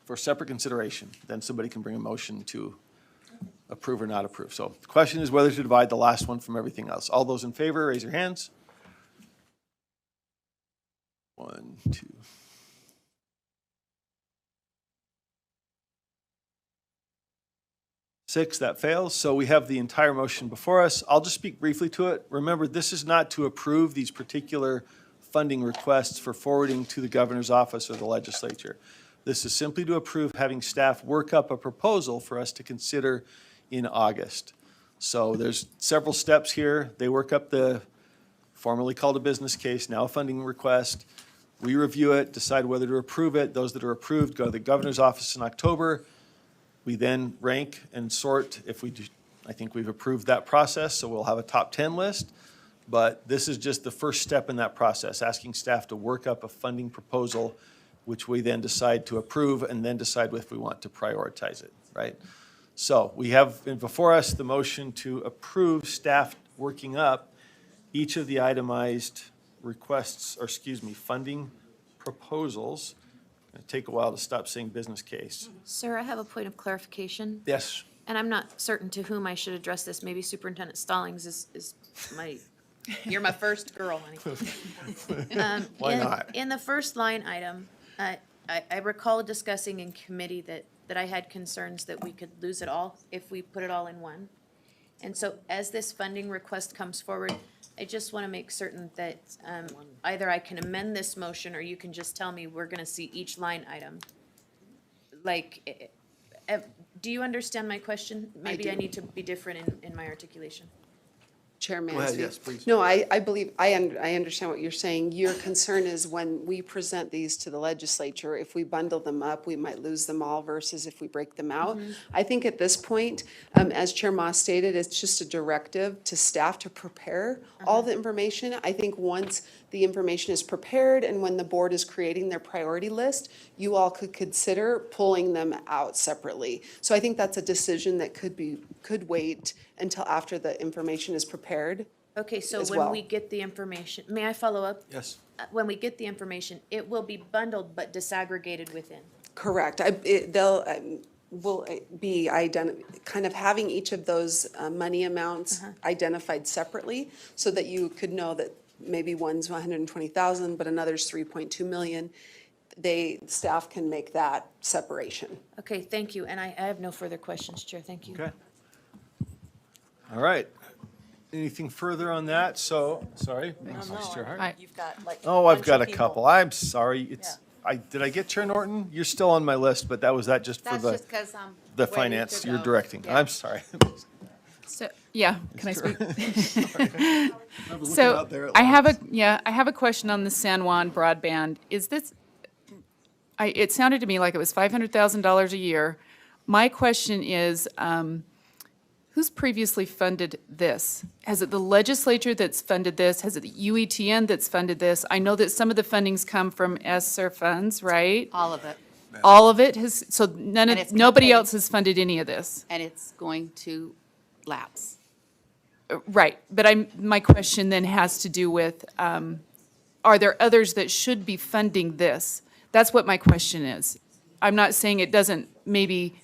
[SPEAKER 1] for separate consideration. Then somebody can bring a motion to approve or not approve. So the question is whether to divide the last one from everything else. All those in favor, raise your hands. 1, 2. Six, that fails. So we have the entire motion before us. I'll just speak briefly to it. Remember, this is not to approve these particular funding requests for forwarding to the governor's office or the legislature. This is simply to approve having staff work up a proposal for us to consider in August. So there's several steps here. They work up the formerly called a business case, now a funding request. We review it, decide whether to approve it. Those that are approved go to the governor's office in October. We then rank and sort if we do. I think we've approved that process, so we'll have a top 10 list. But this is just the first step in that process, asking staff to work up a funding proposal, which we then decide to approve and then decide if we want to prioritize it, right? So we have before us the motion to approve staff working up each of the itemized requests, or excuse me, funding proposals. It'll take a while to stop saying business case.
[SPEAKER 6] Sir, I have a point of clarification,
[SPEAKER 1] Yes.
[SPEAKER 6] and I'm not certain to whom I should address this. Maybe Superintendent Stallings is my, you're my first girl, honey.
[SPEAKER 1] Why not?
[SPEAKER 6] In the first line item, I recall discussing in committee that I had concerns that we could lose it all if we put it all in one. And so as this funding request comes forward, I just want to make certain that either I can amend this motion or you can just tell me we're going to see each line item. Like, do you understand my question? Maybe I
[SPEAKER 3] do.
[SPEAKER 6] need to be different in my articulation.
[SPEAKER 3] Chair
[SPEAKER 1] Go ahead,
[SPEAKER 3] Mansfield.
[SPEAKER 1] yes, please.
[SPEAKER 3] No, I believe, I understand what you're saying. Your concern is when we present these to the legislature, if we bundle them up, we might lose them all versus if we break them out. I think at this point, as Chair Moss stated, it's just a directive to staff to prepare all the information. I think once the information is prepared and when the board is creating their priority list, you all could consider pulling them out separately. So I think that's a decision that could wait until after the information is prepared.
[SPEAKER 6] Okay, so
[SPEAKER 3] as
[SPEAKER 6] when
[SPEAKER 3] well.
[SPEAKER 6] we get the information, may I follow up?
[SPEAKER 1] Yes.
[SPEAKER 6] When we get the information, it will be bundled but disaggregated within.
[SPEAKER 3] Correct. They'll will be kind of having each of those money amounts identified separately so that you could know that maybe one's 120,000, but another's 3.2 million. Staff can make that separation.
[SPEAKER 6] Okay, thank you, and I have no further questions, Chair, thank you.
[SPEAKER 1] Okay. All right. Anything further on that? So, sorry. Vice Chair Hart?
[SPEAKER 14] You've got like.
[SPEAKER 1] Oh, I've got a couple. I'm sorry. Did I get Chair Norton? You're still on my list, but was that just for
[SPEAKER 5] That's just because I'm.
[SPEAKER 1] the
[SPEAKER 5] waiting
[SPEAKER 1] finance
[SPEAKER 5] to
[SPEAKER 1] you're
[SPEAKER 5] go.
[SPEAKER 1] directing?
[SPEAKER 5] Yeah.
[SPEAKER 1] I'm sorry.
[SPEAKER 10] So, yeah, can I speak?
[SPEAKER 1] looking
[SPEAKER 10] So
[SPEAKER 1] out there at
[SPEAKER 10] I have a question on the San Juan broadband. Is this, it sounded to me like it was $500,000 a year. My question is, who's previously funded this? Has it the legislature that's funded this? Has it the UETN that's funded this? I know that some of the fundings come from ESSER funds, right?
[SPEAKER 9] All of it.
[SPEAKER 10] All of it has, so
[SPEAKER 9] And it's gonna
[SPEAKER 10] nobody
[SPEAKER 9] pay-
[SPEAKER 10] else has funded any of this?
[SPEAKER 9] And it's going to lapse.
[SPEAKER 10] Right, but my question then has to do with, are there others that should be funding this? That's what my question is. I'm not saying it doesn't maybe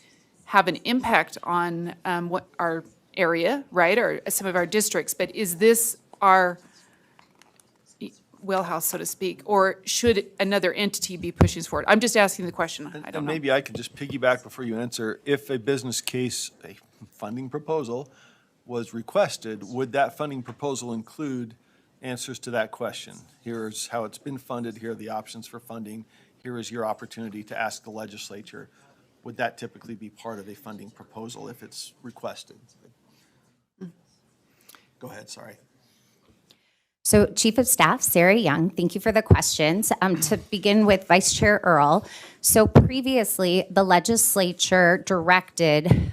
[SPEAKER 10] have an impact on what our area, right, or some of our districts, but is this our wheelhouse, so to speak, or should another entity be pushing this forward? I'm just asking the question, I
[SPEAKER 1] And
[SPEAKER 10] don't know.
[SPEAKER 1] maybe I could just piggyback before you answer. If a business case, a funding proposal was requested, would that funding proposal include answers to that question? Here's how it's been funded, here are the options for funding, here is your opportunity to ask the legislature. Would that typically be part of a funding proposal if it's requested? Go ahead, sorry.
[SPEAKER 20] So Chief of Staff, Sarah Young, thank you for the questions. To begin with Vice Chair Earl, So previously, the legislature directed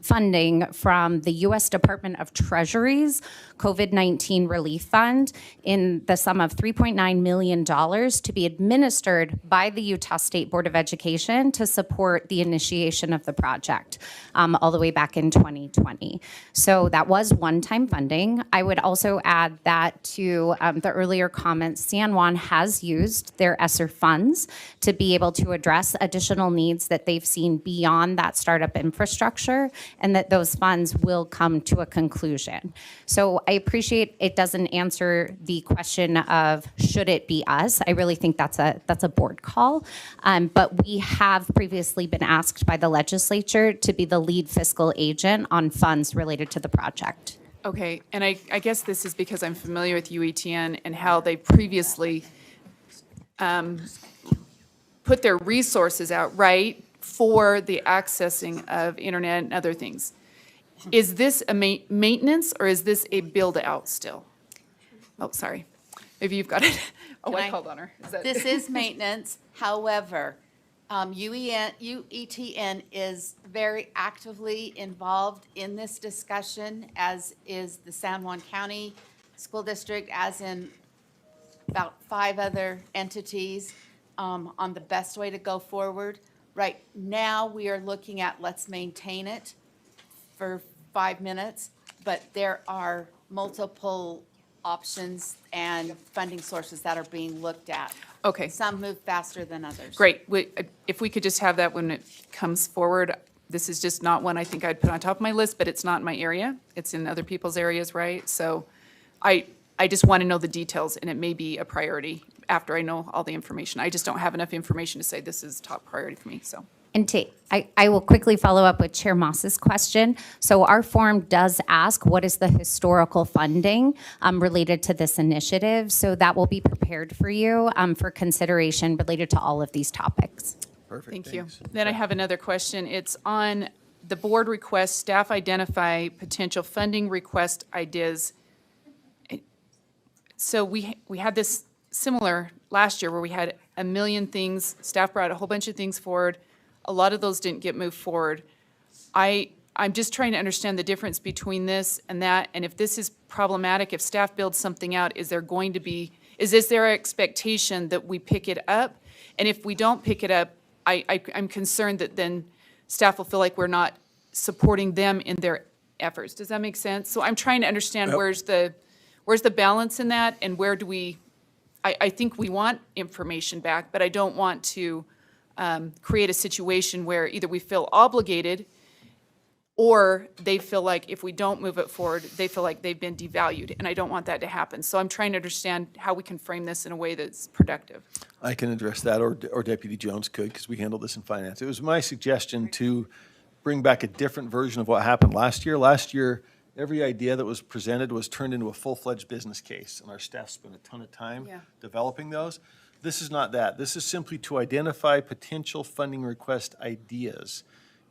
[SPEAKER 20] funding from the U.S. Department of Treasury's COVID-19 Relief Fund in the sum of $3.9 million to be administered by the Utah State Board of Education to support the initiation of the project all the way back in 2020. So that was one-time funding. I would also add that to the earlier comments, San Juan has used their ESSER funds to be able to address additional needs that they've seen beyond that startup infrastructure, and that those funds will come to a conclusion. So I appreciate it doesn't answer the question of should it be us. I really think that's a board call. But we have previously been asked by the legislature to be the lead fiscal agent on funds related to the project.
[SPEAKER 10] Okay, and I guess this is because I'm familiar with UETN and how they previously put their resources out, right, for the accessing of internet and other things. Is this a maintenance or is this a build-out still? Oh, sorry. Maybe you've got it. Oh, I called on her. Is that-
[SPEAKER 4] This is maintenance. However, UETN is very actively involved in this discussion, as is the San Juan County School District, as in about 5 other entities, on the best way to go forward. Right now, we are looking at let's maintain it for 5 minutes, but there are multiple options and funding sources that are being looked at.
[SPEAKER 10] Okay.
[SPEAKER 4] Some move faster than others.
[SPEAKER 10] Great. If we could just have that when it comes forward. This is just not one I think I'd put on top of my list, but it's not in my area. It's in other people's areas, right? So I just want to know the details, and it may be a priority after I know all the information. I just don't have enough information to say this is top priority for me, so.
[SPEAKER 20] And I will quickly follow up with Chair Moss's question. So our form does ask what is the historical funding related to this initiative. So that will be prepared for you for consideration related to all of these topics.
[SPEAKER 1] Perfect.
[SPEAKER 10] Thank you.
[SPEAKER 1] Thanks.
[SPEAKER 10] Then I have another question. It's on the board request, staff identify potential funding request ideas. So we had this similar last year where we had a million things, staff brought a whole bunch of things forward. A lot of those didn't get moved forward. I'm just trying to understand the difference between this and that, and if this is problematic, if staff builds something out, is this their expectation that we pick it up? And if we don't pick it up, I'm concerned that then staff will feel like we're not supporting them in their efforts. Does that make sense? So I'm trying to understand where's the balance in that, and where do we, I think we want information back, but I don't want to create a situation where either we feel obligated or they feel like if we don't move it forward, they feel like they've been devalued, and I don't want that to happen. So I'm trying to understand how we can frame this in a way that's productive.
[SPEAKER 1] I can address that, or Deputy Jones could, because we handled this in finance. It was my suggestion to bring back a different version of what happened last year. Last year, every idea that was presented was turned into a full-fledged business case, and our staff spent a ton of time developing those. This is not that. This is simply to identify potential funding request ideas,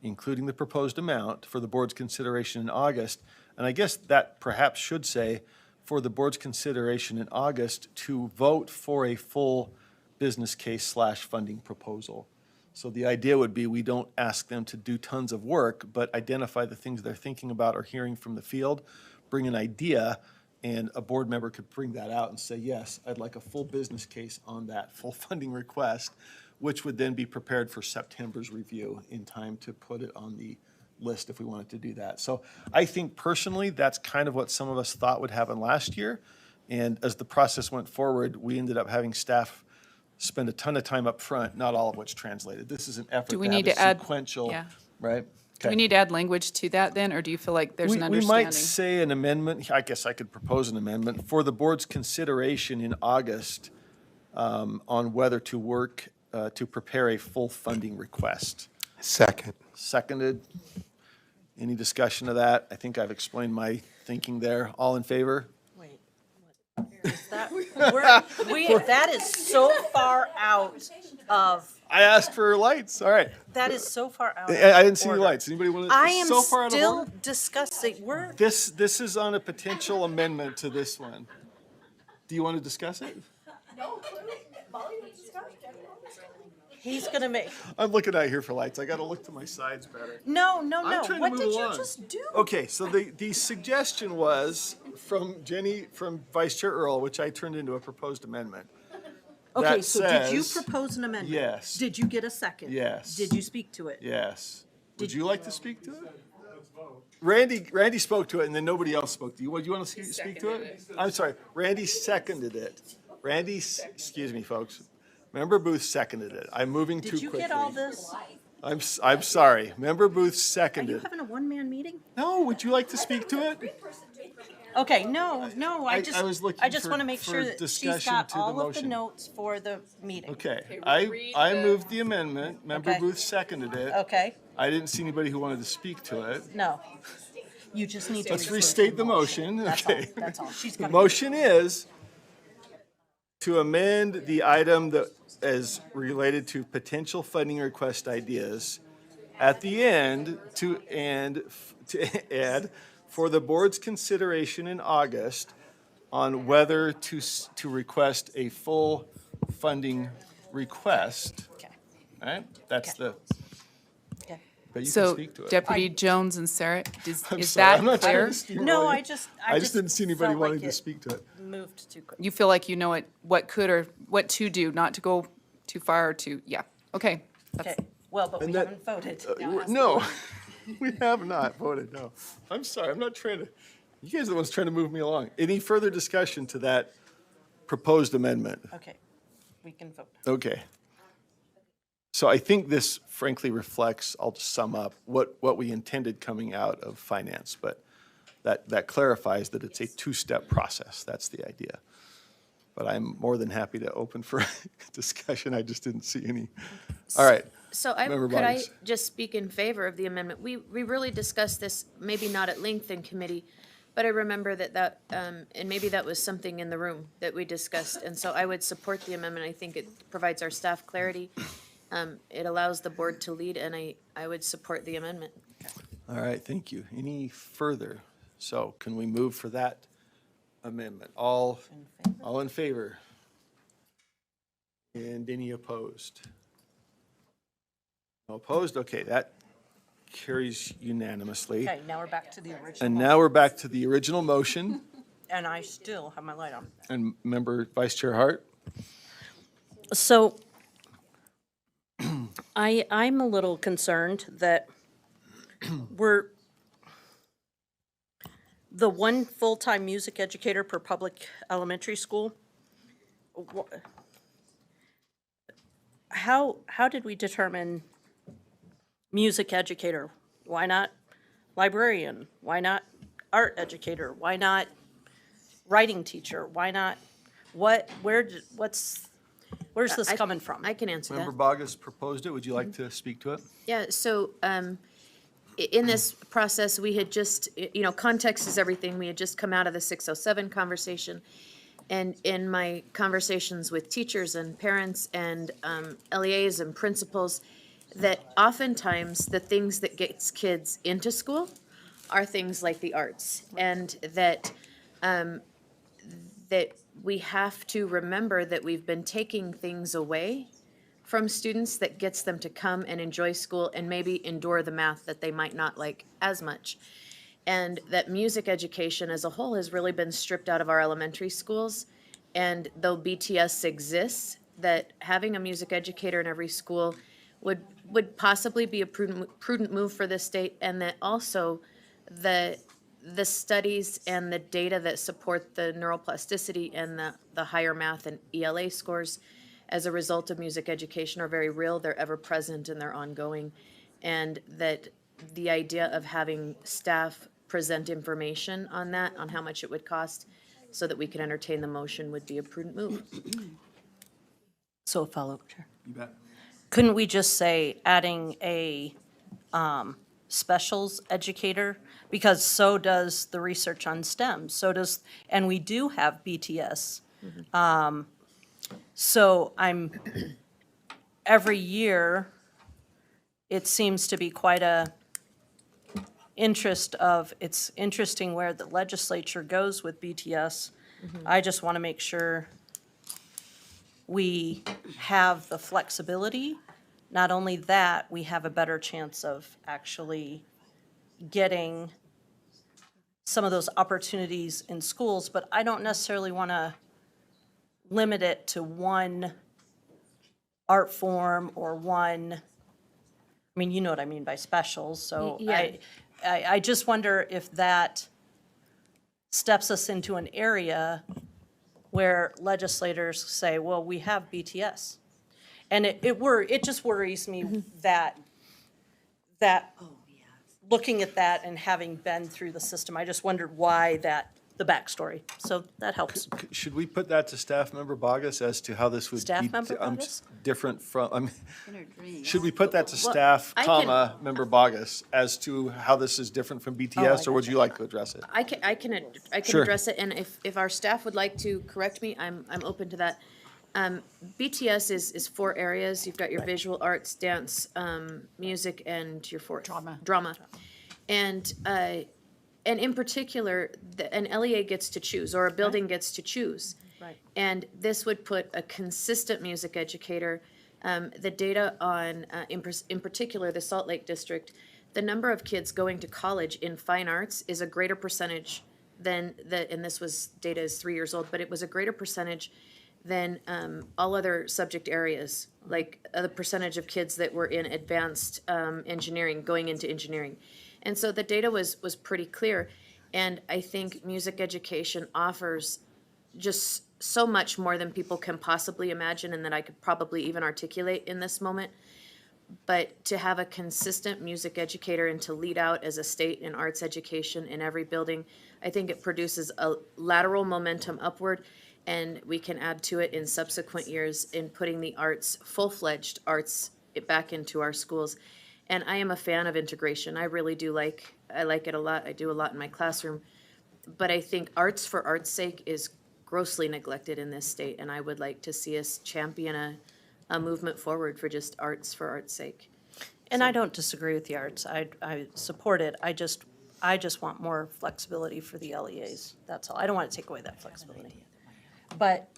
[SPEAKER 1] including the proposed amount for the board's consideration in August. And I guess that perhaps should say for the board's consideration in August to vote for a full business case / funding proposal. So the idea would be we don't ask them to do tons of work, but identify the things they're thinking about or hearing from the field, bring an idea, and a board member could bring that out and say, yes, I'd like a full business case on that full funding request, which would then be prepared for September's review in time to put it on the list if we wanted to do that. So I think personally, that's kind of what some of us thought would happen last year. And as the process went forward, we ended up having staff spend a ton of time up front, not all of which translated. This is an effort
[SPEAKER 10] Do we
[SPEAKER 1] to have
[SPEAKER 10] need
[SPEAKER 1] a
[SPEAKER 10] to add-
[SPEAKER 1] sequential,
[SPEAKER 10] yeah.
[SPEAKER 1] right?
[SPEAKER 10] Do we need to add language to that then, or do you feel like there's an
[SPEAKER 1] We
[SPEAKER 10] understanding?
[SPEAKER 1] might say an amendment, I guess I could propose an amendment, for the board's consideration in August on whether to work to prepare a full funding request.
[SPEAKER 21] Second.
[SPEAKER 1] Seconded. Any discussion of that? I think I've explained my thinking there. All in favor?
[SPEAKER 14] That is so far out of,
[SPEAKER 1] I asked for lights, all right.
[SPEAKER 14] that is so far out.
[SPEAKER 1] I didn't see the
[SPEAKER 14] order.
[SPEAKER 1] lights. Anybody want to?
[SPEAKER 14] I am
[SPEAKER 1] So far out of
[SPEAKER 14] still
[SPEAKER 1] order?
[SPEAKER 14] discussing,
[SPEAKER 1] This is on a potential amendment to this one. Do you want to discuss it?
[SPEAKER 14] He's gonna make,
[SPEAKER 1] I'm looking out here for lights. I gotta look to my sides better.
[SPEAKER 14] no,
[SPEAKER 1] I'm trying to
[SPEAKER 14] what
[SPEAKER 1] move
[SPEAKER 14] did you
[SPEAKER 1] along.
[SPEAKER 14] just do?
[SPEAKER 1] Okay, so the suggestion was from Jenny, from Vice Chair Earl, which I turned into a proposed amendment.
[SPEAKER 14] Okay,
[SPEAKER 1] that
[SPEAKER 14] so did you
[SPEAKER 1] says-
[SPEAKER 14] propose an amendment?
[SPEAKER 1] Yes.
[SPEAKER 14] Did you get a second?
[SPEAKER 1] Yes.
[SPEAKER 14] Did you speak to it?
[SPEAKER 1] Yes. Would you like to speak to it? Randy spoke to it, and then nobody else spoke to you. What, you want to speak to it? I'm sorry, Randy seconded it. Excuse me, folks. Member Booth seconded it. I'm moving too
[SPEAKER 14] Did you
[SPEAKER 1] quickly.
[SPEAKER 14] get all this?
[SPEAKER 1] I'm sorry. Member Booth
[SPEAKER 14] Are you
[SPEAKER 1] seconded.
[SPEAKER 14] having a one-man meeting?
[SPEAKER 1] No, would you like to speak to it?
[SPEAKER 14] Okay, no,
[SPEAKER 1] I
[SPEAKER 14] I
[SPEAKER 1] was looking
[SPEAKER 14] just
[SPEAKER 1] for-
[SPEAKER 14] want to make
[SPEAKER 1] for
[SPEAKER 14] sure that she's
[SPEAKER 1] discussion
[SPEAKER 14] got
[SPEAKER 1] to the
[SPEAKER 14] all of the
[SPEAKER 1] motion.
[SPEAKER 14] notes for the meeting.
[SPEAKER 1] Okay, I moved the amendment. Member
[SPEAKER 14] Okay.
[SPEAKER 1] Booth seconded it.
[SPEAKER 14] Okay,
[SPEAKER 1] I didn't see anybody who wanted to speak to it.
[SPEAKER 14] no. You just need to.
[SPEAKER 1] Let's restate the motion,
[SPEAKER 14] That's all,
[SPEAKER 1] okay?
[SPEAKER 14] that's all. She's
[SPEAKER 1] The
[SPEAKER 14] got.
[SPEAKER 1] motion is to amend the item that is related to potential funding request ideas at the end to add for the board's consideration in August on whether to request a full funding request.
[SPEAKER 14] Okay.
[SPEAKER 1] All right, that's the,
[SPEAKER 14] Okay.
[SPEAKER 1] but you can
[SPEAKER 10] So
[SPEAKER 1] speak to it.
[SPEAKER 10] Deputy Jones and Sarah,
[SPEAKER 1] I'm
[SPEAKER 10] is
[SPEAKER 1] sorry,
[SPEAKER 10] that
[SPEAKER 1] I'm not trying
[SPEAKER 10] clear?
[SPEAKER 1] to steamroll
[SPEAKER 14] No,
[SPEAKER 1] you.
[SPEAKER 14] I just
[SPEAKER 1] didn't see anybody
[SPEAKER 14] felt
[SPEAKER 1] wanting
[SPEAKER 14] like
[SPEAKER 1] to
[SPEAKER 14] it
[SPEAKER 1] speak to it.
[SPEAKER 14] Moved too quick.
[SPEAKER 10] You feel like you know what could or what to do, not to go too far or too, yeah, okay. That's-
[SPEAKER 14] Okay, well, but we
[SPEAKER 1] And that-
[SPEAKER 14] haven't voted.
[SPEAKER 1] No, we have not voted, no. I'm sorry, I'm not trying to, you guys are the ones trying to move me along. Any further discussion to that proposed amendment?
[SPEAKER 14] Okay, we can vote.
[SPEAKER 1] Okay. So I think this frankly reflects, I'll just sum up, what we intended coming out of finance, but that clarifies that it's a two-step process. That's the idea. But I'm more than happy to open for discussion. I just didn't see any. All right.
[SPEAKER 6] So
[SPEAKER 1] Member
[SPEAKER 6] could I
[SPEAKER 1] Boggs.
[SPEAKER 6] just speak in favor of the amendment? We really discussed this, maybe not at length in committee, but I remember that, and maybe that was something in the room that we discussed. And so I would support the amendment. I think it provides our staff clarity. It allows the board to lead, and I would support the amendment.
[SPEAKER 1] All right, thank you. Any further? So can we move for that amendment? All in favor? And any opposed? No opposed? Okay, that carries unanimously.
[SPEAKER 14] Okay, now we're back to the original.
[SPEAKER 1] And now we're back to the original motion.
[SPEAKER 14] And I still have my light on.
[SPEAKER 1] And Member Vice Chair Hart?
[SPEAKER 14] So I'm a little concerned that the one full-time music educator per public elementary school. How did we determine music educator? Why not librarian? Why not art educator? Why not writing teacher? Why not, where's this coming from?
[SPEAKER 6] I can answer that.
[SPEAKER 1] Member Boggess proposed it. Would you like to speak to it?
[SPEAKER 6] Yeah, so in this process, we had just, context is everything. We had just come out of the 607 conversation. And in my conversations with teachers and parents and LEAs and principals, that oftentimes the things that gets kids into school are things like the arts. And that we have to remember that we've been taking things away from students that gets them to come and enjoy school and maybe endure the math that they might not like as much. And that music education as a whole has really been stripped out of our elementary schools. And though BTS exists, that having a music educator in every school would possibly be a prudent move for the state, and that also the studies and the data that support the neuroplasticity and the higher math and ELA scores as a result of music education are very real, they're ever present, and they're ongoing. And that the idea of having staff present information on that, on how much it would cost, so that we can entertain the motion would be a prudent move.
[SPEAKER 14] So a follow-up, Chair.
[SPEAKER 1] You bet.
[SPEAKER 14] Couldn't we just say adding a specials educator? Because so does the research on STEM, and we do have BTS. So every year, it seems to be quite it's interesting where the legislature goes with BTS. I just want to make sure we have the flexibility not only that, we have a better chance of actually getting some of those opportunities in schools, but I don't necessarily want to limit it to one art form or one, I mean, you know what I mean by specials, so
[SPEAKER 15] Yeah.
[SPEAKER 14] I just wonder if that steps us into an area where legislators say, well, we have BTS. And it just worries me that looking at that and having been through the system, I just wondered why the backstory. So that helps.
[SPEAKER 1] Should we put that to staff member Bogus as to how this would be?
[SPEAKER 14] Staff member Bogus?
[SPEAKER 1] Different from, I mean,
[SPEAKER 5] Inner dreams.
[SPEAKER 1] should we put that to
[SPEAKER 6] Well,
[SPEAKER 1] staff,
[SPEAKER 6] I can-
[SPEAKER 1] comma, member Bogus, as to how this is different from BTS, or would you like to address it?
[SPEAKER 6] I can
[SPEAKER 1] Sure.
[SPEAKER 6] address it, and if our staff would like to correct me, I'm open to that. BTS is 4 areas. You've got your visual arts, dance, music, and your fourth. Drama. And in particular, an LEA gets to choose, or a building gets to choose.
[SPEAKER 14] Right.
[SPEAKER 6] And this would put a consistent music educator, the data on, in particular, the Salt Lake District, the number of kids going to college in fine arts is a greater percentage than and this was, data is 3 years old, but it was a greater percentage than all other subject areas, like the percentage of kids that were in advanced engineering, going into engineering. And so the data was pretty clear. And I think music education offers just so much more than people can possibly imagine and that I could probably even articulate in this moment. But to have a consistent music educator and to lead out as a state in arts education in every building, I think it produces a lateral momentum upward, and we can add to it in subsequent years in putting the arts, full-fledged arts, back into our schools. And I am a fan of integration. I really do I like it a lot. I do a lot in my classroom. But I think arts for art's sake is grossly neglected in this state, and I would like to see us champion a movement forward for just arts for art's sake.
[SPEAKER 14] And I don't disagree with the arts. I support it. I just want more flexibility for the LEAs. That's all. I don't want to take away that flexibility. But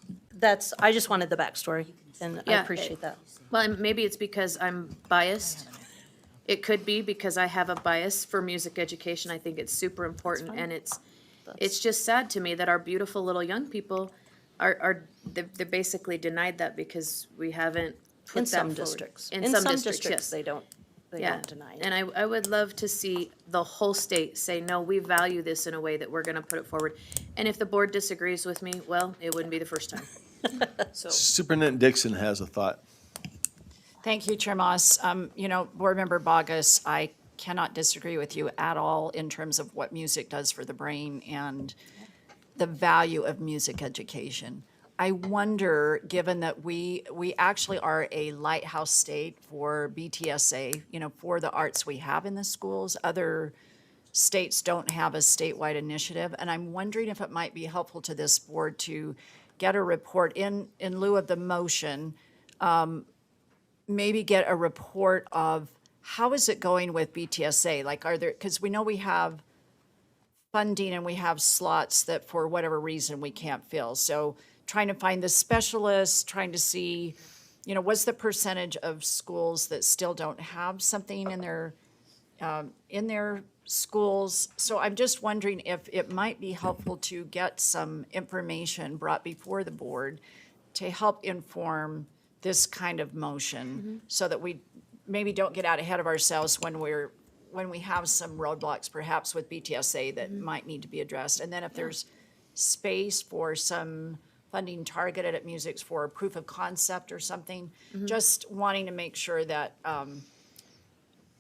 [SPEAKER 14] I just wanted the backstory, and I
[SPEAKER 6] Yeah,
[SPEAKER 14] appreciate that.
[SPEAKER 6] Well, and maybe it's because I'm biased. It could be because I have a bias for music education. I think it's super important, and it's just sad to me that our beautiful little young people they're basically denied that because we haven't put
[SPEAKER 14] In
[SPEAKER 6] that
[SPEAKER 14] some
[SPEAKER 6] forward.
[SPEAKER 14] districts.
[SPEAKER 6] In some districts,
[SPEAKER 14] yes.
[SPEAKER 6] yes.
[SPEAKER 14] They don't deny it.
[SPEAKER 6] And I would love to see the whole state say, no, we value this in a way that we're gonna put it forward. And if the board disagrees with me, well, it wouldn't be the first time.
[SPEAKER 1] Superintendent Dixon has a thought.
[SPEAKER 21] Thank you, Chair Moss. Board Member Bogus, I cannot disagree with you at all in terms of what music does for the brain and the value of music education. I wonder, given that we actually are a lighthouse state for BTSA, for the arts we have in the schools, other states don't have a statewide initiative, and I'm wondering if it might be helpful to this board to get a report in lieu of the motion, maybe get a report of how is it going with BTSA? Like, because we know we have funding and we have slots that for whatever reason we can't fill. So trying to find the specialists, trying to see, what's the percentage of schools that still don't have something in their schools. So I'm just wondering if it might be helpful to get some information brought before the board to help inform this kind of motion, so that we maybe don't get out ahead of ourselves when we have some roadblocks perhaps with BTSA that might need to be addressed. And then if there's space for some funding targeted at music for a proof of concept or something, just wanting to make sure that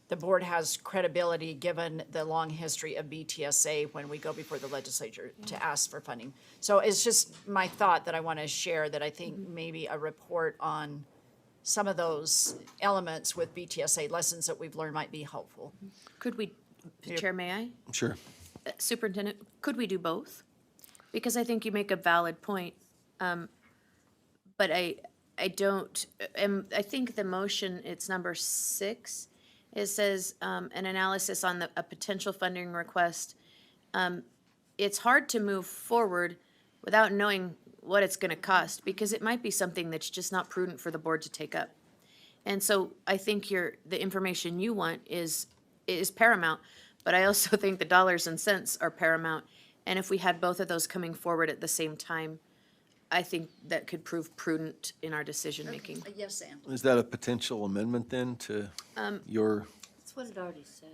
[SPEAKER 21] the board has credibility given the long history of BTSA when we go before the legislature to ask for funding. So it's just my thought that I want to share, that I think maybe a report on some of those elements with BTSA lessons that we've learned might be helpful.
[SPEAKER 6] Could we, Chair, may I?
[SPEAKER 1] Sure.
[SPEAKER 6] Superintendent, could we do both? Because I think you make a valid point. But I don't, I think the motion, it's number 6, it says an analysis on a potential funding request. It's hard to move forward without knowing what it's going to cost, because it might be something that's just not prudent for the board to take up. And so I think the information you want is paramount, but I also think the dollars and cents are paramount. And if we had both of those coming forward at the same time, I think that could prove prudent in our decision-making.
[SPEAKER 5] Yes, Ann.
[SPEAKER 1] Is that a potential amendment then to your?
[SPEAKER 5] That's what it already says.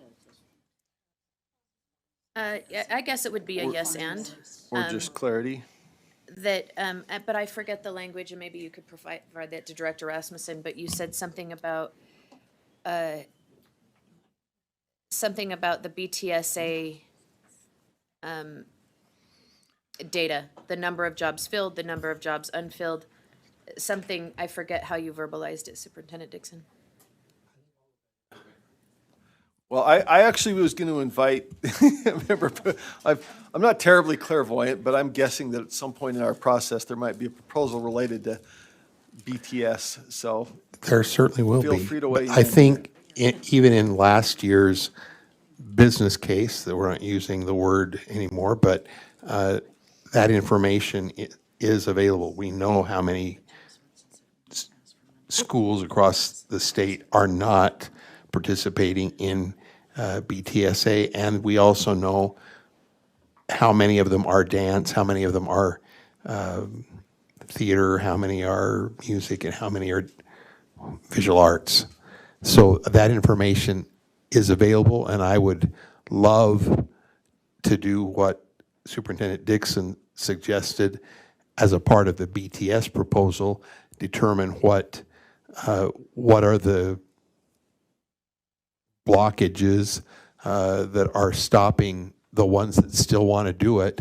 [SPEAKER 6] Yeah, I guess it would be a yes and.
[SPEAKER 1] Or just clarity?
[SPEAKER 6] That, but I forget the language, and maybe you could provide that to Director Rasmussen, but you said something about the BTSA data, the number of jobs filled, the number of jobs unfilled, something, I forget how you verbalized it, Superintendent Dixon.
[SPEAKER 1] Well, I actually was going to invite, remember, I'm not terribly clairvoyant, but I'm guessing that at some point in our process, there might be a proposal related to BTS, so.
[SPEAKER 2] There certainly will be.
[SPEAKER 1] Feel free to weigh
[SPEAKER 2] But I
[SPEAKER 1] in.
[SPEAKER 2] think even in last year's business case, that we're not using the word anymore, but that information is available. We know how many schools across the state are not participating in BTSA, and we also know how many of them are dance, how many of them are theater, how many are music, and how many are visual arts. So that information is available, and I would love to do what Superintendent Dixon suggested as a part of the BTS proposal, determine what are the blockages that are stopping the ones that still want to do it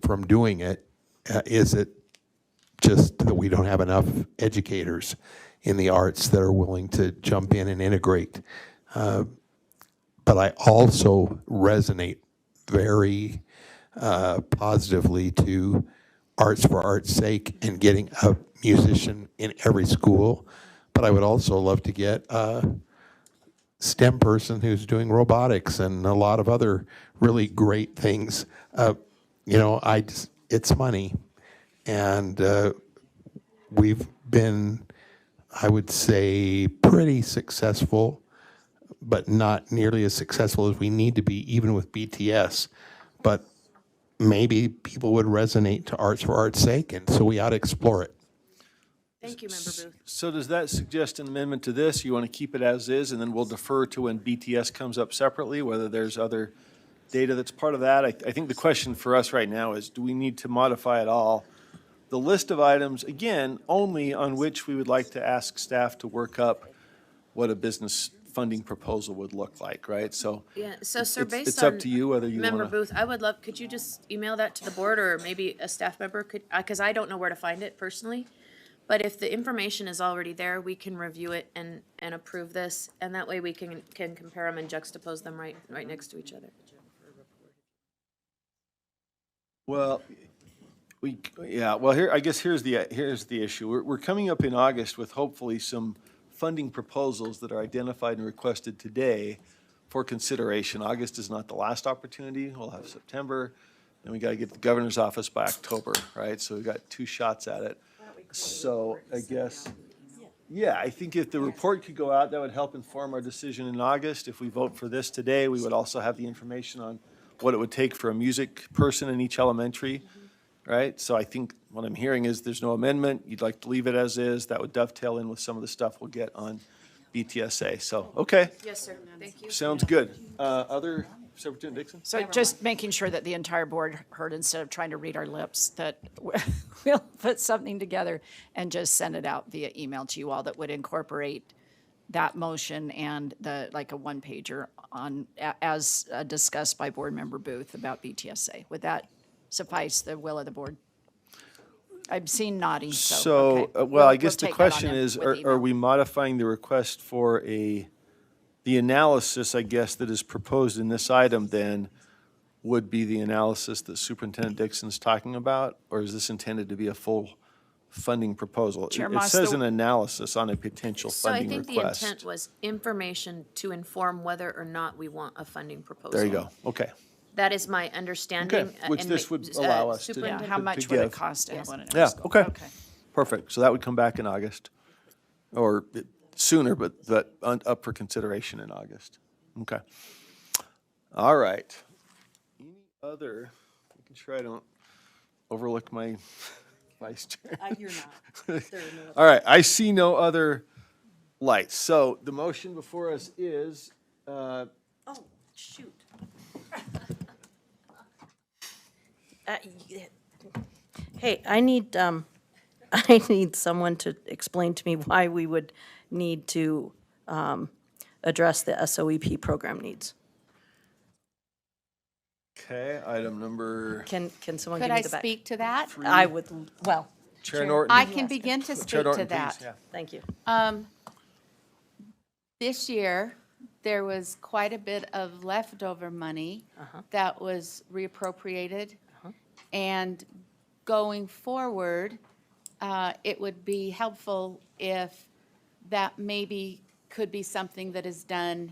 [SPEAKER 2] from doing it. Is it just that we don't have enough educators in the arts that are willing to jump in and integrate? But I also resonate very positively to arts for art's sake and getting a musician in every school. But I would also love to get a STEM person who's doing robotics and a lot of other really great things. It's money. And we've been, I would say, pretty successful, but not nearly as successful as we need to be, even with BTS. But maybe people would resonate to arts for art's sake, and so we ought to explore it.
[SPEAKER 6] Thank you, Member Booth.
[SPEAKER 1] So does that suggest an amendment to this? You want to keep it as is, and then we'll defer to when BTS comes up separately, whether there's other data that's part of that? I think the question for us right now is, do we need to modify at all the list of items, again, only on which we would like to ask staff to work up what a business funding proposal would look like, right? So
[SPEAKER 6] Yeah, so sir, based on.
[SPEAKER 1] it's up to you whether you
[SPEAKER 6] Member
[SPEAKER 1] want to.
[SPEAKER 6] Booth, I would love, could you just email that to the board, or maybe a staff member could, because I don't know where to find it personally. But if the information is already there, we can review it and approve this, and that way we can compare them and juxtapose them right next to each other.
[SPEAKER 1] Well, here, I guess here's the issue. We're coming up in August with hopefully some funding proposals that are identified and requested today for consideration. August is not the last opportunity. We'll have September, and we got to get the governor's office by October, right? So we've got 2 shots at it. So I guess, yeah, I think if the report could go out, that would help inform our decision in August. If we vote for this today, we would also have the information on what it would take for a music person in each elementary, right? So I think what I'm hearing is there's no amendment. You'd like to leave it as is. That would dovetail in with some of the stuff we'll get on BTSA. So, okay.
[SPEAKER 6] Yes, sir. Thank you.
[SPEAKER 1] Sounds good. Other, Superintendent Dixon?
[SPEAKER 21] So just making sure that the entire board heard, instead of trying to read our lips, that we'll put something together and just send it out via email to you all that would incorporate that motion and like a one-pager on, as discussed by Board Member Booth about BTSA. Would that suffice the will of the board? I'm seeing nodding, so. Okay.
[SPEAKER 1] Well, I
[SPEAKER 21] We'll
[SPEAKER 1] guess the
[SPEAKER 21] take that on
[SPEAKER 1] question
[SPEAKER 21] in
[SPEAKER 1] is,
[SPEAKER 21] with
[SPEAKER 1] are
[SPEAKER 21] email.
[SPEAKER 1] we modifying the request for the analysis, I guess, that is proposed in this item then would be the analysis that Superintendent Dixon's talking about? Or is this intended to be a full funding proposal?
[SPEAKER 21] Chair
[SPEAKER 1] It
[SPEAKER 21] Moss,
[SPEAKER 1] says
[SPEAKER 21] the-
[SPEAKER 1] an analysis on a potential
[SPEAKER 6] So I
[SPEAKER 1] funding
[SPEAKER 6] think the
[SPEAKER 1] request.
[SPEAKER 6] intent was information to inform whether or not we want a funding proposal.
[SPEAKER 1] There you go. Okay.
[SPEAKER 6] That is my understanding.
[SPEAKER 1] Okay, which
[SPEAKER 6] and
[SPEAKER 1] this would allow us to.
[SPEAKER 6] Superintendent-
[SPEAKER 21] How
[SPEAKER 1] to
[SPEAKER 21] much would it
[SPEAKER 1] give.
[SPEAKER 21] cost
[SPEAKER 6] Yes.
[SPEAKER 21] anyone in
[SPEAKER 1] Yeah,
[SPEAKER 21] our school?
[SPEAKER 1] okay. Perfect. So that would come back in August. Or sooner, but up for consideration in August. Okay. All right. Any other, making sure I don't overlook my vice chair.
[SPEAKER 14] You're not.
[SPEAKER 1] All right, I see no other lights. So the motion before us is,
[SPEAKER 14] Oh, shoot. Hey, I need someone to explain to me why we would need to address the SOEP program needs.
[SPEAKER 1] okay, item number,
[SPEAKER 14] Can someone
[SPEAKER 4] Could
[SPEAKER 14] give me
[SPEAKER 4] I
[SPEAKER 14] the back?
[SPEAKER 4] speak to that?
[SPEAKER 14] I would, well,
[SPEAKER 1] Chair Norton.
[SPEAKER 4] I can begin to
[SPEAKER 1] Chair
[SPEAKER 4] speak to
[SPEAKER 1] Norton,
[SPEAKER 4] that.
[SPEAKER 1] please, yeah.
[SPEAKER 14] thank you.
[SPEAKER 4] This year, there was quite a bit of leftover money that was reappropriated. And going forward, it would be helpful if that maybe could be something that is done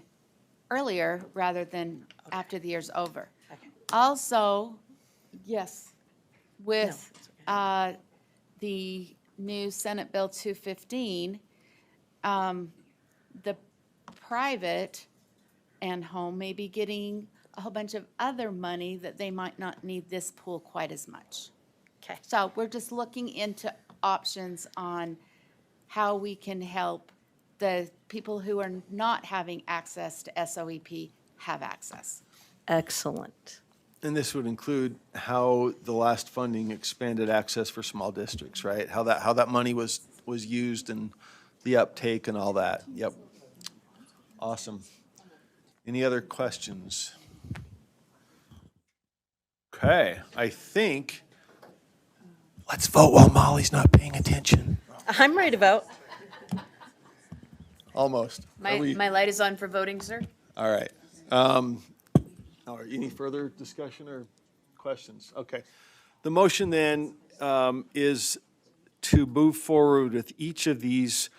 [SPEAKER 4] earlier rather than after the year's over. Also, yes, with the new Senate Bill 215, the private and home may be getting a whole bunch of other money that they might not need this pool quite as much.
[SPEAKER 14] Okay.
[SPEAKER 4] So we're just looking into options on how we can help the people who are not having access to SOEP have access.
[SPEAKER 14] Excellent.
[SPEAKER 1] And this would include how the last funding expanded access for small districts, right? How that money was used and the uptake and all that. Yep. Awesome. Any other questions? Okay, I think, let's vote while Molly's not paying attention.
[SPEAKER 14] I'm ready to vote.
[SPEAKER 1] Almost. Are we-
[SPEAKER 6] My light is on for voting, sir.
[SPEAKER 1] All right. All right, any further discussion or questions? Okay. The motion then is to move forward with each of these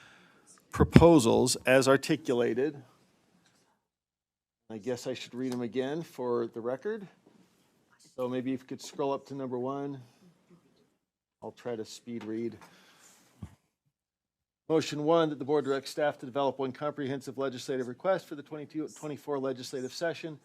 [SPEAKER 1] proposals as articulated. I guess I should read them again for the record. So maybe if you could scroll up to number 1. I'll try to speed read. Motion 1, that the board directs staff to develop one comprehensive legislative request for the 22-24 legislative session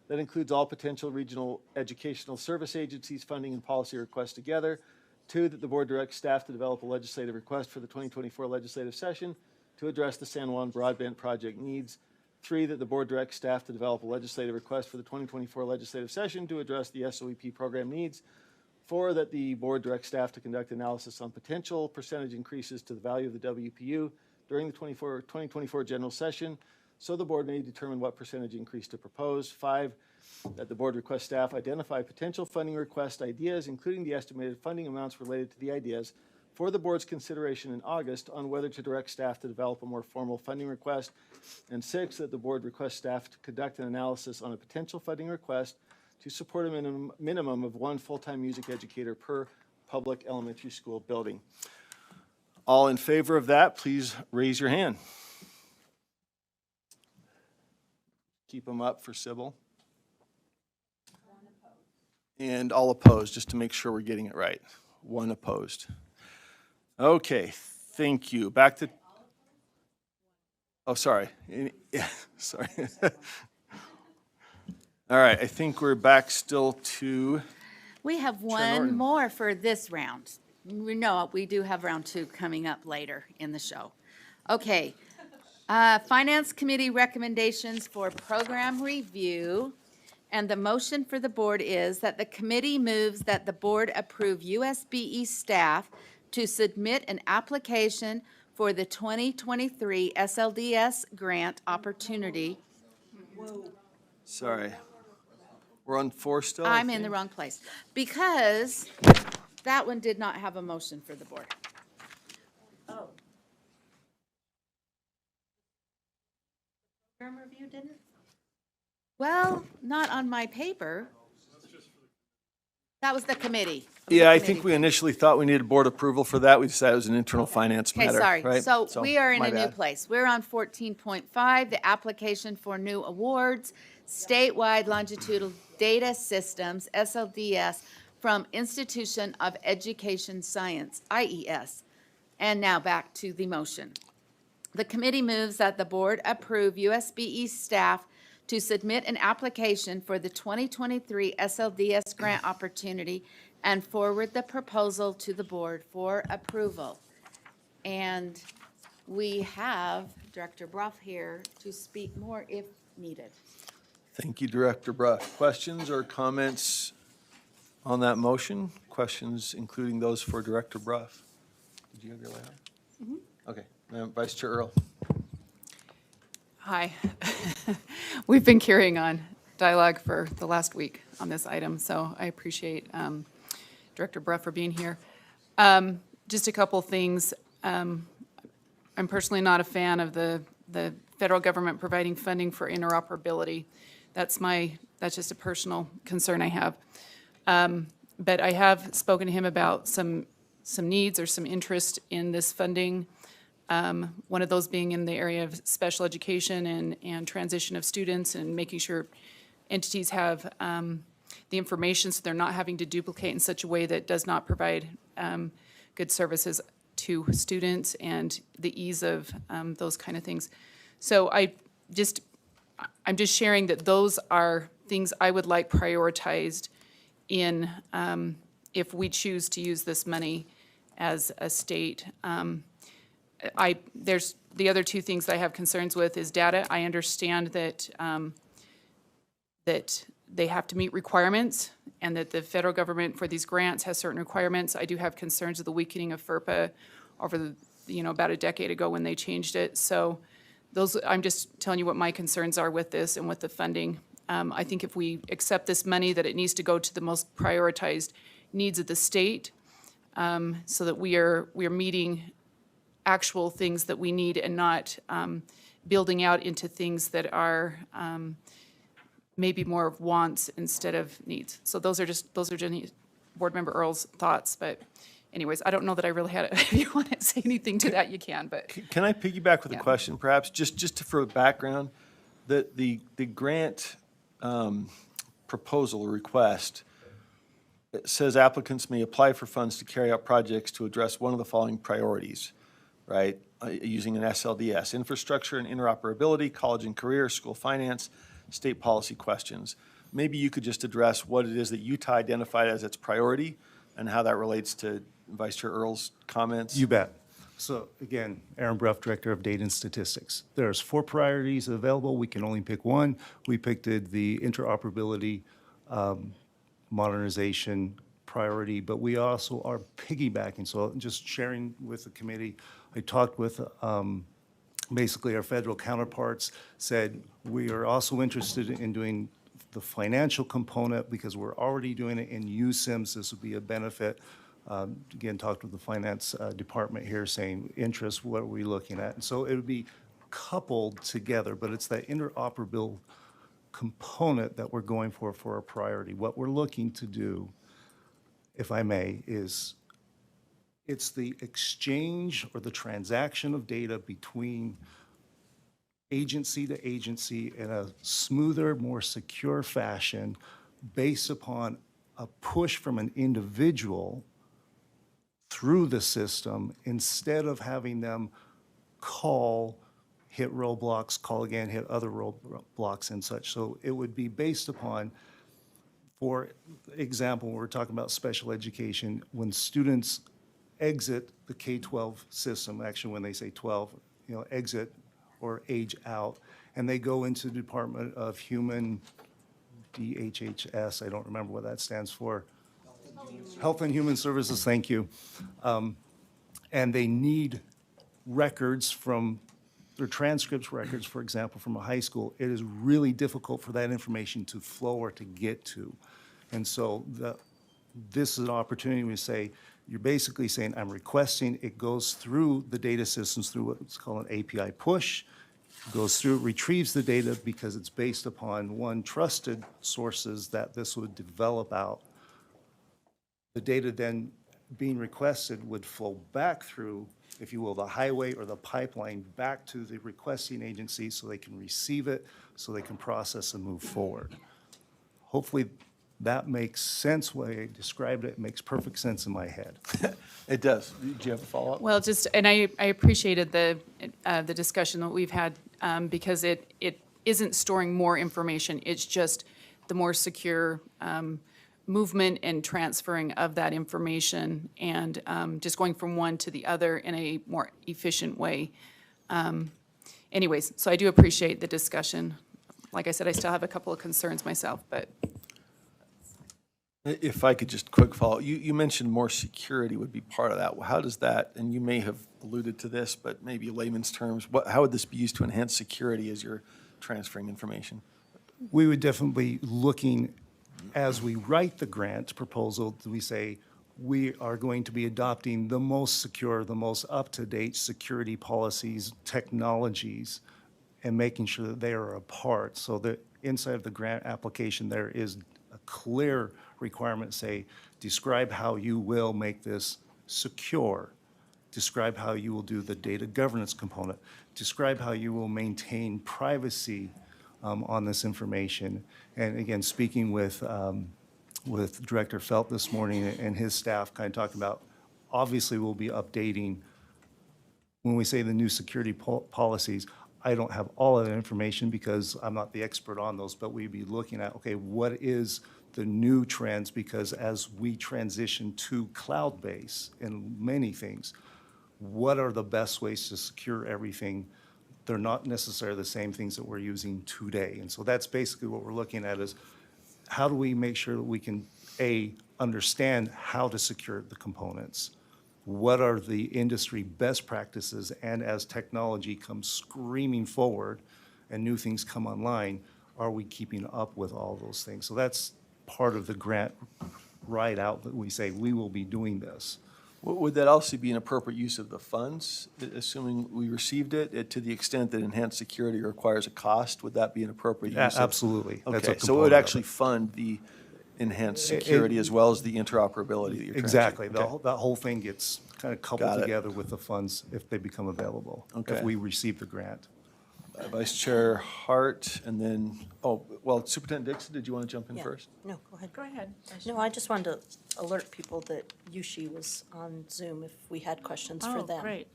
[SPEAKER 1] that includes all potential regional educational service agencies, funding, and policy requests together. 2, that the board directs staff to develop a legislative request for the 2024 legislative session to address the San Juan broadband project needs. 3, that the board directs staff to develop a legislative request for the 2024 legislative session to address the SOEP program needs. 4, that the board directs staff to conduct analysis on potential percentage increases to the value of the WPU during the 2024 general session, so the board may determine what percentage increase to propose. 5, that the board request staff identify potential funding request ideas, including the estimated funding amounts related to the ideas, for the board's consideration in August on whether to direct staff to develop a more formal funding request. And 6, that the board request staff to conduct an analysis on a potential funding request to support a minimum of 1 full-time music educator per public elementary school building. All in favor of that, please raise your hand. Keep them up for Sybil. And all opposed, just to make sure we're getting it right. 1 opposed. Okay, thank you. Back to, oh, sorry. Yeah, sorry. All right, I think we're back still to,
[SPEAKER 4] We have one
[SPEAKER 1] Norton.
[SPEAKER 4] more for this round. We do have round 2 coming up later in the show. Okay. Finance Committee recommendations for program review. And the motion for the board is that the committee moves that the board approve USBE staff to submit an application for the 2023 SLDS grant opportunity.
[SPEAKER 1] sorry. We're on 4 still? I
[SPEAKER 4] I'm in the
[SPEAKER 1] think?
[SPEAKER 4] wrong place, because that one did not have a motion for the board.
[SPEAKER 14] Oh. Program review didn't?
[SPEAKER 4] Well, not on my paper. That was the committee.
[SPEAKER 1] Yeah, I think we initially thought we needed board approval for that. We decided it was an internal finance
[SPEAKER 4] Okay,
[SPEAKER 1] matter,
[SPEAKER 4] sorry.
[SPEAKER 1] right?
[SPEAKER 4] So we are in
[SPEAKER 1] my
[SPEAKER 4] a new
[SPEAKER 1] bad.
[SPEAKER 4] place. We're on 14.5, the application for new awards, statewide longitudinal data systems, SLDS, from Institution of Education Science, IES. And now back to the motion. The committee moves that the board approve USBE staff to submit an application for the 2023 SLDS grant opportunity and forward the proposal to the board for approval. And we have Director Bruff here to speak more if needed.
[SPEAKER 1] Thank you, Director Bruff. Questions or comments on that motion? Questions including those for Director Bruff? Did you have your light on? Okay, Vice Chair Earl.
[SPEAKER 10] Hi. We've been carrying on dialogue for the last week on this item, so I appreciate Director Bruff for being here. Just a couple things. I'm personally not a fan of the federal government providing funding for interoperability. That's just a personal concern I have. But I have spoken to him about some needs or some interest in this funding. One of those being in the area of special education and transition of students and making sure entities have the information so they're not having to duplicate in such a way that does not provide good services to students and the ease of those kind of things. So I'm just sharing that those are things I would like prioritized in if we choose to use this money as a state. There's the other two things that I have concerns with is data. I understand that that they have to meet requirements and that the federal government for these grants has certain requirements. I do have concerns of the weakening of FERPA over about a decade ago when they changed it. So I'm just telling you what my concerns are with this and with the funding. I think if we accept this money, that it needs to go to the most prioritized needs of the state, so that we are meeting actual things that we need and not building out into things that are maybe more of wants instead of needs. So those are Jenny, Board Member Earl's thoughts. But anyways, I don't know that I really had it. If you want to say anything to that, you can. But
[SPEAKER 1] Can I piggyback with a question, perhaps, just for background? The grant proposal or request, it says applicants may apply for funds to carry out projects to address one of the following priorities, right? Using an SLDS: infrastructure and interoperability, college and career, school finance, state policy questions. Maybe you could just address what it is that Utah identified as its priority and how that relates to Vice Chair Earl's comments.
[SPEAKER 13] You bet. So again, Aaron Bruff, Director of Data and Statistics. There's 4 priorities available. We can only pick one. We picked the interoperability modernization priority, but we also are piggybacking. So just sharing with the committee, I talked with basically our federal counterparts, said we are also interested in doing the financial component because we're already doing it in USIMS. This would be a benefit. Again, talked with the finance department here saying interest, what are we looking at? And so it would be coupled together, but it's that interoperable component that we're going for a priority. What we're looking to do, if I may, is it's the exchange or the transaction of data between agency to agency in a smoother, more secure fashion based upon a push from an individual through the system instead of having them call, hit roadblocks, call again, hit other roadblocks and such. So it would be based upon, for example, we're talking about special education, when students exit the K-12 system, actually when they say 12, exit or age out, and they go into the Department of Human, DHHS, I don't remember what that stands for. Health and Human Services, thank you. And they need records from their transcripts records, for example, from a high school. It is really difficult for that information to flow or to get to. And so this is an opportunity to say, you're basically saying, I'm requesting it goes through the data systems through what's called an API push, goes through, retrieves the data because it's based upon one trusted sources that this would develop out. The data then being requested would flow back through, if you will, the highway or the pipeline back to the requesting agency so they can receive it, so they can process and move forward. Hopefully that makes sense. The way I described it, it makes perfect sense in my head.
[SPEAKER 1] It does. Do you have a follow-up?
[SPEAKER 10] Well, just, and I appreciated the discussion that we've had, because it isn't storing more information. It's just the more secure movement and transferring of that information, and just going from one to the other in a more efficient way. Anyways, so I do appreciate the discussion. Like I said, I still have a couple of concerns myself, but.
[SPEAKER 1] If I could just quick follow, you mentioned more security would be part of that. How does that, and you may have alluded to this, but maybe layman's terms, how would this be used to enhance security as you're transferring information?
[SPEAKER 13] We would definitely be looking, as we write the grant proposal, we say, we are going to be adopting the most secure, the most up-to-date security policies, technologies, and making sure that they are a part. So that inside of the grant application, there is a clear requirement, say, describe how you will make this secure. Describe how you will do the data governance component. Describe how you will maintain privacy on this information. And again, speaking with Director Felt this morning and his staff, kind of talking about, obviously we'll be updating, when we say the new security policies, I don't have all of that information because I'm not the expert on those, but we'd be looking at, okay, what is the new trends? Because as we transition to cloud-based in many things, what are the best ways to secure everything? They're not necessarily the same things that we're using today. And so that's basically what we're looking at, is how do we make sure that we can, A, understand how to secure the components? What are the industry best practices? And as technology comes screaming forward and new things come online, are we keeping up with all those things? So that's part of the grant right out, that we say we will be doing this.
[SPEAKER 1] Would that also be an appropriate use of the funds, assuming we received it, to the extent that enhanced security requires a cost? Would that be an appropriate use?
[SPEAKER 13] Absolutely. That's a
[SPEAKER 1] Okay, so it would
[SPEAKER 13] component of
[SPEAKER 1] actually fund the enhanced security as well as the interoperability that you're trying to.
[SPEAKER 13] Exactly.
[SPEAKER 1] Okay.
[SPEAKER 13] That whole thing gets kind of coupled
[SPEAKER 1] Got it.
[SPEAKER 13] together with the funds if they become available,
[SPEAKER 1] Okay.
[SPEAKER 13] if we receive the grant.
[SPEAKER 1] Vice Chair Hart, and then, Superintendent Dixon, did you want to jump in
[SPEAKER 14] Yeah.
[SPEAKER 1] first?
[SPEAKER 14] No, go ahead.
[SPEAKER 15] Go ahead.
[SPEAKER 14] No, I just wanted to alert people that Yushi was on Zoom if we had questions for
[SPEAKER 10] Oh,
[SPEAKER 14] them.
[SPEAKER 10] great,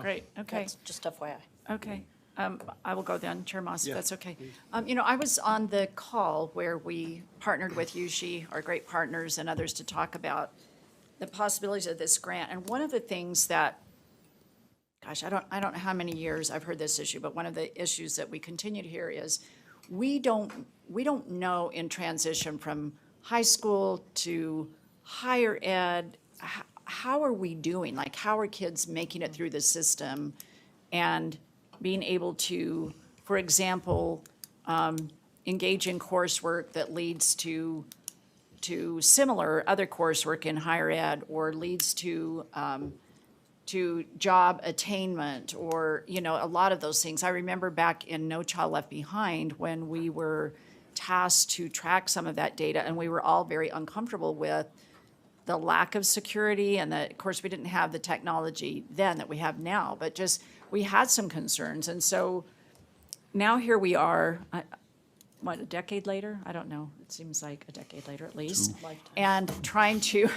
[SPEAKER 10] great, okay.
[SPEAKER 14] That's just FYI.
[SPEAKER 10] Okay, I will go then, Chair Moss, if
[SPEAKER 1] Yeah.
[SPEAKER 10] that's okay.
[SPEAKER 21] I was on the call where we partnered with USHE, our great partners, and others to talk about the possibilities of this grant. And one of the things that, gosh, I don't know how many years I've heard this issue, but one of the issues that we continue to hear is we don't know in transition from high school to higher ed, how are we doing? Like, how are kids making it through the system and being able to, for example, engage in coursework that leads to similar other coursework in higher ed, or leads to job attainment, or, a lot of those things. I remember back in No Child Left Behind when we were tasked to track some of that data, and we were all very uncomfortable with the lack of security, and of course, we didn't have the technology then that we have now, but just, we had some concerns. And so now here we are, a decade later? I don't know. It seems like a decade later at least. And trying to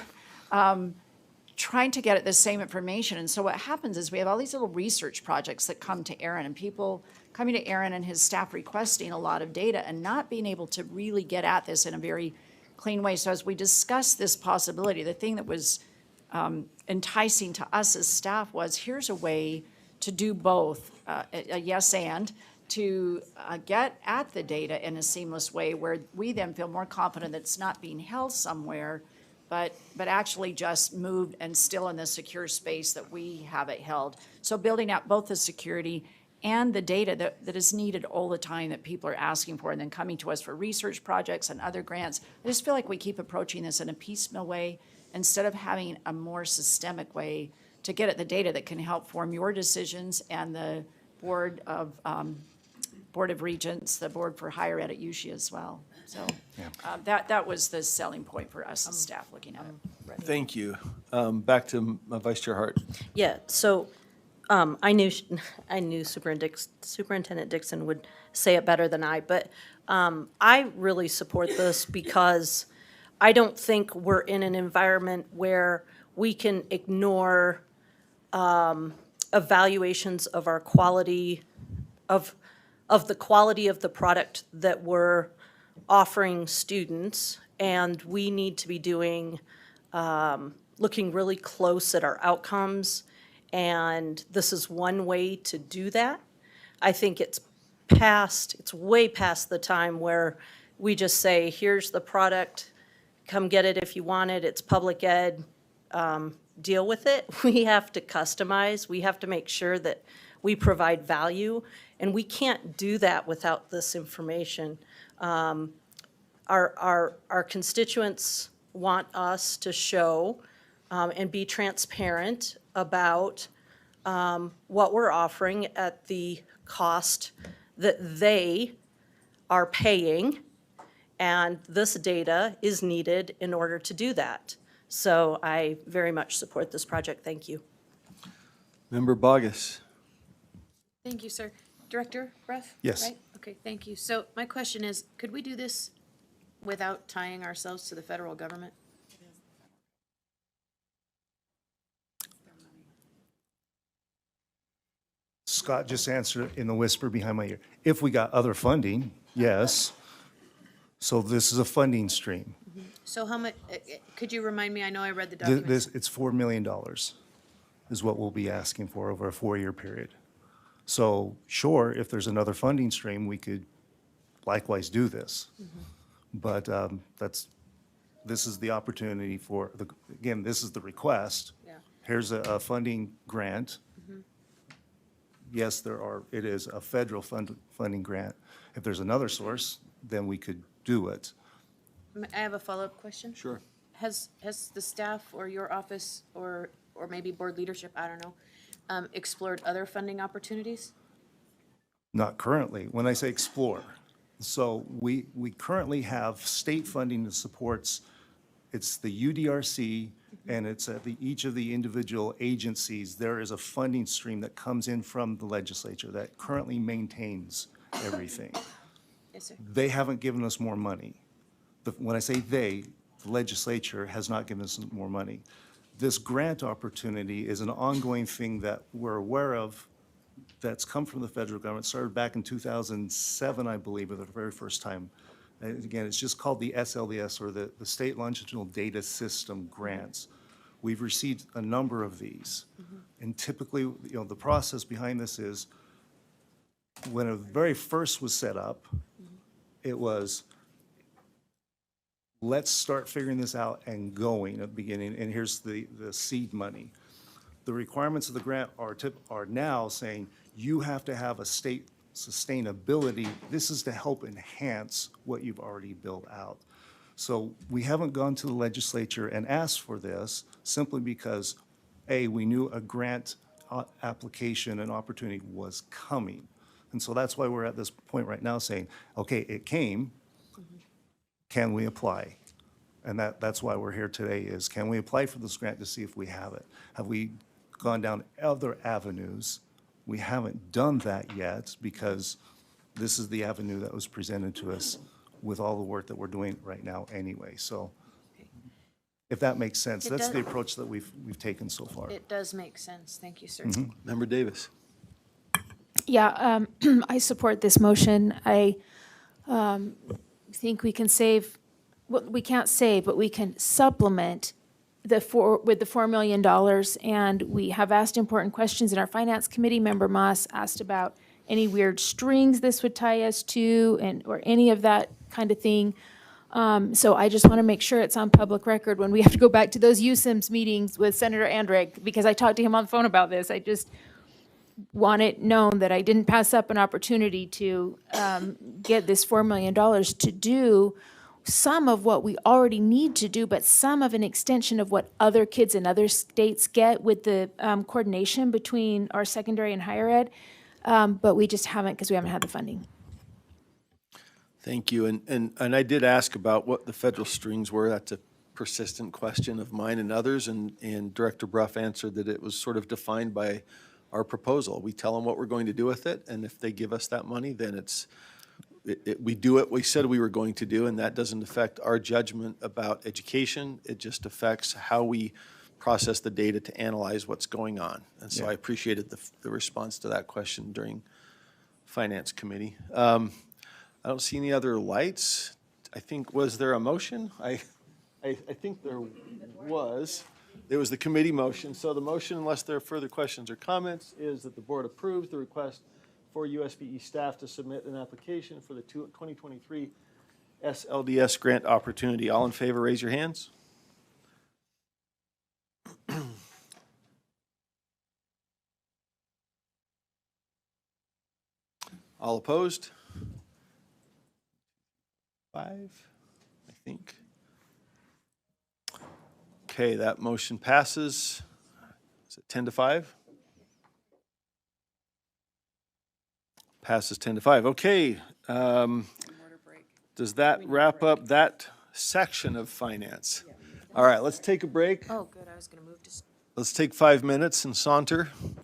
[SPEAKER 21] get at the same information. And so what happens is we have all these little research projects that come to Aaron, and people coming to Aaron and his staff requesting a lot of data and not being able to really get at this in a very clean way. So as we discussed this possibility, the thing that was enticing to us as staff was, here's a way to do both, a yes and, to get at the data in a seamless way where we then feel more confident that it's not being held somewhere, but actually just moved and still in the secure space that we have it held. So building out both the security and the data that is needed all the time that people are asking for, and then coming to us for research projects and other grants. I just feel like we keep approaching this in a piecemeal way instead of having a more systemic way to get at the data that can help form your decisions and the Board of Regents, the Board for Higher Ed at USHE as well. So that was the selling point for us as staff looking at it.
[SPEAKER 1] Thank you. Back to Vice Chair Hart.
[SPEAKER 14] Yeah, so I knew Superintendent Dixon would say it better than I, but I really support this because I don't think we're in an environment where we can ignore evaluations of our quality, of the quality of the product that we're offering students. And we need to be doing, looking really close at our outcomes. And this is one way to do that. I think it's way past the time where we just say, here's the product, come get it if you want it, it's public ed, deal with it. We have to customize, we have to make sure that we provide value, and we can't do that without this information. Our constituents want us to show and be transparent about what we're offering at the cost that they are paying, and this data is needed in order to do that. So I very much support this project. Thank you.
[SPEAKER 1] Member Bogus.
[SPEAKER 6] Thank you, sir. Director Breath?
[SPEAKER 13] Yes.
[SPEAKER 6] Right? Okay, thank you. So my question is, could we do this without tying ourselves to the federal government?
[SPEAKER 13] Scott just answered in the whisper behind my ear. If we got other funding, yes. So this is a funding stream.
[SPEAKER 6] So how much, could you remind me? I know I read the document.
[SPEAKER 13] It's $4 million is what we'll be asking for over a 4-year period. So sure, if there's another funding stream, we could likewise do this. But this is the opportunity for, again, this is the request.
[SPEAKER 6] Yeah.
[SPEAKER 13] Here's a funding grant. Yes, it is a federal funding grant. If there's another source, then we could do it.
[SPEAKER 6] I have a follow-up question.
[SPEAKER 1] Sure.
[SPEAKER 6] Has the staff or your office or maybe board leadership, I don't know, explored other funding opportunities?
[SPEAKER 13] Not currently. When I say explore, so we currently have state funding that supports, it's the UDRC, and it's at each of the individual agencies, there is a funding stream that comes in from the legislature that currently maintains everything.
[SPEAKER 6] Yes, sir.
[SPEAKER 13] They haven't given us more money. When I say they, the legislature has not given us more money. This grant opportunity is an ongoing thing that we're aware of that's come from the federal government, started back in 2007, I believe, for the very first time. And again, it's just called the SLDS, or the State Longitudinal Data System Grants. We've received a number of these. And typically, the process behind this is, when it very first was set up, it was, let's start figuring this out and going at the beginning, and here's the seed money. The requirements of the grant are now saying, you have to have a state sustainability. This is to help enhance what you've already built out. So we haven't gone to the legislature and asked for this simply because, A, we knew a grant application and opportunity was coming. And so that's why we're at this point right now saying, okay, it came, can we apply? And that's why we're here today is, can we apply for this grant to see if we have it? Have we gone down other avenues? We haven't done that yet because this is the avenue that was presented to us with all the work that we're doing right now anyway. So if that makes sense,
[SPEAKER 6] It
[SPEAKER 13] that's
[SPEAKER 6] does.
[SPEAKER 13] the approach that we've taken so far.
[SPEAKER 6] It does make sense. Thank you, sir.
[SPEAKER 1] Member Davis.
[SPEAKER 15] Yeah, I support this motion. I think we can save, well, we can't save, but we can supplement with the $4 million. And we have asked important questions, and our finance committee member Moss asked about any weird strings this would tie us to, or any of that kind of thing. So I just want to make sure it's on public record when we have to go back to those USIMS meetings with Senator Andrick, because I talked to him on the phone about this. I just want it known that I didn't pass up an opportunity to get this $4 million to do some of what we already need to do, but some of an extension of what other kids in other states get with the coordination between our secondary and higher ed. But we just haven't, because we haven't had the funding.
[SPEAKER 1] Thank you. And I did ask about what the federal strings were. That's a persistent question of mine and others. And Director Bruff answered that it was sort of defined by our proposal. We tell them what we're going to do with it, and if they give us that money, then it's we do what we said we were going to do, and that doesn't affect our judgment about education. It just affects how we process the data to analyze what's going on. And so I appreciated the response to that question during Finance Committee. I don't see any other lights. I think, was there a motion? I think there was. There was the committee motion. So the motion, unless there are further questions or comments, is that the board approves the request for USBE staff to submit an application for the 2023 SLDS grant opportunity. All in favor, raise your hands. All opposed? 5, I think. Okay, that motion passes. Is it 10 to 5? Passes 10 to 5. Okay. Does that wrap up that section of finance? All right, let's take a break.
[SPEAKER 6] Oh, good, I was gonna move to.
[SPEAKER 1] Let's take 5 minutes and saunter.